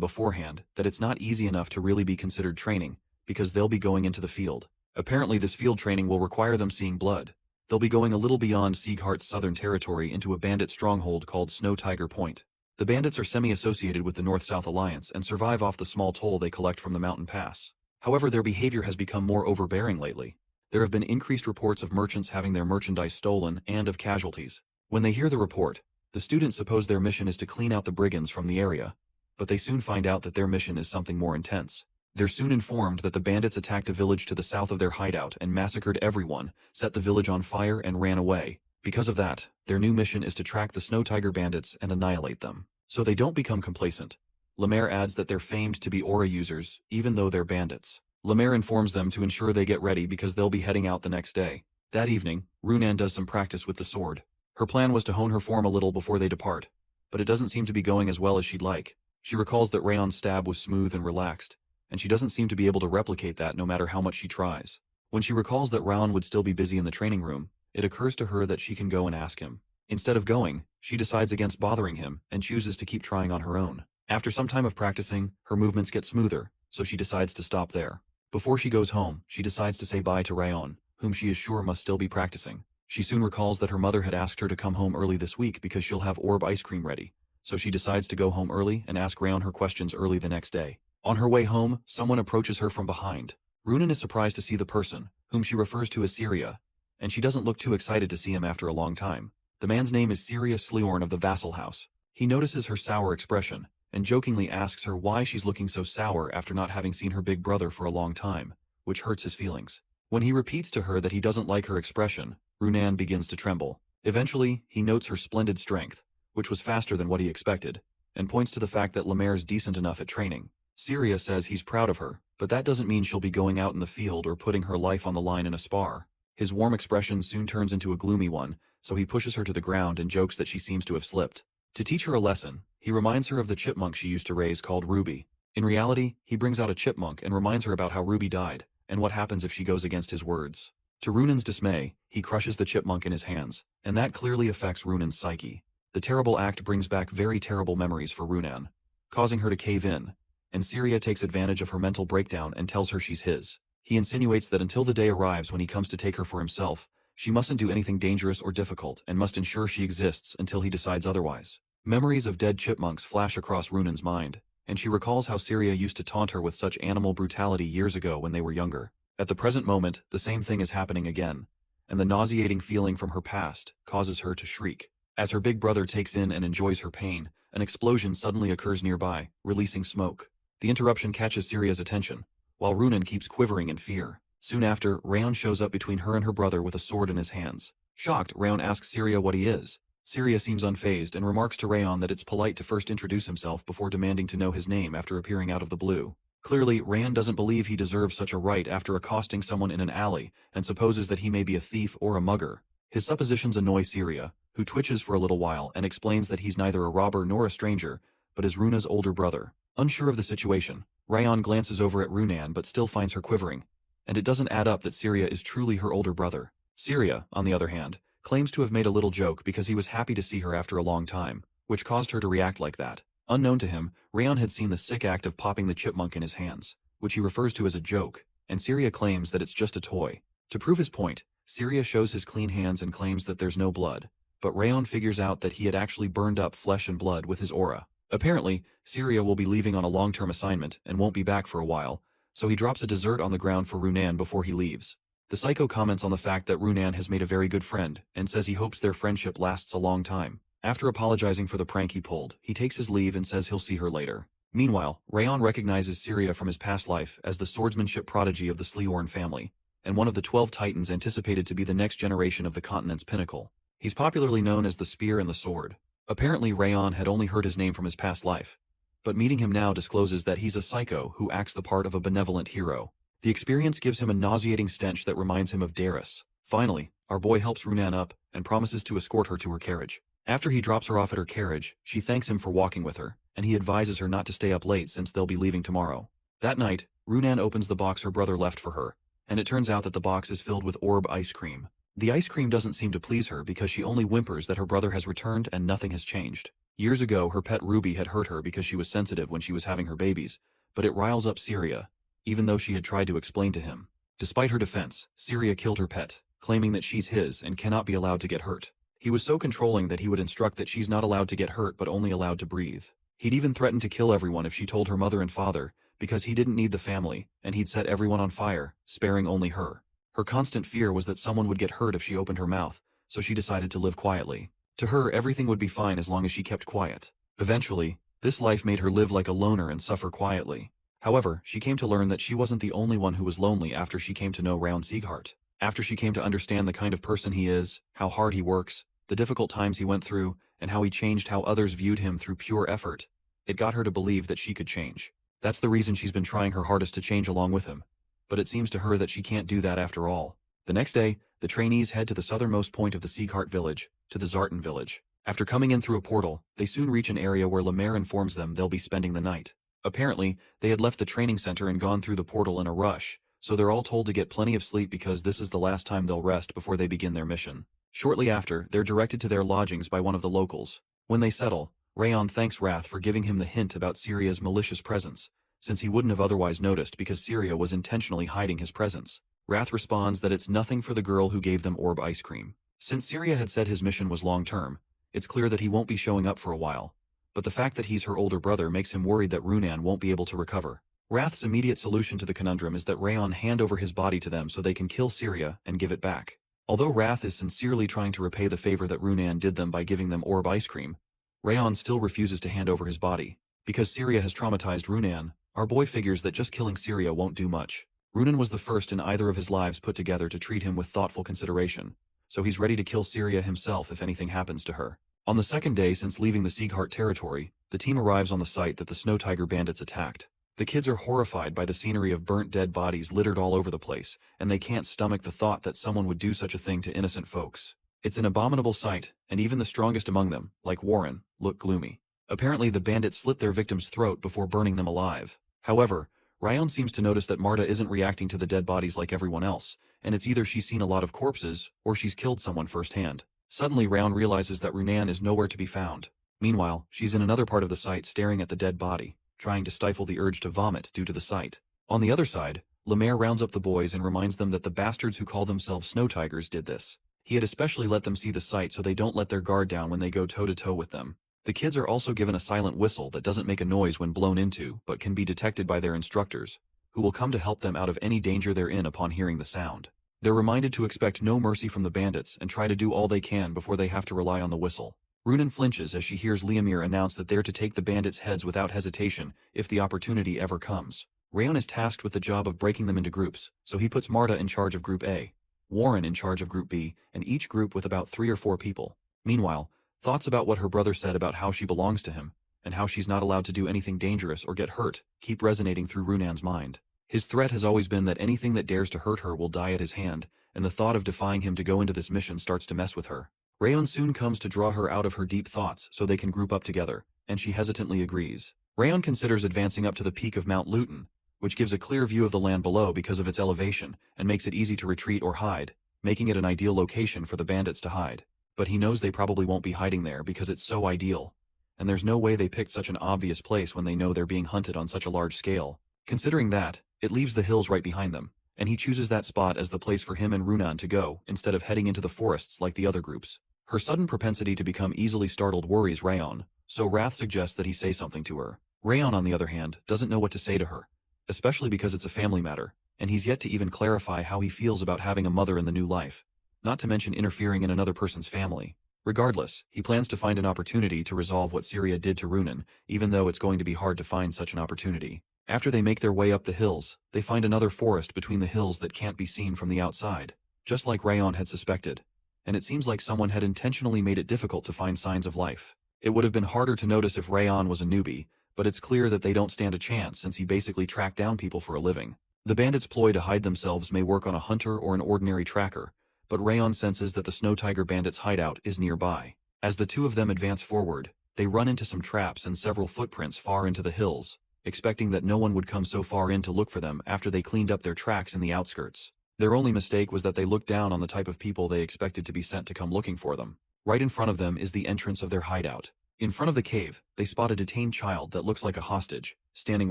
beforehand that it's not easy enough to really be considered training, because they'll be going into the field. Apparently this field training will require them seeing blood. They'll be going a little beyond Sieghart's southern territory into a bandit stronghold called Snow Tiger Point. The bandits are semi-associated with the North-South Alliance and survive off the small toll they collect from the mountain pass. However, their behavior has become more overbearing lately. There have been increased reports of merchants having their merchandise stolen and of casualties. When they hear the report, the students suppose their mission is to clean out the brigands from the area, but they soon find out that their mission is something more intense. They're soon informed that the bandits attacked a village to the south of their hideout and massacred everyone, set the village on fire and ran away. Because of that, their new mission is to track the Snow Tiger bandits and annihilate them. So they don't become complacent. Lemaire adds that they're famed to be aura users, even though they're bandits. Lemaire informs them to ensure they get ready because they'll be heading out the next day. That evening, Runan does some practice with the sword. Her plan was to hone her form a little before they depart, but it doesn't seem to be going as well as she'd like. She recalls that Rayon's stab was smooth and relaxed, and she doesn't seem to be able to replicate that no matter how much she tries. When she recalls that Raon would still be busy in the training room, it occurs to her that she can go and ask him. Instead of going, she decides against bothering him and chooses to keep trying on her own. After some time of practicing, her movements get smoother, so she decides to stop there. Before she goes home, she decides to say bye to Raon, whom she is sure must still be practicing. She soon recalls that her mother had asked her to come home early this week because she'll have orb ice cream ready, so she decides to go home early and ask Raon her questions early the next day. On her way home, someone approaches her from behind. Runan is surprised to see the person, whom she refers to as Syria, and she doesn't look too excited to see him after a long time. The man's name is Syria Sleorn of the Vassal House. He notices her sour expression, and jokingly asks her why she's looking so sour after not having seen her big brother for a long time, which hurts his feelings. When he repeats to her that he doesn't like her expression, Runan begins to tremble. Eventually, he notes her splendid strength, which was faster than what he expected, and points to the fact that Lemaire's decent enough at training. Syria says he's proud of her, but that doesn't mean she'll be going out in the field or putting her life on the line in a spar. His warm expression soon turns into a gloomy one, so he pushes her to the ground and jokes that she seems to have slipped. To teach her a lesson, he reminds her of the chipmunk she used to raise called Ruby. In reality, he brings out a chipmunk and reminds her about how Ruby died, and what happens if she goes against his words. To Runan's dismay, he crushes the chipmunk in his hands, and that clearly affects Runan's psyche. The terrible act brings back very terrible memories for Runan, causing her to cave in, and Syria takes advantage of her mental breakdown and tells her she's his. He insinuates that until the day arrives when he comes to take her for himself, she mustn't do anything dangerous or difficult and must ensure she exists until he decides otherwise. Memories of dead chipmunks flash across Runan's mind, and she recalls how Syria used to taunt her with such animal brutality years ago when they were younger. At the present moment, the same thing is happening again, and the nauseating feeling from her past causes her to shriek. As her big brother takes in and enjoys her pain, an explosion suddenly occurs nearby, releasing smoke. The interruption catches Syria's attention, while Runan keeps quivering in fear. Soon after, Rayon shows up between her and her brother with a sword in his hands. Shocked, Rayon asks Syria what he is. Syria seems unfazed and remarks to Rayon that it's polite to first introduce himself before demanding to know his name after appearing out of the blue. Clearly, Rayon doesn't believe he deserves such a right after accosting someone in an alley and supposes that he may be a thief or a mugger. His suppositions annoy Syria, who twitches for a little while and explains that he's neither a robber nor a stranger, but is Runa's older brother. Unsure of the situation, Rayon glances over at Runan but still finds her quivering, and it doesn't add up that Syria is truly her older brother. Syria, on the other hand, claims to have made a little joke because he was happy to see her after a long time, which caused her to react like that. Unknown to him, Rayon had seen the sick act of popping the chipmunk in his hands, which he refers to as a joke, and Syria claims that it's just a toy. To prove his point, Syria shows his clean hands and claims that there's no blood, but Rayon figures out that he had actually burned up flesh and blood with his aura. Apparently, Syria will be leaving on a long-term assignment and won't be back for a while, so he drops a dessert on the ground for Runan before he leaves. The psycho comments on the fact that Runan has made a very good friend and says he hopes their friendship lasts a long time. After apologizing for the prank he pulled, he takes his leave and says he'll see her later. Meanwhile, Rayon recognizes Syria from his past life as the swordsmanship prodigy of the Sleorn family, and one of the 12 titans anticipated to be the next generation of the continent's pinnacle. He's popularly known as the Spear and the Sword. Apparently Rayon had only heard his name from his past life, but meeting him now discloses that he's a psycho who acts the part of a benevolent hero. The experience gives him a nauseating stench that reminds him of Darius. Finally, our boy helps Runan up and promises to escort her to her carriage. After he drops her off at her carriage, she thanks him for walking with her, and he advises her not to stay up late since they'll be leaving tomorrow. That night, Runan opens the box her brother left for her, and it turns out that the box is filled with orb ice cream. The ice cream doesn't seem to please her because she only whimpers that her brother has returned and nothing has changed. Years ago, her pet Ruby had hurt her because she was sensitive when she was having her babies, but it riles up Syria, even though she had tried to explain to him. Despite her defense, Syria killed her pet, claiming that she's his and cannot be allowed to get hurt. He was so controlling that he would instruct that she's not allowed to get hurt but only allowed to breathe. He'd even threatened to kill everyone if she told her mother and father, because he didn't need the family, and he'd set everyone on fire, sparing only her. Her constant fear was that someone would get hurt if she opened her mouth, so she decided to live quietly. To her, everything would be fine as long as she kept quiet. Eventually, this life made her live like a loner and suffer quietly. However, she came to learn that she wasn't the only one who was lonely after she came to know Rayon Sieghart. After she came to understand the kind of person he is, how hard he works, the difficult times he went through, and how he changed how others viewed him through pure effort, it got her to believe that she could change. That's the reason she's been trying her hardest to change along with him. But it seems to her that she can't do that after all. The next day, the trainees head to the southernmost point of the Sieghart village, to the Zartan village. After coming in through a portal, they soon reach an area where Lemaire informs them they'll be spending the night. Apparently, they had left the training center and gone through the portal in a rush, so they're all told to get plenty of sleep because this is the last time they'll rest before they begin their mission. Shortly after, they're directed to their lodgings by one of the locals. When they settle, Rayon thanks Wrath for giving him the hint about Syria's malicious presence, since he wouldn't have otherwise noticed because Syria was intentionally hiding his presence. Wrath responds that it's nothing for the girl who gave them orb ice cream. Since Syria had said his mission was long-term, it's clear that he won't be showing up for a while, but the fact that he's her older brother makes him worried that Runan won't be able to recover. Wrath's immediate solution to the conundrum is that Rayon hand over his body to them so they can kill Syria and give it back. Although Wrath is sincerely trying to repay the favor that Runan did them by giving them orb ice cream, Rayon still refuses to hand over his body. Because Syria has traumatized Runan, our boy figures that just killing Syria won't do much. Runan was the first in either of his lives put together to treat him with thoughtful consideration, so he's ready to kill Syria himself if anything happens to her. On the second day since leaving the Sieghart territory, the team arrives on the site that the Snow Tiger bandits attacked. The kids are horrified by the scenery of burnt dead bodies littered all over the place, and they can't stomach the thought that someone would do such a thing to innocent folks. It's an abominable sight, and even the strongest among them, like Warren, look gloomy. Apparently the bandits slit their victim's throat before burning them alive. However, Ryan seems to notice that Marta isn't reacting to the dead bodies like everyone else, and it's either she's seen a lot of corpses, or she's killed someone firsthand. Suddenly Ryan realizes that Runan is nowhere to be found. Meanwhile, she's in another part of the site staring at the dead body, trying to stifle the urge to vomit due to the sight. On the other side, Lemaire rounds up the boys and reminds them that the bastards who call themselves snow tigers did this. He had especially let them see the sight so they don't let their guard down when they go toe-to-toe with them. The kids are also given a silent whistle that doesn't make a noise when blown into, but can be detected by their instructors, who will come to help them out of any danger they're in upon hearing the sound. They're reminded to expect no mercy from the bandits and try to do all they can before they have to rely on the whistle. Runan flinches as she hears Liamir announce that they're to take the bandits' heads without hesitation if the opportunity ever comes. Rayon is tasked with the job of breaking them into groups, so he puts Marta in charge of Group A, Warren in charge of Group B, and each group with about 3 or 4 people. Meanwhile, thoughts about what her brother said about how she belongs to him, and how she's not allowed to do anything dangerous or get hurt, keep resonating through Runan's mind. His threat has always been that anything that dares to hurt her will die at his hand, and the thought of defying him to go into this mission starts to mess with her. Rayon soon comes to draw her out of her deep thoughts so they can group up together, and she hesitantly agrees. Rayon considers advancing up to the peak of Mount Luton, which gives a clear view of the land below because of its elevation, and makes it easy to retreat or hide, making it an ideal location for the bandits to hide. But he knows they probably won't be hiding there because it's so ideal, and there's no way they picked such an obvious place when they know they're being hunted on such a large scale. Considering that, it leaves the hills right behind them, and he chooses that spot as the place for him and Runan to go, instead of heading into the forests like the other groups. Her sudden propensity to become easily startled worries Rayon, so Wrath suggests that he say something to her. Rayon, on the other hand, doesn't know what to say to her, especially because it's a family matter, and he's yet to even clarify how he feels about having a mother in the new life, not to mention interfering in another person's family. Regardless, he plans to find an opportunity to resolve what Syria did to Runan, even though it's going to be hard to find such an opportunity. After they make their way up the hills, they find another forest between the hills that can't be seen from the outside, just like Rayon had suspected, and it seems like someone had intentionally made it difficult to find signs of life. It would have been harder to notice if Rayon was a newbie, but it's clear that they don't stand a chance since he basically tracked down people for a living. The bandits' ploy to hide themselves may work on a hunter or an ordinary tracker, but Rayon senses that the Snow Tiger bandits' hideout is nearby. As the two of them advance forward, they run into some traps and several footprints far into the hills, expecting that no one would come so far in to look for them after they cleaned up their tracks in the outskirts. Their only mistake was that they looked down on the type of people they expected to be sent to come looking for them. Right in front of them is the entrance of their hideout. In front of the cave, they spot a detained child that looks like a hostage, standing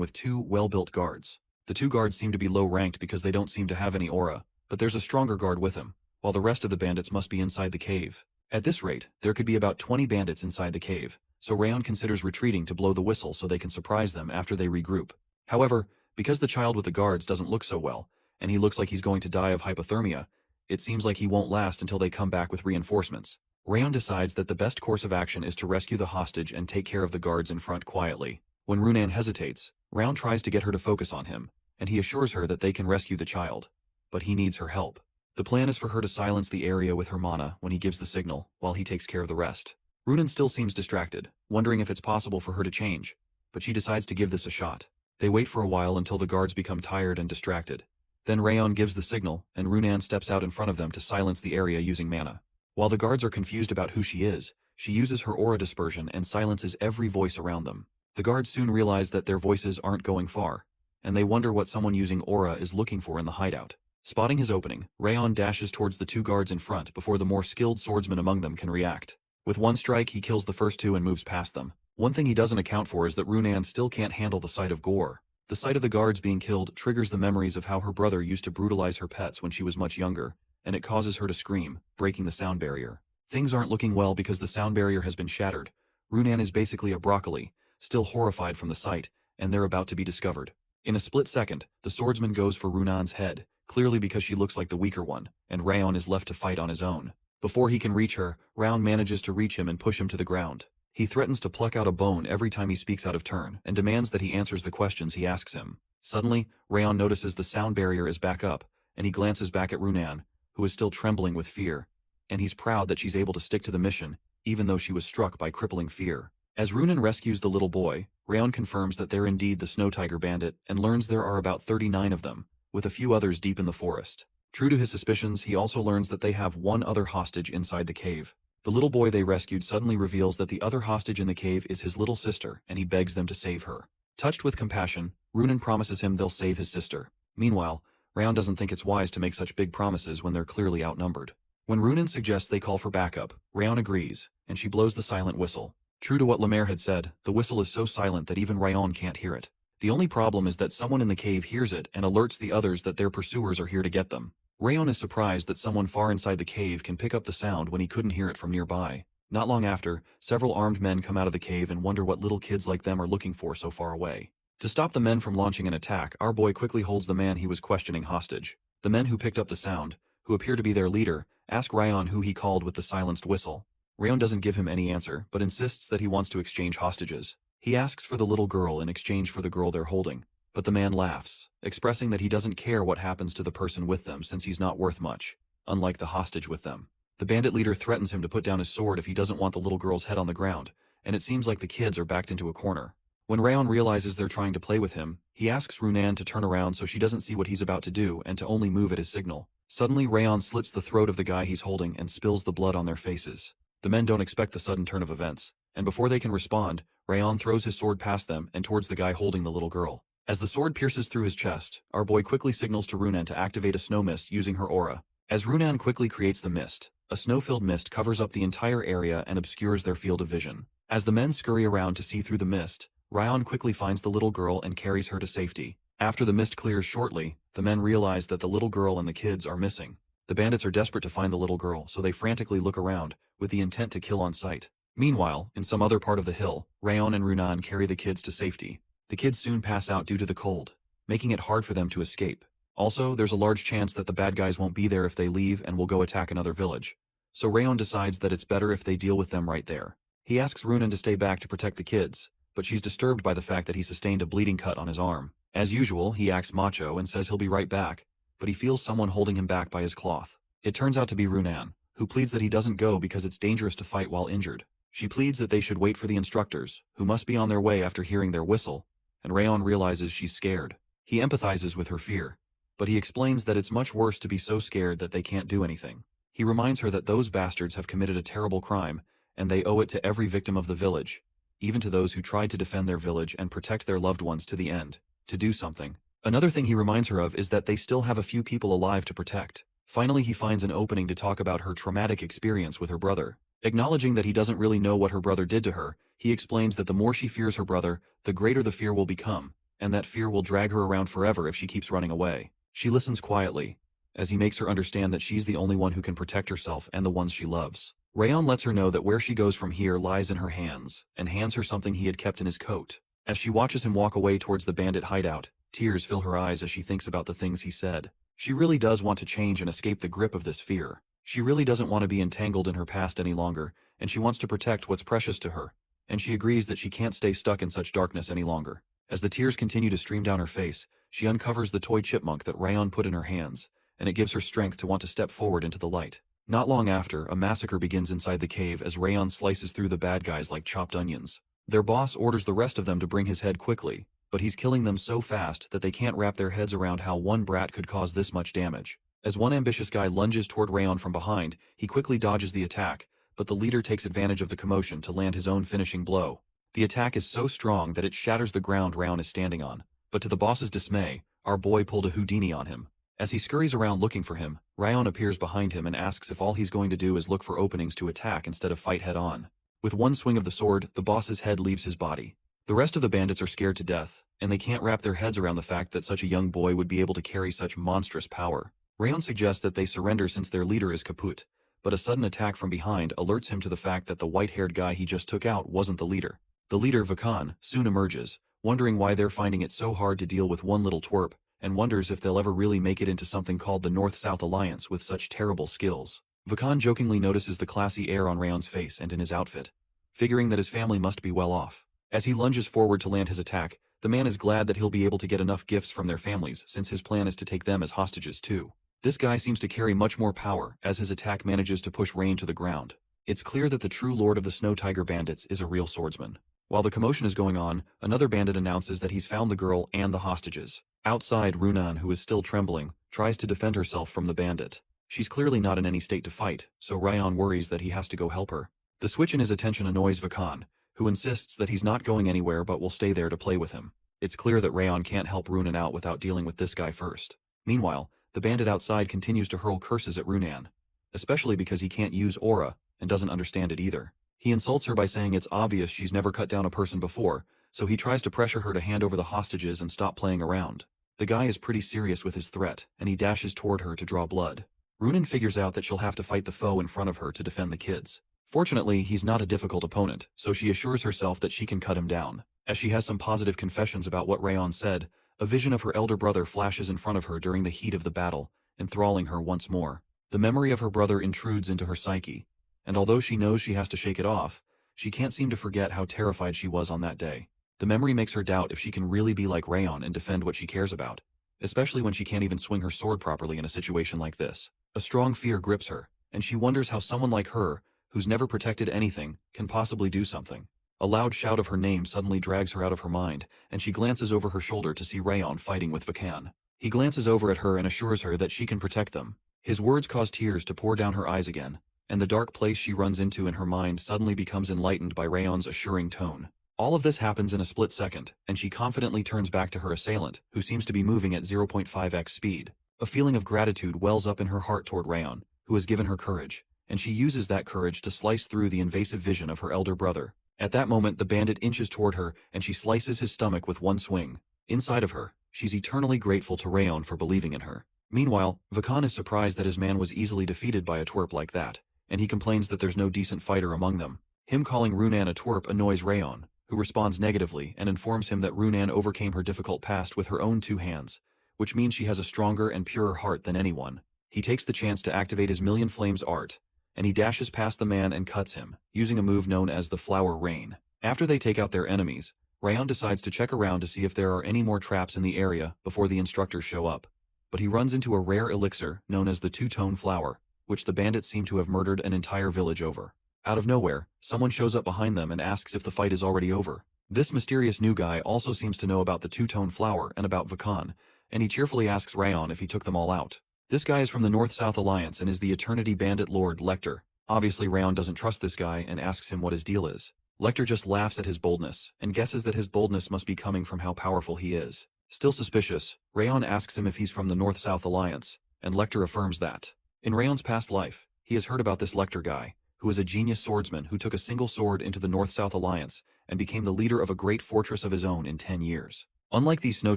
with 2 well-built guards. The 2 guards seem to be low-ranked because they don't seem to have any aura, but there's a stronger guard with him, while the rest of the bandits must be inside the cave. At this rate, there could be about 20 bandits inside the cave, so Rayon considers retreating to blow the whistle so they can surprise them after they regroup. However, because the child with the guards doesn't look so well, and he looks like he's going to die of hypothermia, it seems like he won't last until they come back with reinforcements. Rayon decides that the best course of action is to rescue the hostage and take care of the guards in front quietly. When Runan hesitates, Rayon tries to get her to focus on him, and he assures her that they can rescue the child. But he needs her help. The plan is for her to silence the area with her mana when he gives the signal, while he takes care of the rest. Runan still seems distracted, wondering if it's possible for her to change, but she decides to give this a shot. They wait for a while until the guards become tired and distracted. Then Rayon gives the signal, and Runan steps out in front of them to silence the area using mana. While the guards are confused about who she is, she uses her aura dispersion and silences every voice around them. The guards soon realize that their voices aren't going far, and they wonder what someone using aura is looking for in the hideout. Spotting his opening, Rayon dashes towards the 2 guards in front before the more skilled swordsman among them can react. With one strike, he kills the first 2 and moves past them. One thing he doesn't account for is that Runan still can't handle the sight of gore. The sight of the guards being killed triggers the memories of how her brother used to brutalize her pets when she was much younger, and it causes her to scream, breaking the sound barrier. Things aren't looking well because the sound barrier has been shattered. Runan is basically a broccoli, still horrified from the sight, and they're about to be discovered. In a split second, the swordsman goes for Runan's head, clearly because she looks like the weaker one, and Rayon is left to fight on his own. Before he can reach her, Rayon manages to reach him and push him to the ground. He threatens to pluck out a bone every time he speaks out of turn, and demands that he answers the questions he asks him. Suddenly, Rayon notices the sound barrier is back up, and he glances back at Runan, who is still trembling with fear, and he's proud that she's able to stick to the mission, even though she was struck by crippling fear. As Runan rescues the little boy, Rayon confirms that they're indeed the Snow Tiger bandit and learns there are about 39 of them, with a few others deep in the forest. True to his suspicions, he also learns that they have one other hostage inside the cave. The little boy they rescued suddenly reveals that the other hostage in the cave is his little sister, and he begs them to save her. Touched with compassion, Runan promises him they'll save his sister. Meanwhile, Rayon doesn't think it's wise to make such big promises when they're clearly outnumbered. When Runan suggests they call for backup, Rayon agrees, and she blows the silent whistle. True to what Lemaire had said, the whistle is so silent that even Rayon can't hear it. The only problem is that someone in the cave hears it and alerts the others that their pursuers are here to get them. Rayon is surprised that someone far inside the cave can pick up the sound when he couldn't hear it from nearby. Not long after, several armed men come out of the cave and wonder what little kids like them are looking for so far away. To stop the men from launching an attack, our boy quickly holds the man he was questioning hostage. The men who picked up the sound, who appear to be their leader, ask Rayon who he called with the silenced whistle. Rayon doesn't give him any answer, but insists that he wants to exchange hostages. He asks for the little girl in exchange for the girl they're holding, but the man laughs, expressing that he doesn't care what happens to the person with them since he's not worth much, unlike the hostage with them. The bandit leader threatens him to put down his sword if he doesn't want the little girl's head on the ground, and it seems like the kids are backed into a corner. When Rayon realizes they're trying to play with him, he asks Runan to turn around so she doesn't see what he's about to do and to only move at his signal. Suddenly Rayon slits the throat of the guy he's holding and spills the blood on their faces. The men don't expect the sudden turn of events, and before they can respond, Rayon throws his sword past them and towards the guy holding the little girl. As the sword pierces through his chest, our boy quickly signals to Runan to activate a snow mist using her aura. As Runan quickly creates the mist, a snow-filled mist covers up the entire area and obscures their field of vision. As the men scurry around to see through the mist, Rayon quickly finds the little girl and carries her to safety. After the mist clears shortly, the men realize that the little girl and the kids are missing. The bandits are desperate to find the little girl, so they frantically look around, with the intent to kill on sight. Meanwhile, in some other part of the hill, Rayon and Runan carry the kids to safety. The kids soon pass out due to the cold, making it hard for them to escape. Also, there's a large chance that the bad guys won't be there if they leave and will go attack another village. So Rayon decides that it's better if they deal with them right there. He asks Runan to stay back to protect the kids, but she's disturbed by the fact that he sustained a bleeding cut on his arm. As usual, he acts macho and says he'll be right back, but he feels someone holding him back by his cloth. It turns out to be Runan, who pleads that he doesn't go because it's dangerous to fight while injured. She pleads that they should wait for the instructors, who must be on their way after hearing their whistle, and Rayon realizes she's scared. He empathizes with her fear, but he explains that it's much worse to be so scared that they can't do anything. He reminds her that those bastards have committed a terrible crime, and they owe it to every victim of the village, even to those who tried to defend their village and protect their loved ones to the end, to do something. Another thing he reminds her of is that they still have a few people alive to protect. Finally, he finds an opening to talk about her traumatic experience with her brother. Acknowledging that he doesn't really know what her brother did to her, he explains that the more she fears her brother, the greater the fear will become, and that fear will drag her around forever if she keeps running away. She listens quietly, as he makes her understand that she's the only one who can protect herself and the ones she loves. Rayon lets her know that where she goes from here lies in her hands, and hands her something he had kept in his coat. As she watches him walk away towards the bandit hideout, tears fill her eyes as she thinks about the things he said. She really does want to change and escape the grip of this fear. She really doesn't want to be entangled in her past any longer, and she wants to protect what's precious to her. And she agrees that she can't stay stuck in such darkness any longer. As the tears continue to stream down her face, she uncovers the toy chipmunk that Rayon put in her hands, and it gives her strength to want to step forward into the light. Not long after, a massacre begins inside the cave as Rayon slices through the bad guys like chopped onions. Their boss orders the rest of them to bring his head quickly, but he's killing them so fast that they can't wrap their heads around how one brat could cause this much damage. As one ambitious guy lunges toward Rayon from behind, he quickly dodges the attack, but the leader takes advantage of the commotion to land his own finishing blow. The attack is so strong that it shatters the ground Rayon is standing on, but to the boss's dismay, our boy pulled a Houdini on him. As he scurries around looking for him, Rayon appears behind him and asks if all he's going to do is look for openings to attack instead of fight head-on. With one swing of the sword, the boss's head leaves his body. The rest of the bandits are scared to death, and they can't wrap their heads around the fact that such a young boy would be able to carry such monstrous power. Rayon suggests that they surrender since their leader is kaput, but a sudden attack from behind alerts him to the fact that the white-haired guy he just took out wasn't the leader. The leader, Vakan, soon emerges, wondering why they're finding it so hard to deal with one little twerp, and wonders if they'll ever really make it into something called the North-South Alliance with such terrible skills. Vakan jokingly notices the classy air on Rayon's face and in his outfit, figuring that his family must be well off. As he lunges forward to land his attack, the man is glad that he'll be able to get enough gifts from their families since his plan is to take them as hostages too. This guy seems to carry much more power as his attack manages to push Rain to the ground. It's clear that the true lord of the Snow Tiger bandits is a real swordsman. While the commotion is going on, another bandit announces that he's found the girl and the hostages. Outside, Runan, who is still trembling, tries to defend herself from the bandit. She's clearly not in any state to fight, so Rayon worries that he has to go help her. The switch in his attention annoys Vakan, who insists that he's not going anywhere but will stay there to play with him. It's clear that Rayon can't help Runan out without dealing with this guy first. Meanwhile, the bandit outside continues to hurl curses at Runan, especially because he can't use aura and doesn't understand it either. He insults her by saying it's obvious she's never cut down a person before, so he tries to pressure her to hand over the hostages and stop playing around. The guy is pretty serious with his threat, and he dashes toward her to draw blood. Runan figures out that she'll have to fight the foe in front of her to defend the kids. Fortunately, he's not a difficult opponent, so she assures herself that she can cut him down. As she has some positive confessions about what Rayon said, a vision of her elder brother flashes in front of her during the heat of the battle, enthralling her once more. The memory of her brother intrudes into her psyche, and although she knows she has to shake it off, she can't seem to forget how terrified she was on that day. The memory makes her doubt if she can really be like Rayon and defend what she cares about, especially when she can't even swing her sword properly in a situation like this. A strong fear grips her, and she wonders how someone like her, who's never protected anything, can possibly do something. A loud shout of her name suddenly drags her out of her mind, and she glances over her shoulder to see Rayon fighting with Vakan. He glances over at her and assures her that she can protect them. His words cause tears to pour down her eyes again, and the dark place she runs into in her mind suddenly becomes enlightened by Rayon's assuring tone. All of this happens in a split second, and she confidently turns back to her assailant, who seems to be moving at 0.5x speed. A feeling of gratitude wells up in her heart toward Rayon, who has given her courage, and she uses that courage to slice through the invasive vision of her elder brother. At that moment, the bandit inches toward her, and she slices his stomach with one swing. Inside of her, she's eternally grateful to Rayon for believing in her. Meanwhile, Vakan is surprised that his man was easily defeated by a twerp like that, and he complains that there's no decent fighter among them. Him calling Runan a twerp annoys Rayon, who responds negatively and informs him that Runan overcame her difficult past with her own two hands, which means she has a stronger and purer heart than anyone. He takes the chance to activate his Million Flames art, and he dashes past the man and cuts him, using a move known as the Flower Rain. After they take out their enemies, Rayon decides to check around to see if there are any more traps in the area before the instructors show up. But he runs into a rare elixir known as the Two-Tone Flower, which the bandits seem to have murdered an entire village over. Out of nowhere, someone shows up behind them and asks if the fight is already over. This mysterious new guy also seems to know about the Two-Tone Flower and about Vakan, and he cheerfully asks Rayon if he took them all out. This guy is from the North-South Alliance and is the Eternity Bandit Lord Lecter. Obviously Rayon doesn't trust this guy and asks him what his deal is. Lecter just laughs at his boldness, and guesses that his boldness must be coming from how powerful he is. Still suspicious, Rayon asks him if he's from the North-South Alliance, and Lecter affirms that. In Rayon's past life, he has heard about this Lecter guy, who is a genius swordsman who took a single sword into the North-South Alliance and became the leader of a great fortress of his own in 10 years. Unlike these Snow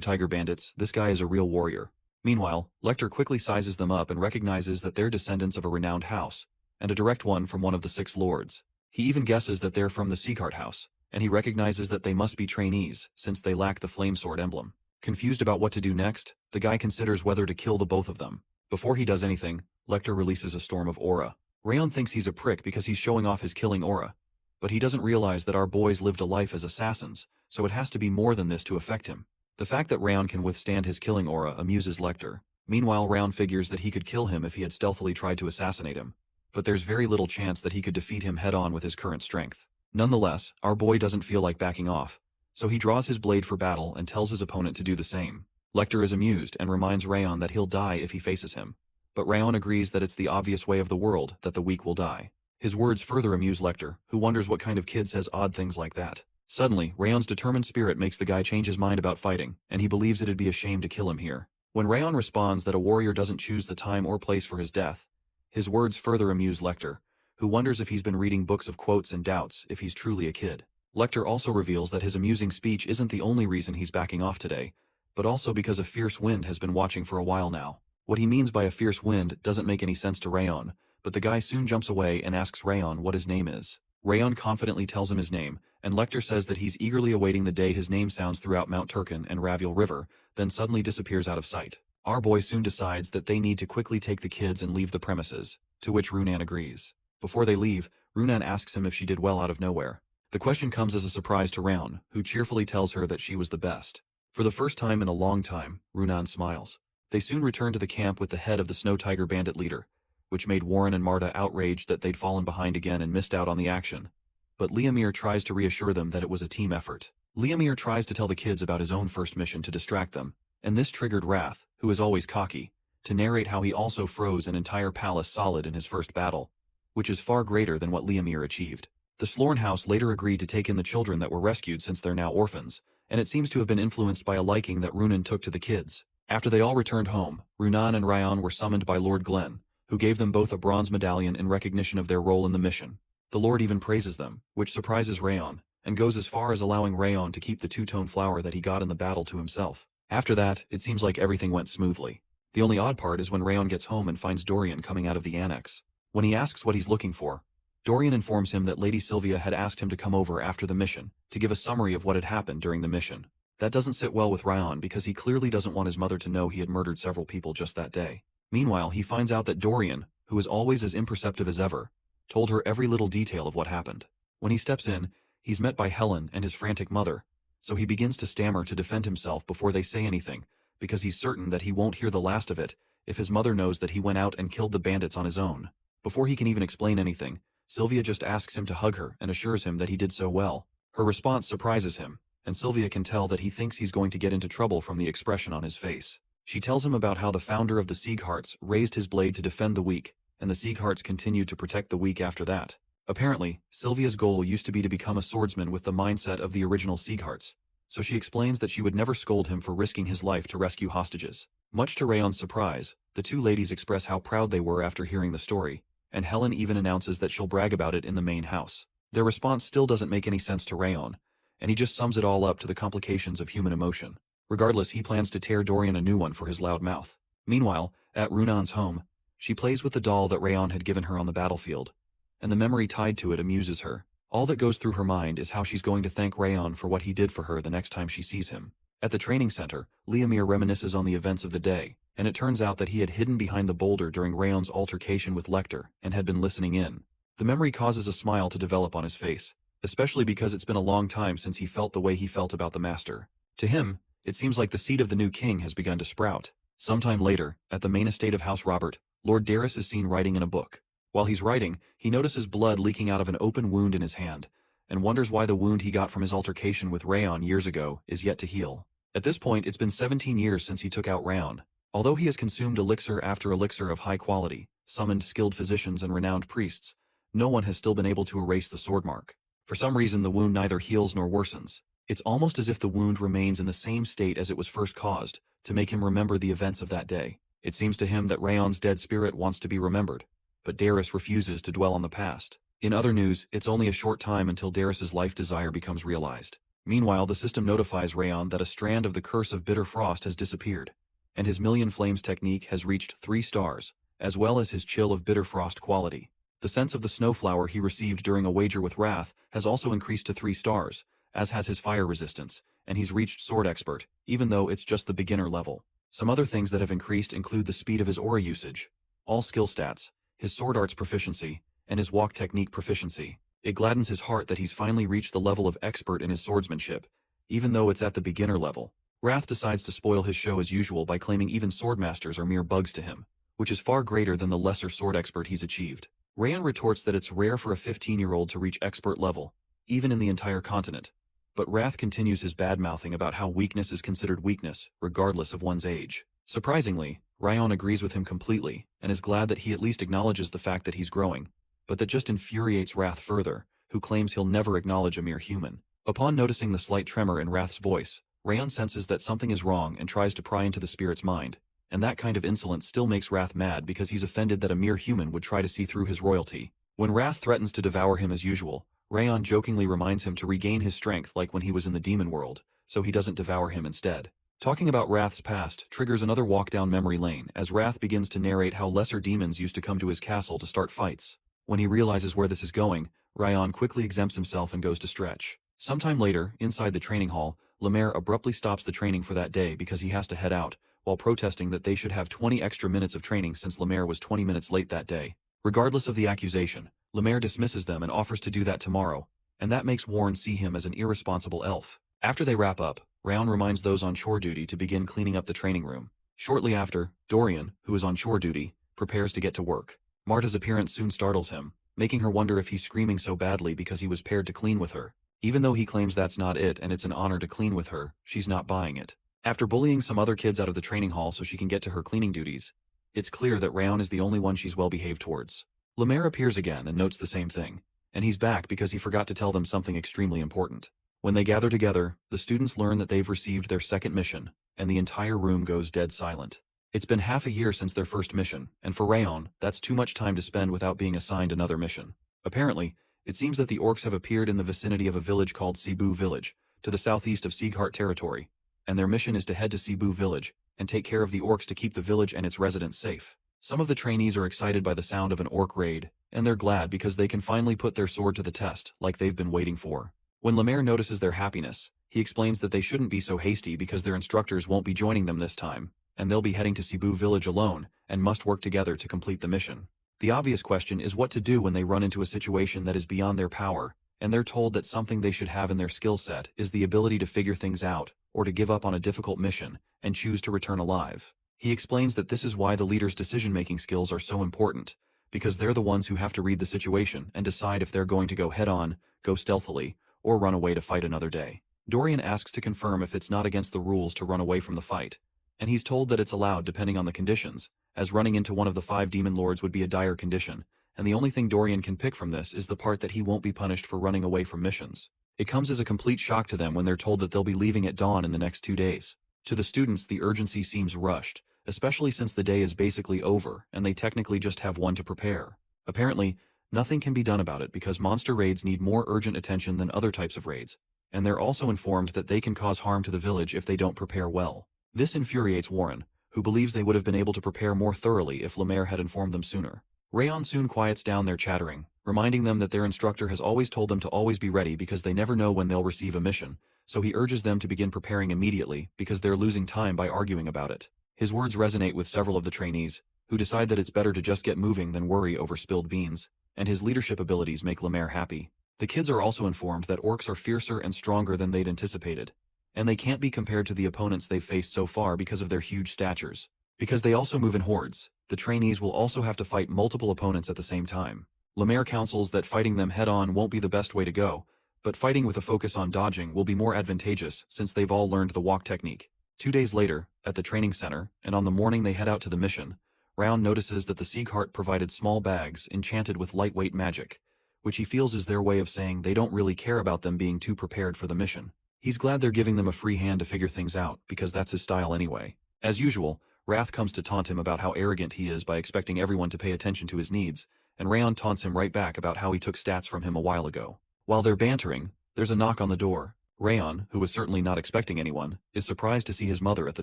Tiger bandits, this guy is a real warrior. Meanwhile, Lecter quickly sizes them up and recognizes that they're descendants of a renowned house, and a direct one from one of the 6 lords. He even guesses that they're from the Seacart house, and he recognizes that they must be trainees, since they lack the flame sword emblem. Confused about what to do next, the guy considers whether to kill the both of them. Before he does anything, Lecter releases a storm of aura. Rayon thinks he's a prick because he's showing off his killing aura, but he doesn't realize that our boys lived a life as assassins, so it has to be more than this to affect him. The fact that Rayon can withstand his killing aura amuses Lecter. Meanwhile, Rayon figures that he could kill him if he had stealthily tried to assassinate him, but there's very little chance that he could defeat him head-on with his current strength. Nonetheless, our boy doesn't feel like backing off, so he draws his blade for battle and tells his opponent to do the same. Lecter is amused and reminds Rayon that he'll die if he faces him, but Rayon agrees that it's the obvious way of the world that the weak will die. His words further amuse Lecter, who wonders what kind of kid says odd things like that. Suddenly, Rayon's determined spirit makes the guy change his mind about fighting, and he believes it'd be a shame to kill him here. When Rayon responds that a warrior doesn't choose the time or place for his death, his words further amuse Lecter, who wonders if he's been reading books of quotes and doubts if he's truly a kid. Lecter also reveals that his amusing speech isn't the only reason he's backing off today, but also because a fierce wind has been watching for a while now. What he means by a fierce wind doesn't make any sense to Rayon, but the guy soon jumps away and asks Rayon what his name is. Rayon confidently tells him his name, and Lecter says that he's eagerly awaiting the day his name sounds throughout Mount Turkin and Ravil River, then suddenly disappears out of sight. Our boy soon decides that they need to quickly take the kids and leave the premises, to which Runan agrees. Before they leave, Runan asks him if she did well out of nowhere. The question comes as a surprise to Rayon, who cheerfully tells her that she was the best. For the first time in a long time, Runan smiles. They soon return to the camp with the head of the Snow Tiger bandit leader, which made Warren and Marta outraged that they'd fallen behind again and missed out on the action. But Liamir tries to reassure them that it was a team effort. Liamir tries to tell the kids about his own first mission to distract them, and this triggered Wrath, who is always cocky, to narrate how he also froze an entire palace solid in his first battle, which is far greater than what Liamir achieved. The Slorn house later agreed to take in the children that were rescued since they're now orphans, and it seems to have been influenced by a liking that Runan took to the kids. After they all returned home, Runan and Ryan were summoned by Lord Glenn, who gave them both a bronze medallion in recognition of their role in the mission. The Lord even praises them, which surprises Rayon, and goes as far as allowing Rayon to keep the two-tone flower that he got in the battle to himself. After that, it seems like everything went smoothly. The only odd part is when Rayon gets home and finds Dorian coming out of the annex. When he asks what he's looking for, Dorian informs him that Lady Sylvia had asked him to come over after the mission, to give a summary of what had happened during the mission. That doesn't sit well with Rayon because he clearly doesn't want his mother to know he had murdered several people just that day. Meanwhile, he finds out that Dorian, who is always as imperceptive as ever, told her every little detail of what happened. When he steps in, he's met by Helen and his frantic mother, so he begins to stammer to defend himself before they say anything, because he's certain that he won't hear the last of it if his mother knows that he went out and killed the bandits on his own. Before he can even explain anything, Sylvia just asks him to hug her and assures him that he did so well. Her response surprises him, and Sylvia can tell that he thinks he's going to get into trouble from the expression on his face. She tells him about how the founder of the Sieghearts raised his blade to defend the weak, and the Sieghearts continued to protect the weak after that. Apparently, Sylvia's goal used to be to become a swordsman with the mindset of the original Sieghearts, so she explains that she would never scold him for risking his life to rescue hostages. Much to Rayon's surprise, the two ladies express how proud they were after hearing the story, and Helen even announces that she'll brag about it in the main house. Their response still doesn't make any sense to Rayon, and he just sums it all up to the complications of human emotion. Regardless, he plans to tear Dorian a new one for his loud mouth. Meanwhile, at Runan's home, she plays with the doll that Rayon had given her on the battlefield, and the memory tied to it amuses her. All that goes through her mind is how she's going to thank Rayon for what he did for her the next time she sees him. At the training center, Liamir reminisces on the events of the day, and it turns out that he had hidden behind the boulder during Rayon's altercation with Lecter and had been listening in. The memory causes a smile to develop on his face, especially because it's been a long time since he felt the way he felt about the master. To him, it seems like the seed of the new king has begun to sprout. Sometime later, at the main estate of House Robert, Lord Darris is seen writing in a book. While he's writing, he notices blood leaking out of an open wound in his hand, and wonders why the wound he got from his altercation with Rayon years ago is yet to heal. At this point, it's been 17 years since he took out Rayon. Although he has consumed elixir after elixir of high quality, summoned skilled physicians and renowned priests, no one has still been able to erase the sword mark. For some reason, the wound neither heals nor worsens. It's almost as if the wound remains in the same state as it was first caused, to make him remember the events of that day. It seems to him that Rayon's dead spirit wants to be remembered, but Darris refuses to dwell on the past. In other news, it's only a short time until Darris's life desire becomes realized. Meanwhile, the system notifies Rayon that a strand of the curse of bitter frost has disappeared, and his million flames technique has reached 3 stars, as well as his chill of bitter frost quality. The sense of the snowflower he received during a wager with Wrath has also increased to 3 stars, as has his fire resistance, and he's reached sword expert, even though it's just the beginner level. Some other things that have increased include the speed of his aura usage, all skill stats, his sword arts proficiency, and his walk technique proficiency. It gladdens his heart that he's finally reached the level of expert in his swordsmanship, even though it's at the beginner level. Wrath decides to spoil his show as usual by claiming even swordmasters are mere bugs to him, which is far greater than the lesser sword expert he's achieved. Rayon retorts that it's rare for a 15-year-old to reach expert level, even in the entire continent, but Wrath continues his bad-mouthing about how weakness is considered weakness, regardless of one's age. Surprisingly, Rayon agrees with him completely, and is glad that he at least acknowledges the fact that he's growing, but that just infuriates Wrath further, who claims he'll never acknowledge a mere human. Upon noticing the slight tremor in Wrath's voice, Rayon senses that something is wrong and tries to pry into the spirit's mind, and that kind of insolence still makes Wrath mad because he's offended that a mere human would try to see through his royalty. When Wrath threatens to devour him as usual, Rayon jokingly reminds him to regain his strength like when he was in the demon world, so he doesn't devour him instead. Talking about Wrath's past triggers another walk down memory lane as Wrath begins to narrate how lesser demons used to come to his castle to start fights. When he realizes where this is going, Rayon quickly exempts himself and goes to stretch. Sometime later, inside the training hall, Lemaire abruptly stops the training for that day because he has to head out, while protesting that they should have 20 extra minutes of training since Lemaire was 20 minutes late that day. Regardless of the accusation, Lemaire dismisses them and offers to do that tomorrow, and that makes Warren see him as an irresponsible elf. After they wrap up, Rayon reminds those on chore duty to begin cleaning up the training room. Shortly after, Dorian, who is on chore duty, prepares to get to work. Marta's appearance soon startles him, making her wonder if he's screaming so badly because he was paired to clean with her. Even though he claims that's not it and it's an honor to clean with her, she's not buying it. After bullying some other kids out of the training hall so she can get to her cleaning duties, it's clear that Rayon is the only one she's well behaved towards. Lemaire appears again and notes the same thing, and he's back because he forgot to tell them something extremely important. When they gather together, the students learn that they've received their second mission, and the entire room goes dead silent. It's been half a year since their first mission, and for Rayon, that's too much time to spend without being assigned another mission. Apparently, it seems that the orcs have appeared in the vicinity of a village called Cebu Village, to the southeast of Sieghart territory, and their mission is to head to Cebu Village and take care of the orcs to keep the village and its residents safe. Some of the trainees are excited by the sound of an orc raid, and they're glad because they can finally put their sword to the test, like they've been waiting for. When Lemaire notices their happiness, he explains that they shouldn't be so hasty because their instructors won't be joining them this time, and they'll be heading to Cebu Village alone, and must work together to complete the mission. The obvious question is what to do when they run into a situation that is beyond their power, and they're told that something they should have in their skill set is the ability to figure things out, or to give up on a difficult mission, and choose to return alive. He explains that this is why the leader's decision-making skills are so important, because they're the ones who have to read the situation and decide if they're going to go head-on, go stealthily, or run away to fight another day. Dorian asks to confirm if it's not against the rules to run away from the fight, and he's told that it's allowed depending on the conditions, as running into one of the 5 demon lords would be a dire condition, and the only thing Dorian can pick from this is the part that he won't be punished for running away from missions. It comes as a complete shock to them when they're told that they'll be leaving at dawn in the next 2 days. To the students, the urgency seems rushed, especially since the day is basically over and they technically just have one to prepare. Apparently, nothing can be done about it because monster raids need more urgent attention than other types of raids, and they're also informed that they can cause harm to the village if they don't prepare well. This infuriates Warren, who believes they would have been able to prepare more thoroughly if Lemaire had informed them sooner. Rayon soon quiets down their chattering, reminding them that their instructor has always told them to always be ready because they never know when they'll receive a mission, so he urges them to begin preparing immediately because they're losing time by arguing about it. His words resonate with several of the trainees, who decide that it's better to just get moving than worry over spilled beans, and his leadership abilities make Lemaire happy. The kids are also informed that orcs are fiercer and stronger than they'd anticipated, and they can't be compared to the opponents they've faced so far because of their huge statures. Because they also move in hordes, the trainees will also have to fight multiple opponents at the same time. Lemaire counsels that fighting them head-on won't be the best way to go, but fighting with a focus on dodging will be more advantageous since they've all learned the walk technique. 2 days later, at the training center, and on the morning they head out to the mission, Round notices that the Sieghart provided small bags enchanted with lightweight magic, which he feels is their way of saying they don't really care about them being too prepared for the mission. He's glad they're giving them a free hand to figure things out, because that's his style anyway. As usual, Wrath comes to taunt him about how arrogant he is by expecting everyone to pay attention to his needs, and Rayon taunts him right back about how he took stats from him a while ago. While they're bantering, there's a knock on the door. Rayon, who was certainly not expecting anyone, is surprised to see his mother at the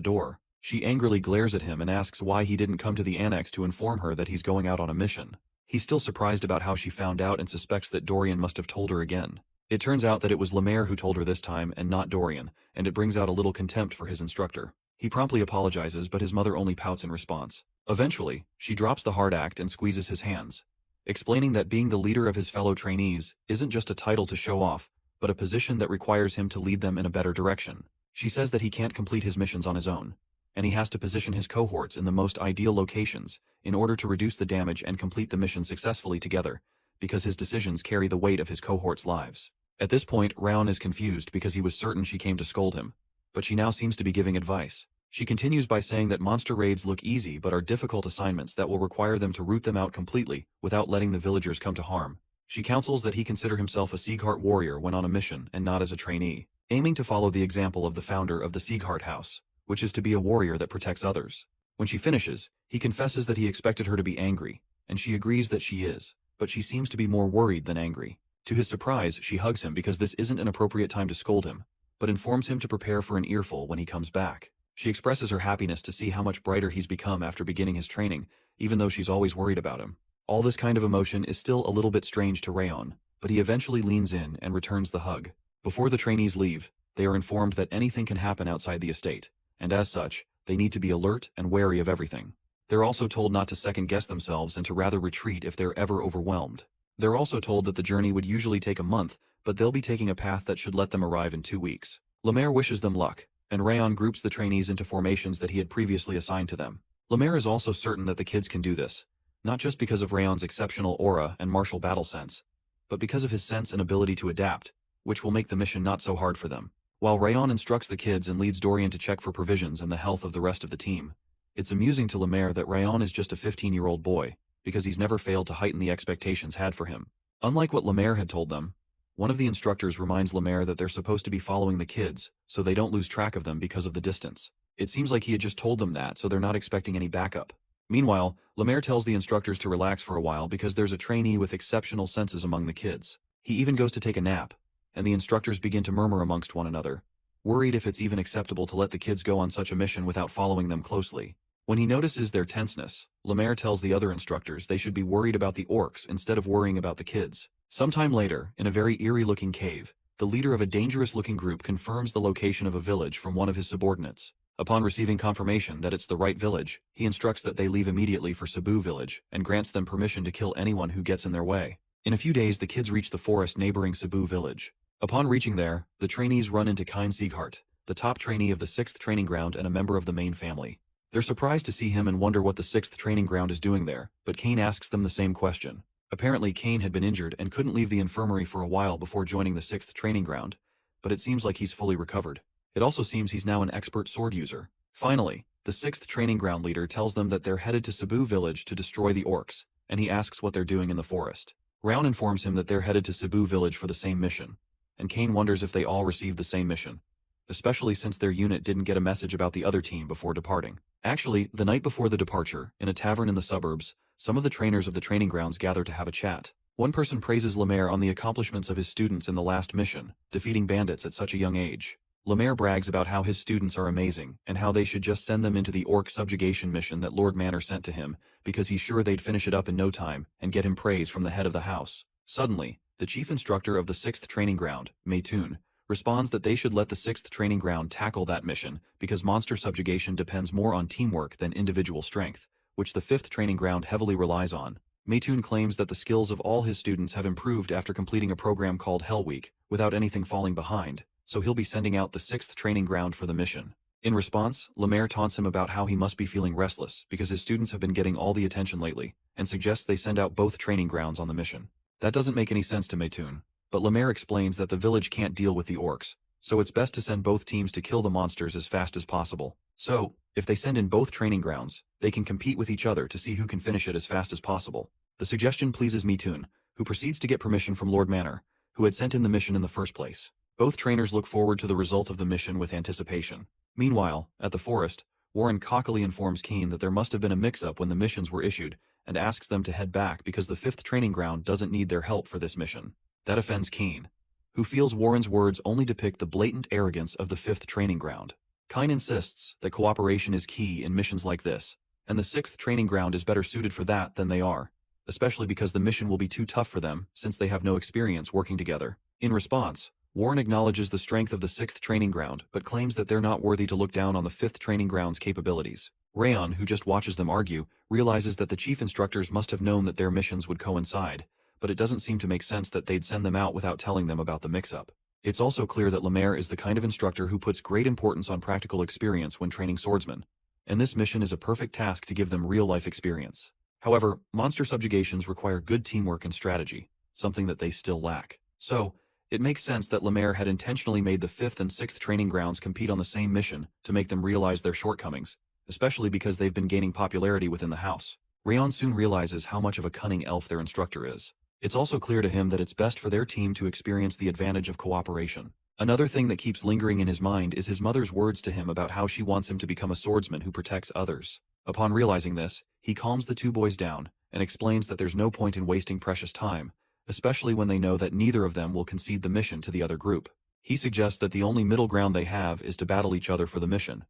door. She angrily glares at him and asks why he didn't come to the annex to inform her that he's going out on a mission. He's still surprised about how she found out and suspects that Dorian must have told her again. It turns out that it was Lemaire who told her this time and not Dorian, and it brings out a little contempt for his instructor. He promptly apologizes, but his mother only pouts in response. Eventually, she drops the hard act and squeezes his hands, explaining that being the leader of his fellow trainees isn't just a title to show off, but a position that requires him to lead them in a better direction. She says that he can't complete his missions on his own, and he has to position his cohorts in the most ideal locations in order to reduce the damage and complete the mission successfully together, because his decisions carry the weight of his cohorts' lives. At this point, Raon is confused because he was certain she came to scold him, but she now seems to be giving advice. She continues by saying that monster raids look easy but are difficult assignments that will require them to root them out completely without letting the villagers come to harm. She counsels that he consider himself a Sieghart warrior when on a mission and not as a trainee, aiming to follow the example of the founder of the Sieghart house, which is to be a warrior that protects others. When she finishes, he confesses that he expected her to be angry, and she agrees that she is, but she seems to be more worried than angry. To his surprise, she hugs him because this isn't an appropriate time to scold him, but informs him to prepare for an earful when he comes back. She expresses her happiness to see how much brighter he's become after beginning his training, even though she's always worried about him. All this kind of emotion is still a little bit strange to Rayon, but he eventually leans in and returns the hug. Before the trainees leave, they are informed that anything can happen outside the estate, and as such, they need to be alert and wary of everything. They're also told not to second-guess themselves and to rather retreat if they're ever overwhelmed. They're also told that the journey would usually take a month, but they'll be taking a path that should let them arrive in 2 weeks. Lemaire wishes them luck, and Rayon groups the trainees into formations that he had previously assigned to them. Lemaire is also certain that the kids can do this, not just because of Rayon's exceptional aura and martial battle sense, but because of his sense and ability to adapt, which will make the mission not so hard for them. While Rayon instructs the kids and leads Dorian to check for provisions and the health of the rest of the team, it's amusing to Lemaire that Rayon is just a 15-year-old boy, because he's never failed to heighten the expectations had for him. Unlike what Lemaire had told them, One of the instructors reminds Lemaire that they're supposed to be following the kids, so they don't lose track of them because of the distance. It seems like he had just told them that, so they're not expecting any backup. Meanwhile, Lemaire tells the instructors to relax for a while because there's a trainee with exceptional senses among the kids. He even goes to take a nap, and the instructors begin to murmur amongst one another, worried if it's even acceptable to let the kids go on such a mission without following them closely. When he notices their tenseness, Lemaire tells the other instructors they should be worried about the orcs instead of worrying about the kids. Sometime later, in a very eerie-looking cave, the leader of a dangerous-looking group confirms the location of a village from one of his subordinates. Upon receiving confirmation that it's the right village, he instructs that they leave immediately for Cebu village and grants them permission to kill anyone who gets in their way. In a few days, the kids reach the forest neighboring Cebu village. Upon reaching there, the trainees run into Kine Sieghart, the top trainee of the 6th training ground and a member of the main family. They're surprised to see him and wonder what the 6th training ground is doing there, but Kane asks them the same question. Apparently, Kane had been injured and couldn't leave the infirmary for a while before joining the 6th training ground, but it seems like he's fully recovered. It also seems he's now an expert sword user. Finally, the 6th training ground leader tells them that they're headed to Cebu village to destroy the orcs, and he asks what they're doing in the forest. Raon informs him that they're headed to Cebu village for the same mission, and Kane wonders if they all received the same mission, especially since their unit didn't get a message about the other team before departing. Actually, the night before the departure, in a tavern in the suburbs, some of the trainers of the training grounds gather to have a chat. One person praises Lemaire on the accomplishments of his students in the last mission, defeating bandits at such a young age. Lemaire brags about how his students are amazing, and how they should just send them into the orc subjugation mission that Lord Manor sent to him, because he's sure they'd finish it up in no time, and get him praise from the head of the house. Suddenly, the chief instructor of the 6th training ground, Webtoon, responds that they should let the 6th training ground tackle that mission because monster subjugation depends more on teamwork than individual strength, which the 5th training ground heavily relies on. Webtoon claims that the skills of all his students have improved after completing a program called Hell Week, without anything falling behind, so he'll be sending out the 6th training ground for the mission. In response, Lemaire taunts him about how he must be feeling restless because his students have been getting all the attention lately, and suggests they send out both training grounds on the mission. That doesn't make any sense to Webtoon, but Lemaire explains that the village can't deal with the orcs, so it's best to send both teams to kill the monsters as fast as possible. So, if they send in both training grounds, they can compete with each other to see who can finish it as fast as possible. The suggestion pleases Webtoon, who proceeds to get permission from Lord Manor, who had sent in the mission in the first place. Both trainers look forward to the result of the mission with anticipation. Meanwhile, at the forest, Warren cockily informs Keen that there must have been a mix-up when the missions were issued, and asks them to head back because the 5th training ground doesn't need their help for this mission. That offends Keen, who feels Warren's words only depict the blatant arrogance of the 5th training ground. Kine insists that cooperation is key in missions like this, and the 6th training ground is better suited for that than they are, especially because the mission will be too tough for them since they have no experience working together. In response, Warren acknowledges the strength of the 6th training ground but claims that they're not worthy to look down on the 5th training ground's capabilities. Rayon, who just watches them argue, realizes that the chief instructors must have known that their missions would coincide, but it doesn't seem to make sense that they'd send them out without telling them about the mix-up. It's also clear that Lemaire is the kind of instructor who puts great importance on practical experience when training swordsmen, and this mission is a perfect task to give them real-life experience. However, monster subjugations require good teamwork and strategy, something that they still lack. So, it makes sense that Lemaire had intentionally made the 5th and 6th training grounds compete on the same mission to make them realize their shortcomings, especially because they've been gaining popularity within the house. Rayon soon realizes how much of a cunning elf their instructor is. It's also clear to him that it's best for their team to experience the advantage of cooperation. Another thing that keeps lingering in his mind is his mother's words to him about how she wants him to become a swordsman who protects others. Upon realizing this, he calms the two boys down and explains that there's no point in wasting precious time, especially when they know that neither of them will concede the mission to the other group. He suggests that the only middle ground they have is to battle each other for the mission,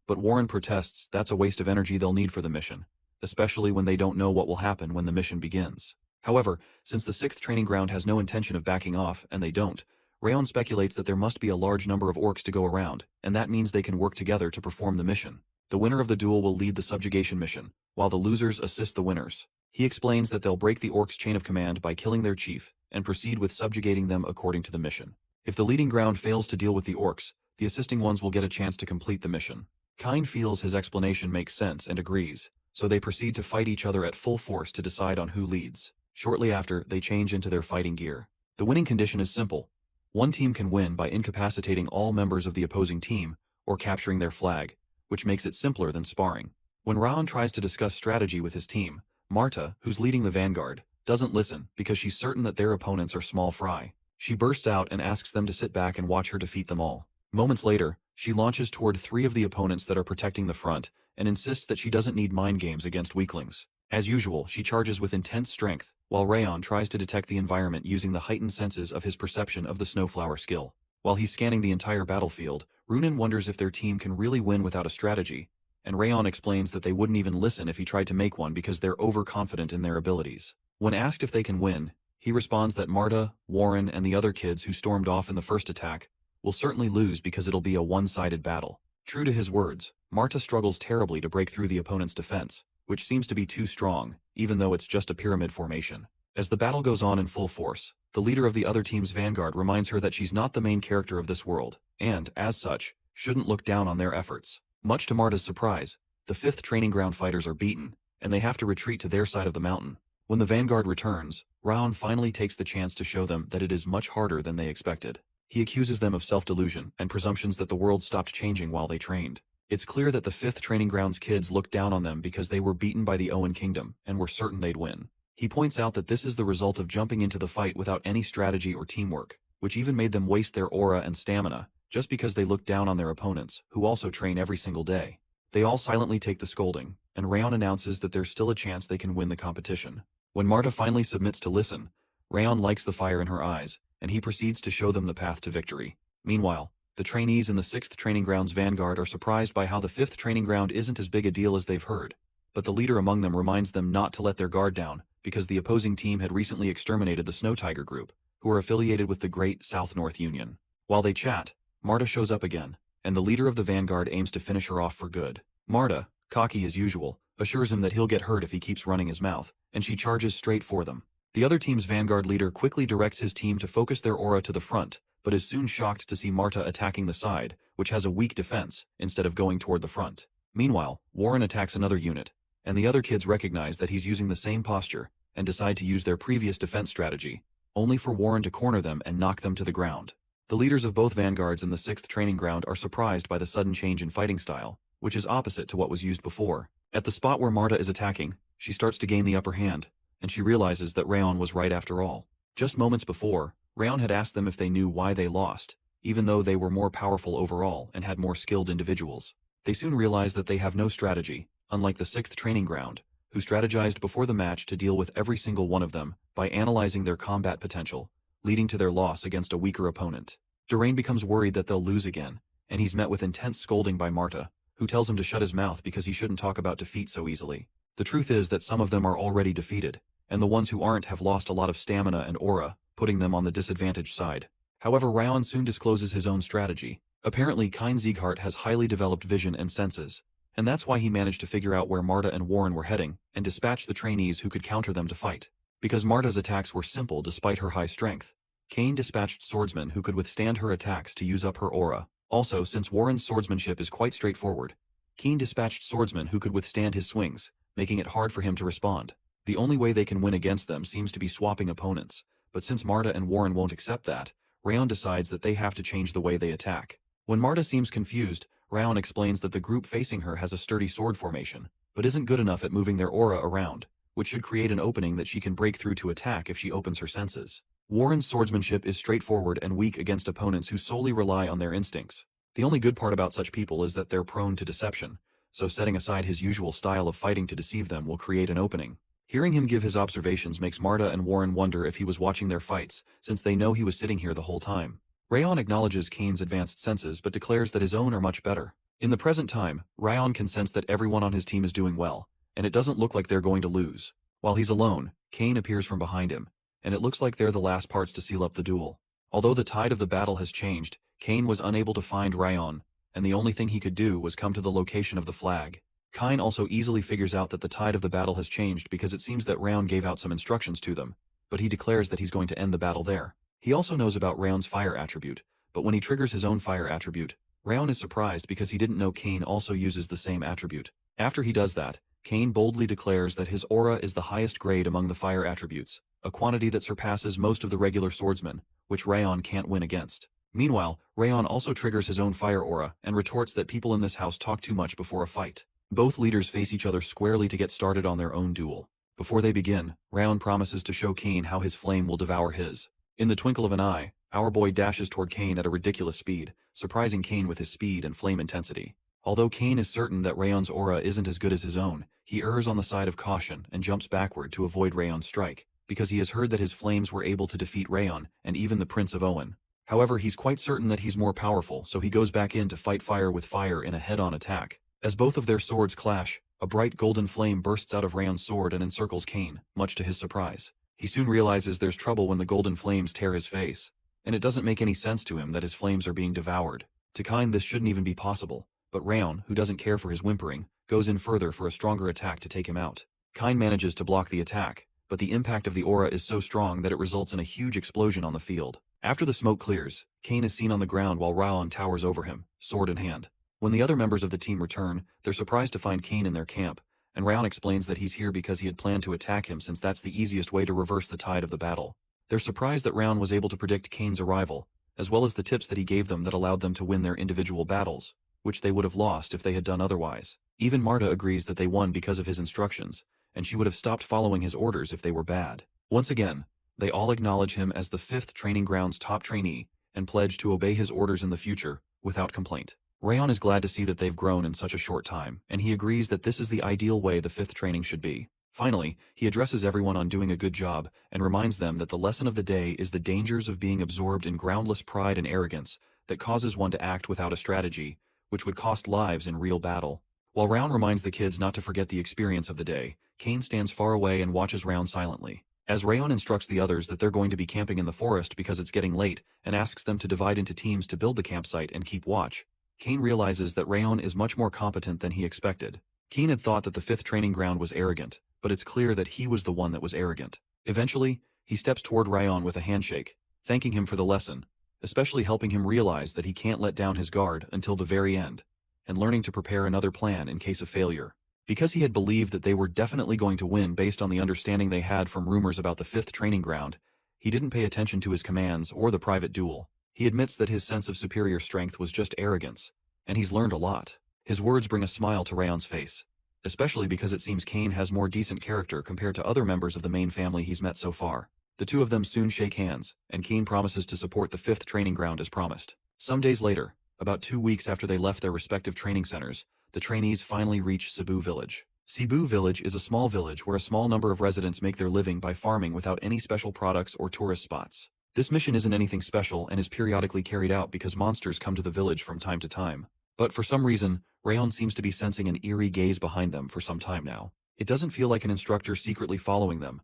but Warren protests that's a waste of energy they'll need for the mission, especially when they don't know what will happen when the mission begins. However, since the 6th training ground has no intention of backing off, and they don't, Rayon speculates that there must be a large number of orcs to go around, and that means they can work together to perform the mission. The winner of the duel will lead the subjugation mission, while the losers assist the winners. He explains that they'll break the orcs' chain of command by killing their chief, and proceed with subjugating them according to the mission. If the leading ground fails to deal with the orcs, the assisting ones will get a chance to complete the mission. Kine feels his explanation makes sense and agrees, so they proceed to fight each other at full force to decide on who leads. Shortly after, they change into their fighting gear. The winning condition is simple. One team can win by incapacitating all members of the opposing team, or capturing their flag, which makes it simpler than sparring. When Raon tries to discuss strategy with his team, Marta, who's leading the vanguard, doesn't listen because she's certain that their opponents are small fry. She bursts out and asks them to sit back and watch her defeat them all. Moments later, she launches toward 3 of the opponents that are protecting the front, and insists that she doesn't need mind games against weaklings. As usual, she charges with intense strength, while Rayon tries to detect the environment using the heightened senses of his perception of the Snowflower skill. While he's scanning the entire battlefield, Runin wonders if their team can really win without a strategy, and Rayon explains that they wouldn't even listen if he tried to make one because they're overconfident in their abilities. When asked if they can win, he responds that Marta, Warren, and the other kids who stormed off in the first attack will certainly lose because it'll be a one-sided battle. True to his words, Marta struggles terribly to break through the opponent's defense, which seems to be too strong, even though it's just a pyramid formation. As the battle goes on in full force, the leader of the other team's vanguard reminds her that she's not the main character of this world, and, as such, shouldn't look down on their efforts. Much to Marta's surprise, the 5th training ground fighters are beaten, and they have to retreat to their side of the mountain. When the vanguard returns, Raon finally takes the chance to show them that it is much harder than they expected. He accuses them of self-delusion and presumptions that the world stopped changing while they trained. It's clear that the 5th training grounds kids looked down on them because they were beaten by the Owen Kingdom and were certain they'd win. He points out that this is the result of jumping into the fight without any strategy or teamwork, which even made them waste their aura and stamina, just because they looked down on their opponents, who also train every single day. They all silently take the scolding, and Rayon announces that there's still a chance they can win the competition. When Marta finally submits to listen, Rayon likes the fire in her eyes, and he proceeds to show them the path to victory. Meanwhile, the trainees in the 6th Training Grounds Vanguard are surprised by how the 5th Training Ground isn't as big a deal as they've heard, but the leader among them reminds them not to let their guard down, because the opposing team had recently exterminated the Snow Tiger group, who are affiliated with the Great South-North Union. While they chat, Marta shows up again, and the leader of the vanguard aims to finish her off for good. Marta, cocky as usual, assures him that he'll get hurt if he keeps running his mouth, and she charges straight for them. The other team's vanguard leader quickly directs his team to focus their aura to the front, but is soon shocked to see Marta attacking the side, which has a weak defense, instead of going toward the front. Meanwhile, Warren attacks another unit, and the other kids recognize that he's using the same posture, and decide to use their previous defense strategy, only for Warren to corner them and knock them to the ground. The leaders of both vanguards in the 6th Training Ground are surprised by the sudden change in fighting style, which is opposite to what was used before. At the spot where Marta is attacking, she starts to gain the upper hand, and she realizes that Rayon was right after all. Just moments before, Rayon had asked them if they knew why they lost, even though they were more powerful overall and had more skilled individuals. They soon realize that they have no strategy, unlike the 6th Training Ground, who strategized before the match to deal with every single one of them by analyzing their combat potential, leading to their loss against a weaker opponent. Durain becomes worried that they'll lose again, and he's met with intense scolding by Marta, who tells him to shut his mouth because he shouldn't talk about defeat so easily. The truth is that some of them are already defeated, and the ones who aren't have lost a lot of stamina and aura, putting them on the disadvantaged side. However, Rayon soon discloses his own strategy. Apparently, Kine Sieghart has highly developed vision and senses, and that's why he managed to figure out where Marta and Warren were heading, and dispatch the trainees who could counter them to fight. Because Marta's attacks were simple despite her high strength, Kane dispatched swordsmen who could withstand her attacks to use up her aura. Also, since Warren's swordsmanship is quite straightforward, Keen dispatched swordsmen who could withstand his swings, making it hard for him to respond. The only way they can win against them seems to be swapping opponents, but since Marta and Warren won't accept that, Rayon decides that they have to change the way they attack. When Marta seems confused, Rayon explains that the group facing her has a sturdy sword formation, but isn't good enough at moving their aura around, which should create an opening that she can break through to attack if she opens her senses. Warren's swordsmanship is straightforward and weak against opponents who solely rely on their instincts. The only good part about such people is that they're prone to deception, so setting aside his usual style of fighting to deceive them will create an opening. Hearing him give his observations makes Marta and Warren wonder if he was watching their fights, since they know he was sitting here the whole time. Rayon acknowledges Kane's advanced senses but declares that his own are much better. In the present time, Rayon can sense that everyone on his team is doing well, and it doesn't look like they're going to lose. While he's alone, Kane appears from behind him, and it looks like they're the last parts to seal up the duel. Although the tide of the battle has changed, Kane was unable to find Rayon, and the only thing he could do was come to the location of the flag. Kine also easily figures out that the tide of the battle has changed because it seems that Rayon gave out some instructions to them, but he declares that he's going to end the battle there. He also knows about Rayon's fire attribute, but when he triggers his own fire attribute, Rayon is surprised because he didn't know Kane also uses the same attribute. After he does that, Kane boldly declares that his aura is the highest grade among the fire attributes, a quantity that surpasses most of the regular swordsmen, which Rayon can't win against. Meanwhile, Rayon also triggers his own fire aura and retorts that people in this house talk too much before a fight. Both leaders face each other squarely to get started on their own duel. Before they begin, Rayon promises to show Kane how his flame will devour his. In the twinkle of an eye, our boy dashes toward Kane at a ridiculous speed, surprising Kane with his speed and flame intensity. Although Kane is certain that Rayon's aura isn't as good as his own, he errs on the side of caution and jumps backward to avoid Rayon's strike, because he has heard that his flames were able to defeat Rayon and even the Prince of Owen. However, he's quite certain that he's more powerful, so he goes back in to fight fire with fire in a head-on attack. As both of their swords clash, a bright golden flame bursts out of Rayon's sword and encircles Kane, much to his surprise. He soon realizes there's trouble when the golden flames tear his face, and it doesn't make any sense to him that his flames are being devoured. To Kane, this shouldn't even be possible, but Rayon, who doesn't care for his whimpering, goes in further for a stronger attack to take him out. Kane manages to block the attack, but the impact of the aura is so strong that it results in a huge explosion on the field. After the smoke clears, Kane is seen on the ground while Rayon towers over him, sword in hand. When the other members of the team return, they're surprised to find Kane in their camp, and Rayon explains that he's here because he had planned to attack him since that's the easiest way to reverse the tide of the battle. They're surprised that Rayon was able to predict Kane's arrival, as well as the tips that he gave them that allowed them to win their individual battles, which they would have lost if they had done otherwise. Even Marta agrees that they won because of his instructions, and she would have stopped following his orders if they were bad. Once again, they all acknowledge him as the 5th Training Ground's top trainee, and pledge to obey his orders in the future, without complaint. Rayon is glad to see that they've grown in such a short time, and he agrees that this is the ideal way the 5th training should be. Finally, he addresses everyone on doing a good job, and reminds them that the lesson of the day is the dangers of being absorbed in groundless pride and arrogance that causes one to act without a strategy, which would cost lives in real battle. While Rayon reminds the kids not to forget the experience of the day, Kane stands far away and watches Rayon silently. As Rayon instructs the others that they're going to be camping in the forest because it's getting late, and asks them to divide into teams to build the campsite and keep watch, Kane realizes that Rayon is much more competent than he expected. Kane had thought that the 5th training ground was arrogant, but it's clear that he was the one that was arrogant. Eventually, he steps toward Rayon with a handshake, thanking him for the lesson, especially helping him realize that he can't let down his guard until the very end, and learning to prepare another plan in case of failure. Because he had believed that they were definitely going to win based on the understanding they had from rumors about the 5th training ground, he didn't pay attention to his commands or the private duel. He admits that his sense of superior strength was just arrogance, and he's learned a lot. His words bring a smile to Rayon's face, especially because it seems Kane has more decent character compared to other members of the main family he's met so far. The two of them soon shake hands, and Kane promises to support the 5th training ground as promised. Some days later, about 2 weeks after they left their respective training centers, the trainees finally reach Cebu Village. Cebu Village is a small village where a small number of residents make their living by farming without any special products or tourist spots. This mission isn't anything special and is periodically carried out because monsters come to the village from time to time. But for some reason, Rayon seems to be sensing an eerie gaze behind them for some time now. It doesn't feel like an instructor secretly following them,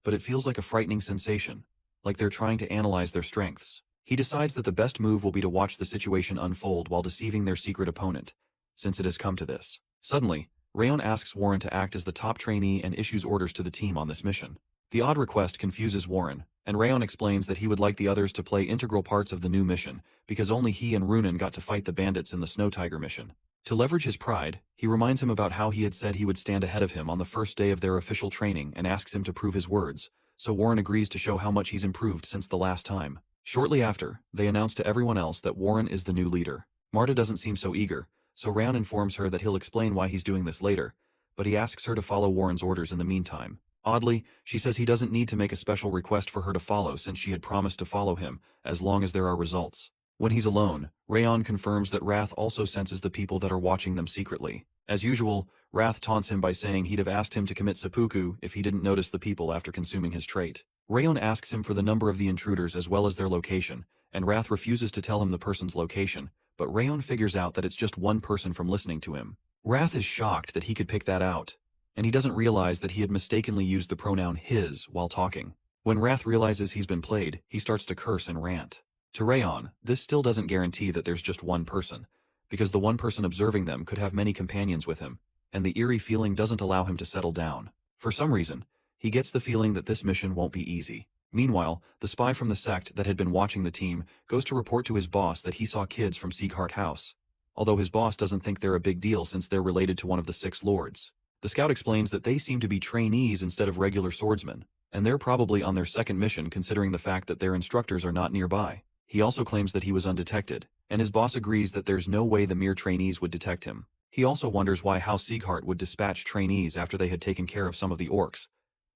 but it feels like a frightening sensation, like they're trying to analyze their strengths. He decides that the best move will be to watch the situation unfold while deceiving their secret opponent, since it has come to this. Suddenly, Rayon asks Warren to act as the top trainee and issues orders to the team on this mission. The odd request confuses Warren, and Rayon explains that he would like the others to play integral parts of the new mission, because only he and Runan got to fight the bandits in the Snow Tiger mission. To leverage his pride, he reminds him about how he had said he would stand ahead of him on the first day of their official training and asks him to prove his words, so Warren agrees to show how much he's improved since the last time. Shortly after, they announce to everyone else that Warren is the new leader. Marta doesn't seem so eager, so Rayon informs her that he'll explain why he's doing this later, but he asks her to follow Warren's orders in the meantime. Oddly, she says he doesn't need to make a special request for her to follow since she had promised to follow him, as long as there are results. When he's alone, Rayon confirms that Wrath also senses the people that are watching them secretly. As usual, Wrath taunts him by saying he'd have asked him to commit seppuku if he didn't notice the people after consuming his trait. Rayon asks him for the number of the intruders as well as their location, and Wrath refuses to tell him the person's location, but Rayon figures out that it's just one person from listening to him. Wrath is shocked that he could pick that out, and he doesn't realize that he had mistakenly used the pronoun his while talking. When Wrath realizes he's been played, he starts to curse and rant. To Rayon, this still doesn't guarantee that there's just one person, because the one person observing them could have many companions with him, and the eerie feeling doesn't allow him to settle down. For some reason, he gets the feeling that this mission won't be easy. Meanwhile, the spy from the sect that had been watching the team goes to report to his boss that he saw kids from Sieghart House, although his boss doesn't think they're a big deal since they're related to one of the 6 lords. The scout explains that they seem to be trainees instead of regular swordsmen, and they're probably on their second mission considering the fact that their instructors are not nearby. He also claims that he was undetected, and his boss agrees that there's no way the mere trainees would detect him. He also wonders why House Sieghart would dispatch trainees after they had taken care of some of the orcs,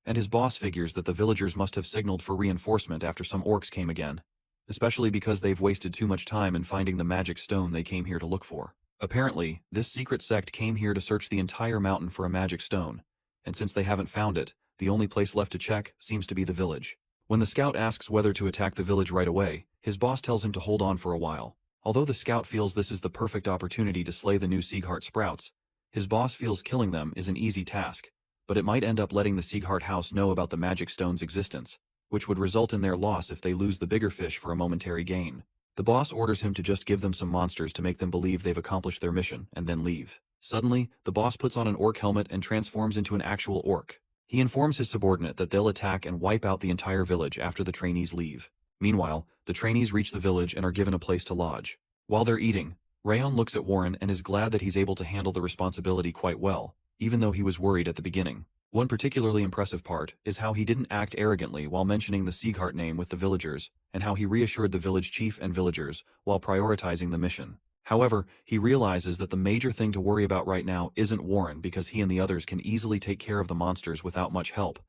and his boss figures that the villagers must have signaled for reinforcement after some orcs came again, especially because they've wasted too much time in finding the magic stone they came here to look for. Apparently, this secret sect came here to search the entire mountain for a magic stone, and since they haven't found it, the only place left to check seems to be the village. When the scout asks whether to attack the village right away, his boss tells him to hold on for a while. Although the scout feels this is the perfect opportunity to slay the new Sieghart sprouts, his boss feels killing them is an easy task, but it might end up letting the Sieghart house know about the magic stone's existence, which would result in their loss if they lose the bigger fish for a momentary gain. The boss orders him to just give them some monsters to make them believe they've accomplished their mission, and then leave. Suddenly, the boss puts on an orc helmet and transforms into an actual orc. He informs his subordinate that they'll attack and wipe out the entire village after the trainees leave. Meanwhile, the trainees reach the village and are given a place to lodge. While they're eating, Rayon looks at Warren and is glad that he's able to handle the responsibility quite well, even though he was worried at the beginning. One particularly impressive part is how he didn't act arrogantly while mentioning the Sieghart name with the villagers, and how he reassured the village chief and villagers while prioritizing the mission. However, he realizes that the major thing to worry about right now isn't Warren because he and the others can easily take care of the monsters without much help,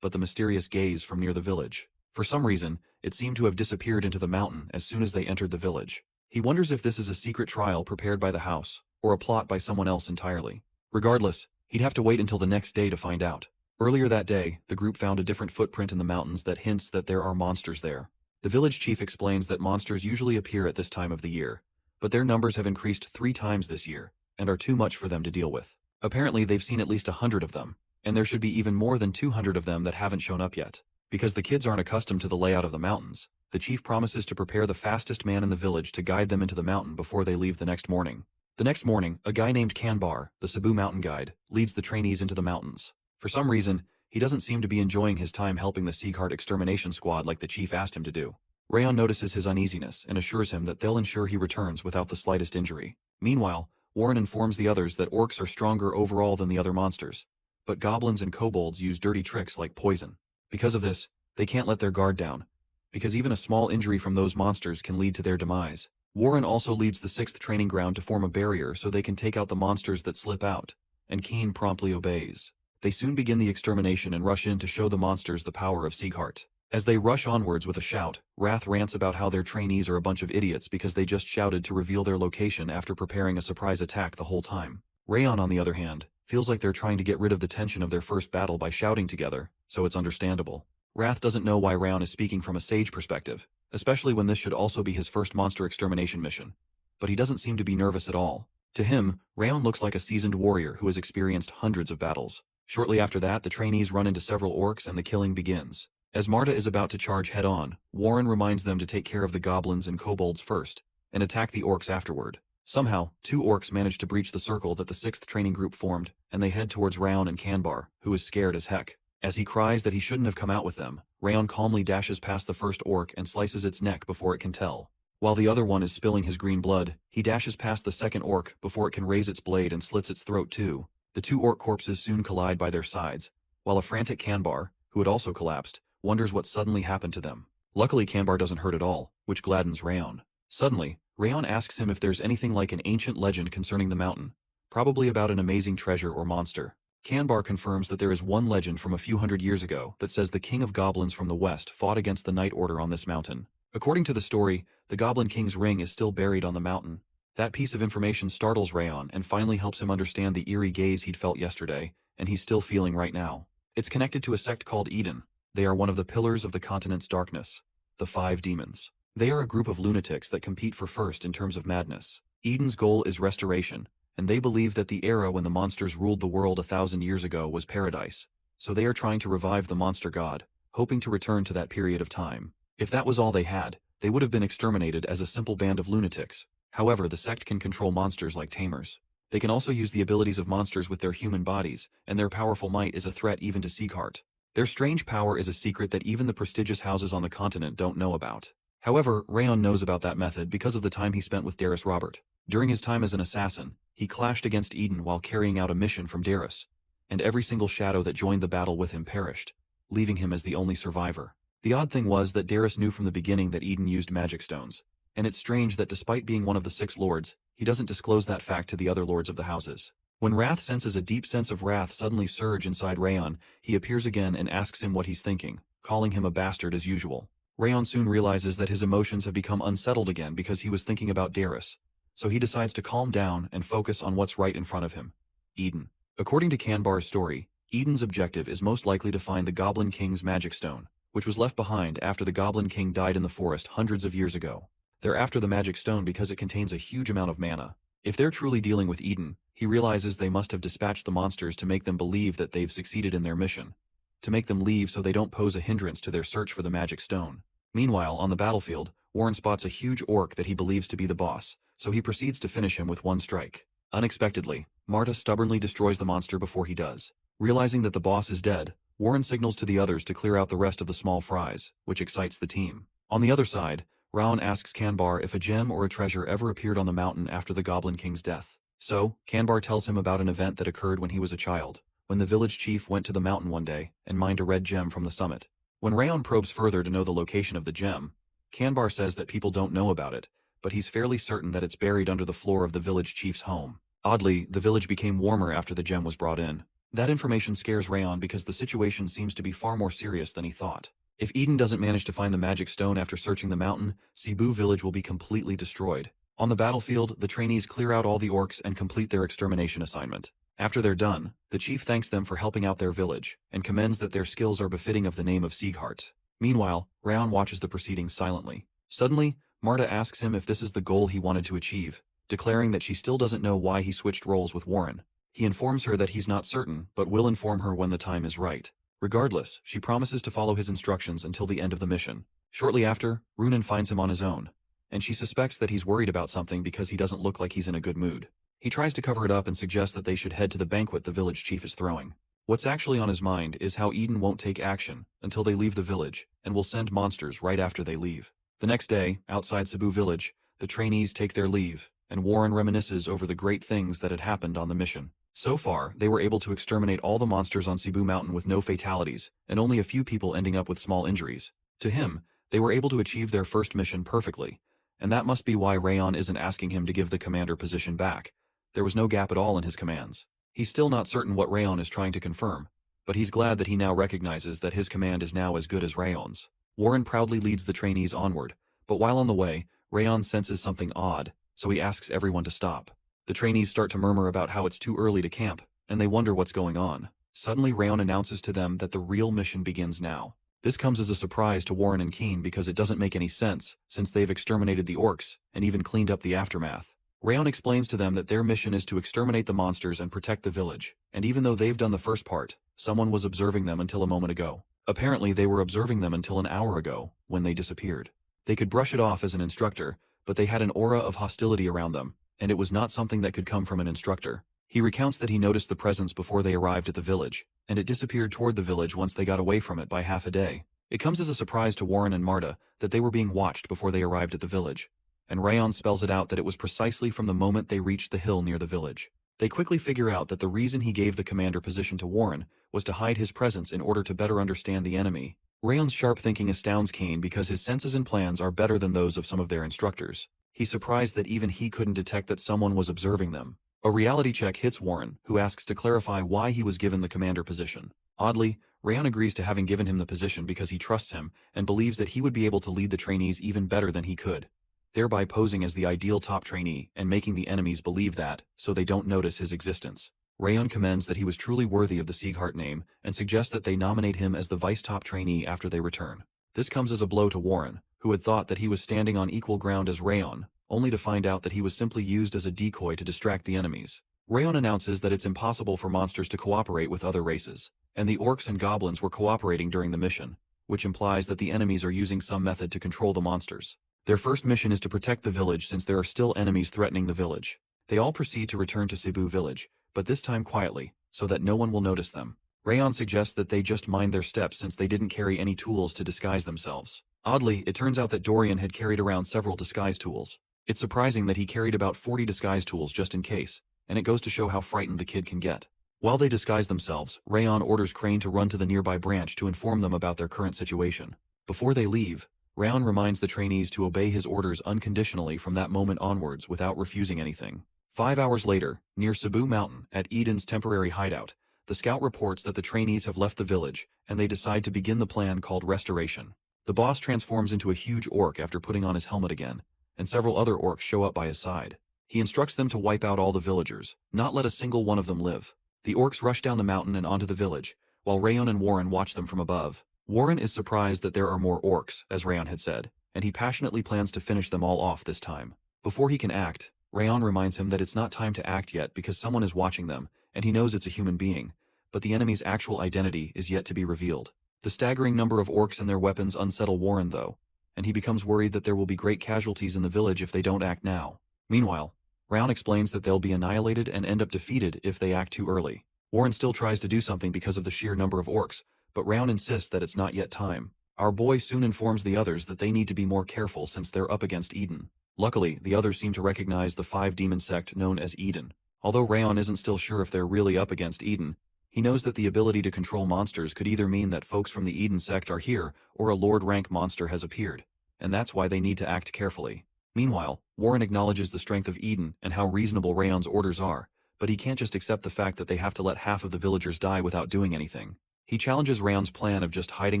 but the mysterious gaze from near the village. For some reason, it seemed to have disappeared into the mountain as soon as they entered the village. He wonders if this is a secret trial prepared by the house, or a plot by someone else entirely. Regardless, he'd have to wait until the next day to find out. Earlier that day, the group found a different footprint in the mountains that hints that there are monsters there. The village chief explains that monsters usually appear at this time of the year, but their numbers have increased 3 times this year, and are too much for them to deal with. Apparently they've seen at least 100 of them, and there should be even more than 200 of them that haven't shown up yet. Because the kids aren't accustomed to the layout of the mountains, the chief promises to prepare the fastest man in the village to guide them into the mountain before they leave the next morning. The next morning, a guy named Kanbar, the Cebu mountain guide, leads the trainees into the mountains. For some reason, he doesn't seem to be enjoying his time helping the Sieghart extermination squad like the chief asked him to do. Rayon notices his uneasiness and assures him that they'll ensure he returns without the slightest injury. Meanwhile, Warren informs the others that orcs are stronger overall than the other monsters, but goblins and kobolds use dirty tricks like poison. Because of this, they can't let their guard down, because even a small injury from those monsters can lead to their demise. Warren also leads the 6th training ground to form a barrier so they can take out the monsters that slip out, and Keen promptly obeys. They soon begin the extermination and rush in to show the monsters the power of Sieghart. As they rush onwards with a shout, Wrath rants about how their trainees are a bunch of idiots because they just shouted to reveal their location after preparing a surprise attack the whole time. Rayon, on the other hand, feels like they're trying to get rid of the tension of their first battle by shouting together, so it's understandable. Wrath doesn't know why Rayon is speaking from a sage perspective, especially when this should also be his first monster extermination mission. But he doesn't seem to be nervous at all. To him, Rayon looks like a seasoned warrior who has experienced hundreds of battles. Shortly after that, the trainees run into several orcs and the killing begins. As Marta is about to charge head-on, Warren reminds them to take care of the goblins and kobolds first, and attack the orcs afterward. Somehow, 2 orcs manage to breach the circle that the 6th training group formed, and they head towards Rayon and Kanbar, who is scared as heck. As he cries that he shouldn't have come out with them, Rayon calmly dashes past the first orc and slices its neck before it can tell. While the other one is spilling his green blood, he dashes past the second orc before it can raise its blade and slits its throat too. The 2 orc corpses soon collide by their sides, while a frantic Kanbar, who had also collapsed, wonders what suddenly happened to them. Luckily Kanbar doesn't hurt at all, which gladdens Rayon. Suddenly, Rayon asks him if there's anything like an ancient legend concerning the mountain, probably about an amazing treasure or monster. Kanbar confirms that there is one legend from a few hundred years ago that says the king of goblins from the west fought against the Night Order on this mountain. According to the story, the Goblin King's ring is still buried on the mountain. That piece of information startles Rayon and finally helps him understand the eerie gaze he'd felt yesterday, and he's still feeling right now. It's connected to a sect called Eden. They are one of the pillars of the continent's darkness, the 5 demons. They are a group of lunatics that compete for first in terms of madness. Eden's goal is restoration, and they believe that the era when the monsters ruled the world 1,000 years ago was paradise, so they are trying to revive the monster god, hoping to return to that period of time. If that was all they had, they would have been exterminated as a simple band of lunatics. However, the sect can control monsters like tamers. They can also use the abilities of monsters with their human bodies, and their powerful might is a threat even to Sieghart. Their strange power is a secret that even the prestigious houses on the continent don't know about. However, Rayon knows about that method because of the time he spent with Darius Robert. During his time as an assassin, he clashed against Eden while carrying out a mission from Darius, and every single shadow that joined the battle with him perished, leaving him as the only survivor. The odd thing was that Darius knew from the beginning that Eden used magic stones, and it's strange that despite being one of the 6 lords, he doesn't disclose that fact to the other lords of the houses. When Wrath senses a deep sense of wrath suddenly surge inside Rayon, he appears again and asks him what he's thinking, calling him a bastard as usual. Rayon soon realizes that his emotions have become unsettled again because he was thinking about Darius, so he decides to calm down and focus on what's right in front of him. Eden. According to Kanbar's story, Eden's objective is most likely to find the Goblin King's magic stone, which was left behind after the Goblin King died in the forest hundreds of years ago. They're after the magic stone because it contains a huge amount of mana. If they're truly dealing with Eden, he realizes they must have dispatched the monsters to make them believe that they've succeeded in their mission, to make them leave so they don't pose a hindrance to their search for the magic stone. Meanwhile, on the battlefield, Warren spots a huge orc that he believes to be the boss, so he proceeds to finish him with one strike. Unexpectedly, Marta stubbornly destroys the monster before he does. Realizing that the boss is dead, Warren signals to the others to clear out the rest of the small fries, which excites the team. On the other side, Raon asks Kanbar if a gem or a treasure ever appeared on the mountain after the Goblin King's death. So, Kanbar tells him about an event that occurred when he was a child, when the village chief went to the mountain one day and mined a red gem from the summit. When Raon probes further to know the location of the gem, Kanbar says that people don't know about it, but he's fairly certain that it's buried under the floor of the village chief's home. Oddly, the village became warmer after the gem was brought in. That information scares Rayon because the situation seems to be far more serious than he thought. If Eden doesn't manage to find the magic stone after searching the mountain, Cebu village will be completely destroyed. On the battlefield, the trainees clear out all the orcs and complete their extermination assignment. After they're done, the chief thanks them for helping out their village, and commends that their skills are befitting of the name of Sieghart. Meanwhile, Rayon watches the proceedings silently. Suddenly, Marta asks him if this is the goal he wanted to achieve, declaring that she still doesn't know why he switched roles with Warren. He informs her that he's not certain, but will inform her when the time is right. Regardless, she promises to follow his instructions until the end of the mission. Shortly after, Runan finds him on his own, and she suspects that he's worried about something because he doesn't look like he's in a good mood. He tries to cover it up and suggests that they should head to the banquet the village chief is throwing. What's actually on his mind is how Eden won't take action until they leave the village, and will send monsters right after they leave. The next day, outside Cebu village, the trainees take their leave, and Warren reminisces over the great things that had happened on the mission. So far, they were able to exterminate all the monsters on Cebu Mountain with no fatalities, and only a few people ending up with small injuries. To him, they were able to achieve their first mission perfectly, and that must be why Rayon isn't asking him to give the commander position back. There was no gap at all in his commands. He's still not certain what Rayon is trying to confirm, but he's glad that he now recognizes that his command is now as good as Rayon's. Warren proudly leads the trainees onward, but while on the way, Rayon senses something odd, so he asks everyone to stop. The trainees start to murmur about how it's too early to camp, and they wonder what's going on. Suddenly Rayon announces to them that the real mission begins now. This comes as a surprise to Warren and Keen because it doesn't make any sense, since they've exterminated the orcs, and even cleaned up the aftermath. Rayon explains to them that their mission is to exterminate the monsters and protect the village, and even though they've done the first part, someone was observing them until a moment ago. Apparently they were observing them until an hour ago, when they disappeared. They could brush it off as an instructor, but they had an aura of hostility around them, and it was not something that could come from an instructor. He recounts that he noticed the presence before they arrived at the village, and it disappeared toward the village once they got away from it by half a day. It comes as a surprise to Warren and Marta that they were being watched before they arrived at the village, and Rayon spells it out that it was precisely from the moment they reached the hill near the village. They quickly figure out that the reason he gave the commander position to Warren was to hide his presence in order to better understand the enemy. Rayon's sharp thinking astounds Kane because his senses and plans are better than those of some of their instructors. He's surprised that even he couldn't detect that someone was observing them. A reality check hits Warren, who asks to clarify why he was given the commander position. Oddly, Rayon agrees to having given him the position because he trusts him and believes that he would be able to lead the trainees even better than he could, thereby posing as the ideal top trainee and making the enemies believe that, so they don't notice his existence. Rayon commends that he was truly worthy of the Sieghart name and suggests that they nominate him as the vice top trainee after they return. This comes as a blow to Warren, who had thought that he was standing on equal ground as Rayon, only to find out that he was simply used as a decoy to distract the enemies. Rayon announces that it's impossible for monsters to cooperate with other races, and the orcs and goblins were cooperating during the mission, which implies that the enemies are using some method to control the monsters. Their first mission is to protect the village since there are still enemies threatening the village. They all proceed to return to Cebu village, but this time quietly, so that no one will notice them. Rayon suggests that they just mind their steps since they didn't carry any tools to disguise themselves. Oddly, it turns out that Dorian had carried around several disguise tools. It's surprising that he carried about 40 disguise tools just in case, and it goes to show how frightened the kid can get. While they disguise themselves, Rayon orders Crane to run to the nearby branch to inform them about their current situation. Before they leave, Rayon reminds the trainees to obey his orders unconditionally from that moment onwards without refusing anything. 5 hours later, near Cebu Mountain, at Eden's temporary hideout, the scout reports that the trainees have left the village, and they decide to begin the plan called Restoration. The boss transforms into a huge orc after putting on his helmet again, and several other orcs show up by his side. He instructs them to wipe out all the villagers, not let a single one of them live. The orcs rush down the mountain and onto the village, while Rayon and Warren watch them from above. Warren is surprised that there are more orcs, as Rayon had said, and he passionately plans to finish them all off this time. Before he can act, Rayon reminds him that it's not time to act yet because someone is watching them, and he knows it's a human being, but the enemy's actual identity is yet to be revealed. The staggering number of orcs and their weapons unsettle Warren though, and he becomes worried that there will be great casualties in the village if they don't act now. Meanwhile, Rayon explains that they'll be annihilated and end up defeated if they act too early. Warren still tries to do something because of the sheer number of orcs, but Rayon insists that it's not yet time. Our boy soon informs the others that they need to be more careful since they're up against Eden. Luckily, the others seem to recognize the 5-demon sect known as Eden. Although Rayon isn't still sure if they're really up against Eden, he knows that the ability to control monsters could either mean that folks from the Eden sect are here, or a Lord rank monster has appeared, and that's why they need to act carefully. Meanwhile, Warren acknowledges the strength of Eden and how reasonable Rayon's orders are, but he can't just accept the fact that they have to let half of the villagers die without doing anything. He challenges Rayon's plan of just hiding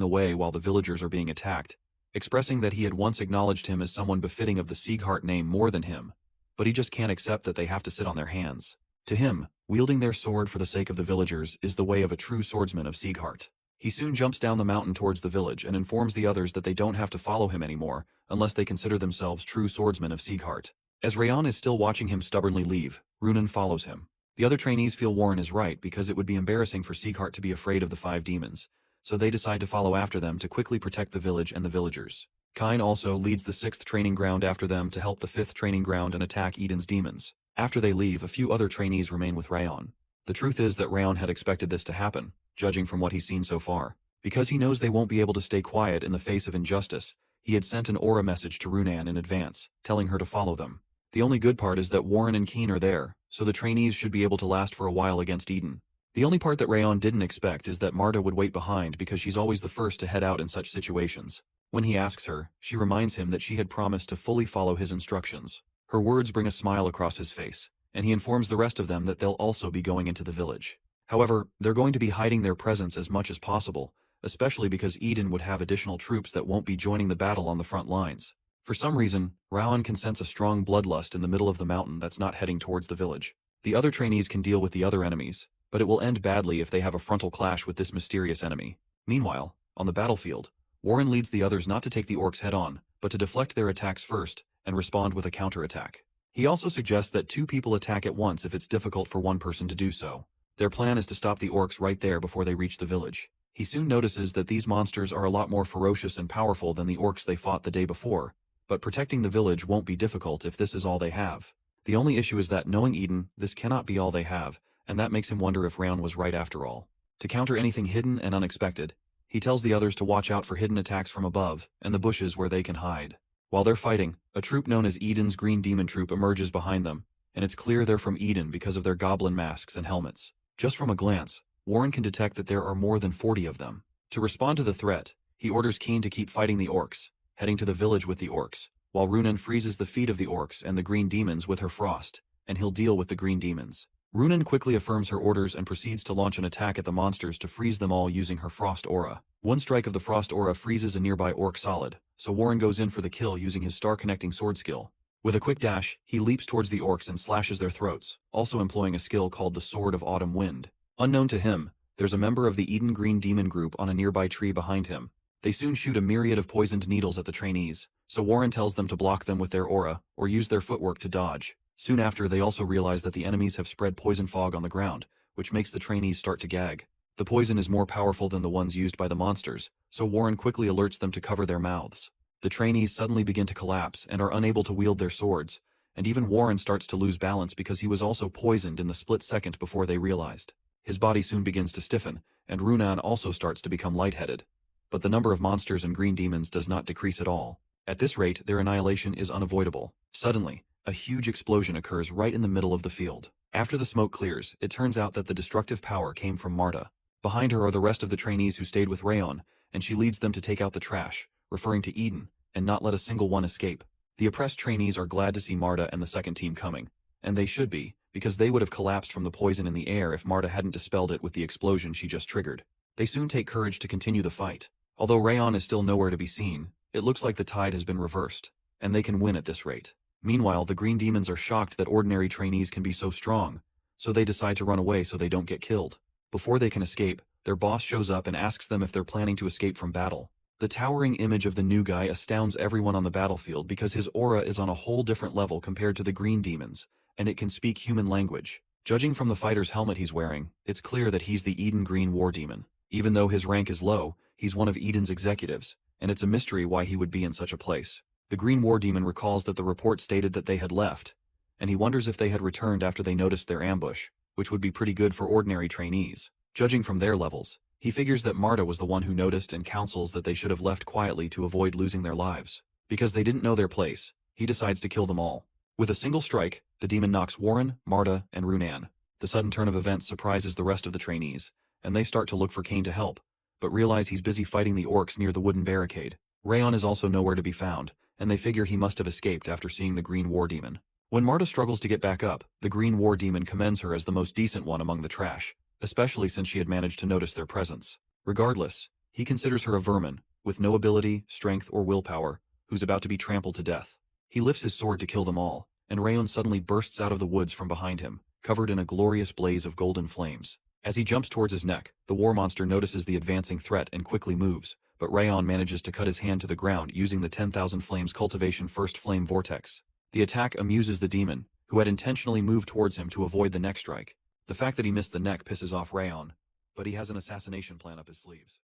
away while the villagers are being attacked, expressing that he had once acknowledged him as someone befitting of the Sieghart name more than him, but he just can't accept that they have to sit on their hands. To him, wielding their sword for the sake of the villagers is the way of a true swordsman of Sieghart. He soon jumps down the mountain towards the village and informs the others that they don't have to follow him anymore unless they consider themselves true swordsmen of Sieghart. As Rayon is still watching him stubbornly leave, Runan follows him. The other trainees feel Warren is right because it would be embarrassing for Sieghart to be afraid of the 5 demons, so they decide to follow after them to quickly protect the village and the villagers. Kine also leads the 6th training ground after them to help the 5th training ground and attack Eden's demons. After they leave, a few other trainees remain with Rayon. The truth is that Rayon had expected this to happen, judging from what he's seen so far. Because he knows they won't be able to stay quiet in the face of injustice, he had sent an aura message to Runan in advance, telling her to follow them. The only good part is that Warren and Keen are there, so the trainees should be able to last for a while against Eden. The only part that Rayon didn't expect is that Marta would wait behind because she's always the first to head out in such situations. When he asks her, she reminds him that she had promised to fully follow his instructions. Her words bring a smile across his face, and he informs the rest of them that they'll also be going into the village. However, they're going to be hiding their presence as much as possible, especially because Eden would have additional troops that won't be joining the battle on the front lines. For some reason, Rayon can sense a strong bloodlust in the middle of the mountain that's not heading towards the village. The other trainees can deal with the other enemies, but it will end badly if they have a frontal clash with this mysterious enemy. Meanwhile, on the battlefield, Warren leads the others not to take the orcs head-on, but to deflect their attacks first and respond with a counterattack. He also suggests that 2 people attack at once if it's difficult for one person to do so. Their plan is to stop the orcs right there before they reach the village. He soon notices that these monsters are a lot more ferocious and powerful than the orcs they fought the day before, but protecting the village won't be difficult if this is all they have. The only issue is that, knowing Eden, this cannot be all they have, and that makes him wonder if Rayon was right after all. To counter anything hidden and unexpected, he tells the others to watch out for hidden attacks from above and the bushes where they can hide. While they're fighting, a troop known as Eden's Green Demon Troop emerges behind them, and it's clear they're from Eden because of their goblin masks and helmets. Just from a glance, Warren can detect that there are more than 40 of them. To respond to the threat, he orders Keen to keep fighting the orcs, heading to the village with the orcs, while Runan freezes the feet of the orcs and the green demons with her frost, and he'll deal with the green demons. Runan quickly affirms her orders and proceeds to launch an attack at the monsters to freeze them all using her frost aura. One strike of the frost aura freezes a nearby orc solid, so Warren goes in for the kill using his star-connecting sword skill. With a quick dash, he leaps towards the orcs and slashes their throats, also employing a skill called the Sword of Autumn Wind. Unknown to him, there's a member of the Eden Green Demon group on a nearby tree behind him. They soon shoot a myriad of poisoned needles at the trainees, so Warren tells them to block them with their aura, or use their footwork to dodge. Soon after, they also realize that the enemies have spread poison fog on the ground, which makes the trainees start to gag. The poison is more powerful than the ones used by the monsters, so Warren quickly alerts them to cover their mouths. The trainees suddenly begin to collapse and are unable to wield their swords, and even Warren starts to lose balance because he was also poisoned in the split second before they realized. His body soon begins to stiffen, and Runan also starts to become lightheaded. But the number of monsters and green demons does not decrease at all. At this rate, their annihilation is unavoidable. Suddenly, a huge explosion occurs right in the middle of the field. After the smoke clears, it turns out that the destructive power came from Marta. Behind her are the rest of the trainees who stayed with Rayon, and she leads them to take out the trash, referring to Eden, and not let a single one escape. The oppressed trainees are glad to see Marta and the second team coming, And they should be, because they would have collapsed from the poison in the air if Marta hadn't dispelled it with the explosion she just triggered. They soon take courage to continue the fight. Although Rayon is still nowhere to be seen, it looks like the tide has been reversed, and they can win at this rate. Meanwhile, the green demons are shocked that ordinary trainees can be so strong, so they decide to run away so they don't get killed. Before they can escape, their boss shows up and asks them if they're planning to escape from battle. The towering image of the new guy astounds everyone on the battlefield because his aura is on a whole different level compared to the green demons, and it can speak human language. Judging from the fighter's helmet he's wearing, it's clear that he's the Eden Green War Demon. Even though his rank is low, he's one of Eden's executives, and it's a mystery why he would be in such a place. The Green War Demon recalls that the report stated that they had left, and he wonders if they had returned after they noticed their ambush, which would be pretty good for ordinary trainees. Judging from their levels, he figures that Marta was the one who noticed and counsels that they should have left quietly to avoid losing their lives. Because they didn't know their place, he decides to kill them all. With a single strike, the demon knocks Warren, Marta, and Runan. The sudden turn of events surprises the rest of the trainees, and they start to look for Kane to help, but realize he's busy fighting the orcs near the wooden barricade. Rayon is also nowhere to be found, and they figure he must have escaped after seeing the Green War Demon. When Marta struggles to get back up, the Green War Demon commends her as the most decent one among the trash, especially since she had managed to notice their presence. Regardless, he considers her a vermin, with no ability, strength, or willpower, who's about to be trampled to death. He lifts his sword to kill them all, and Rayon suddenly bursts out of the woods from behind him, covered in a glorious blaze of golden flames. As he jumps towards his neck, the war monster notices the advancing threat and quickly moves, but Rayon manages to cut his hand to the ground using the 10,000 Flames Cultivation First Flame Vortex. The attack amuses the demon, who had intentionally moved towards him to avoid the neck strike. The fact that he missed the neck pisses off Rayon, but he has an assassination plan up his sleeves.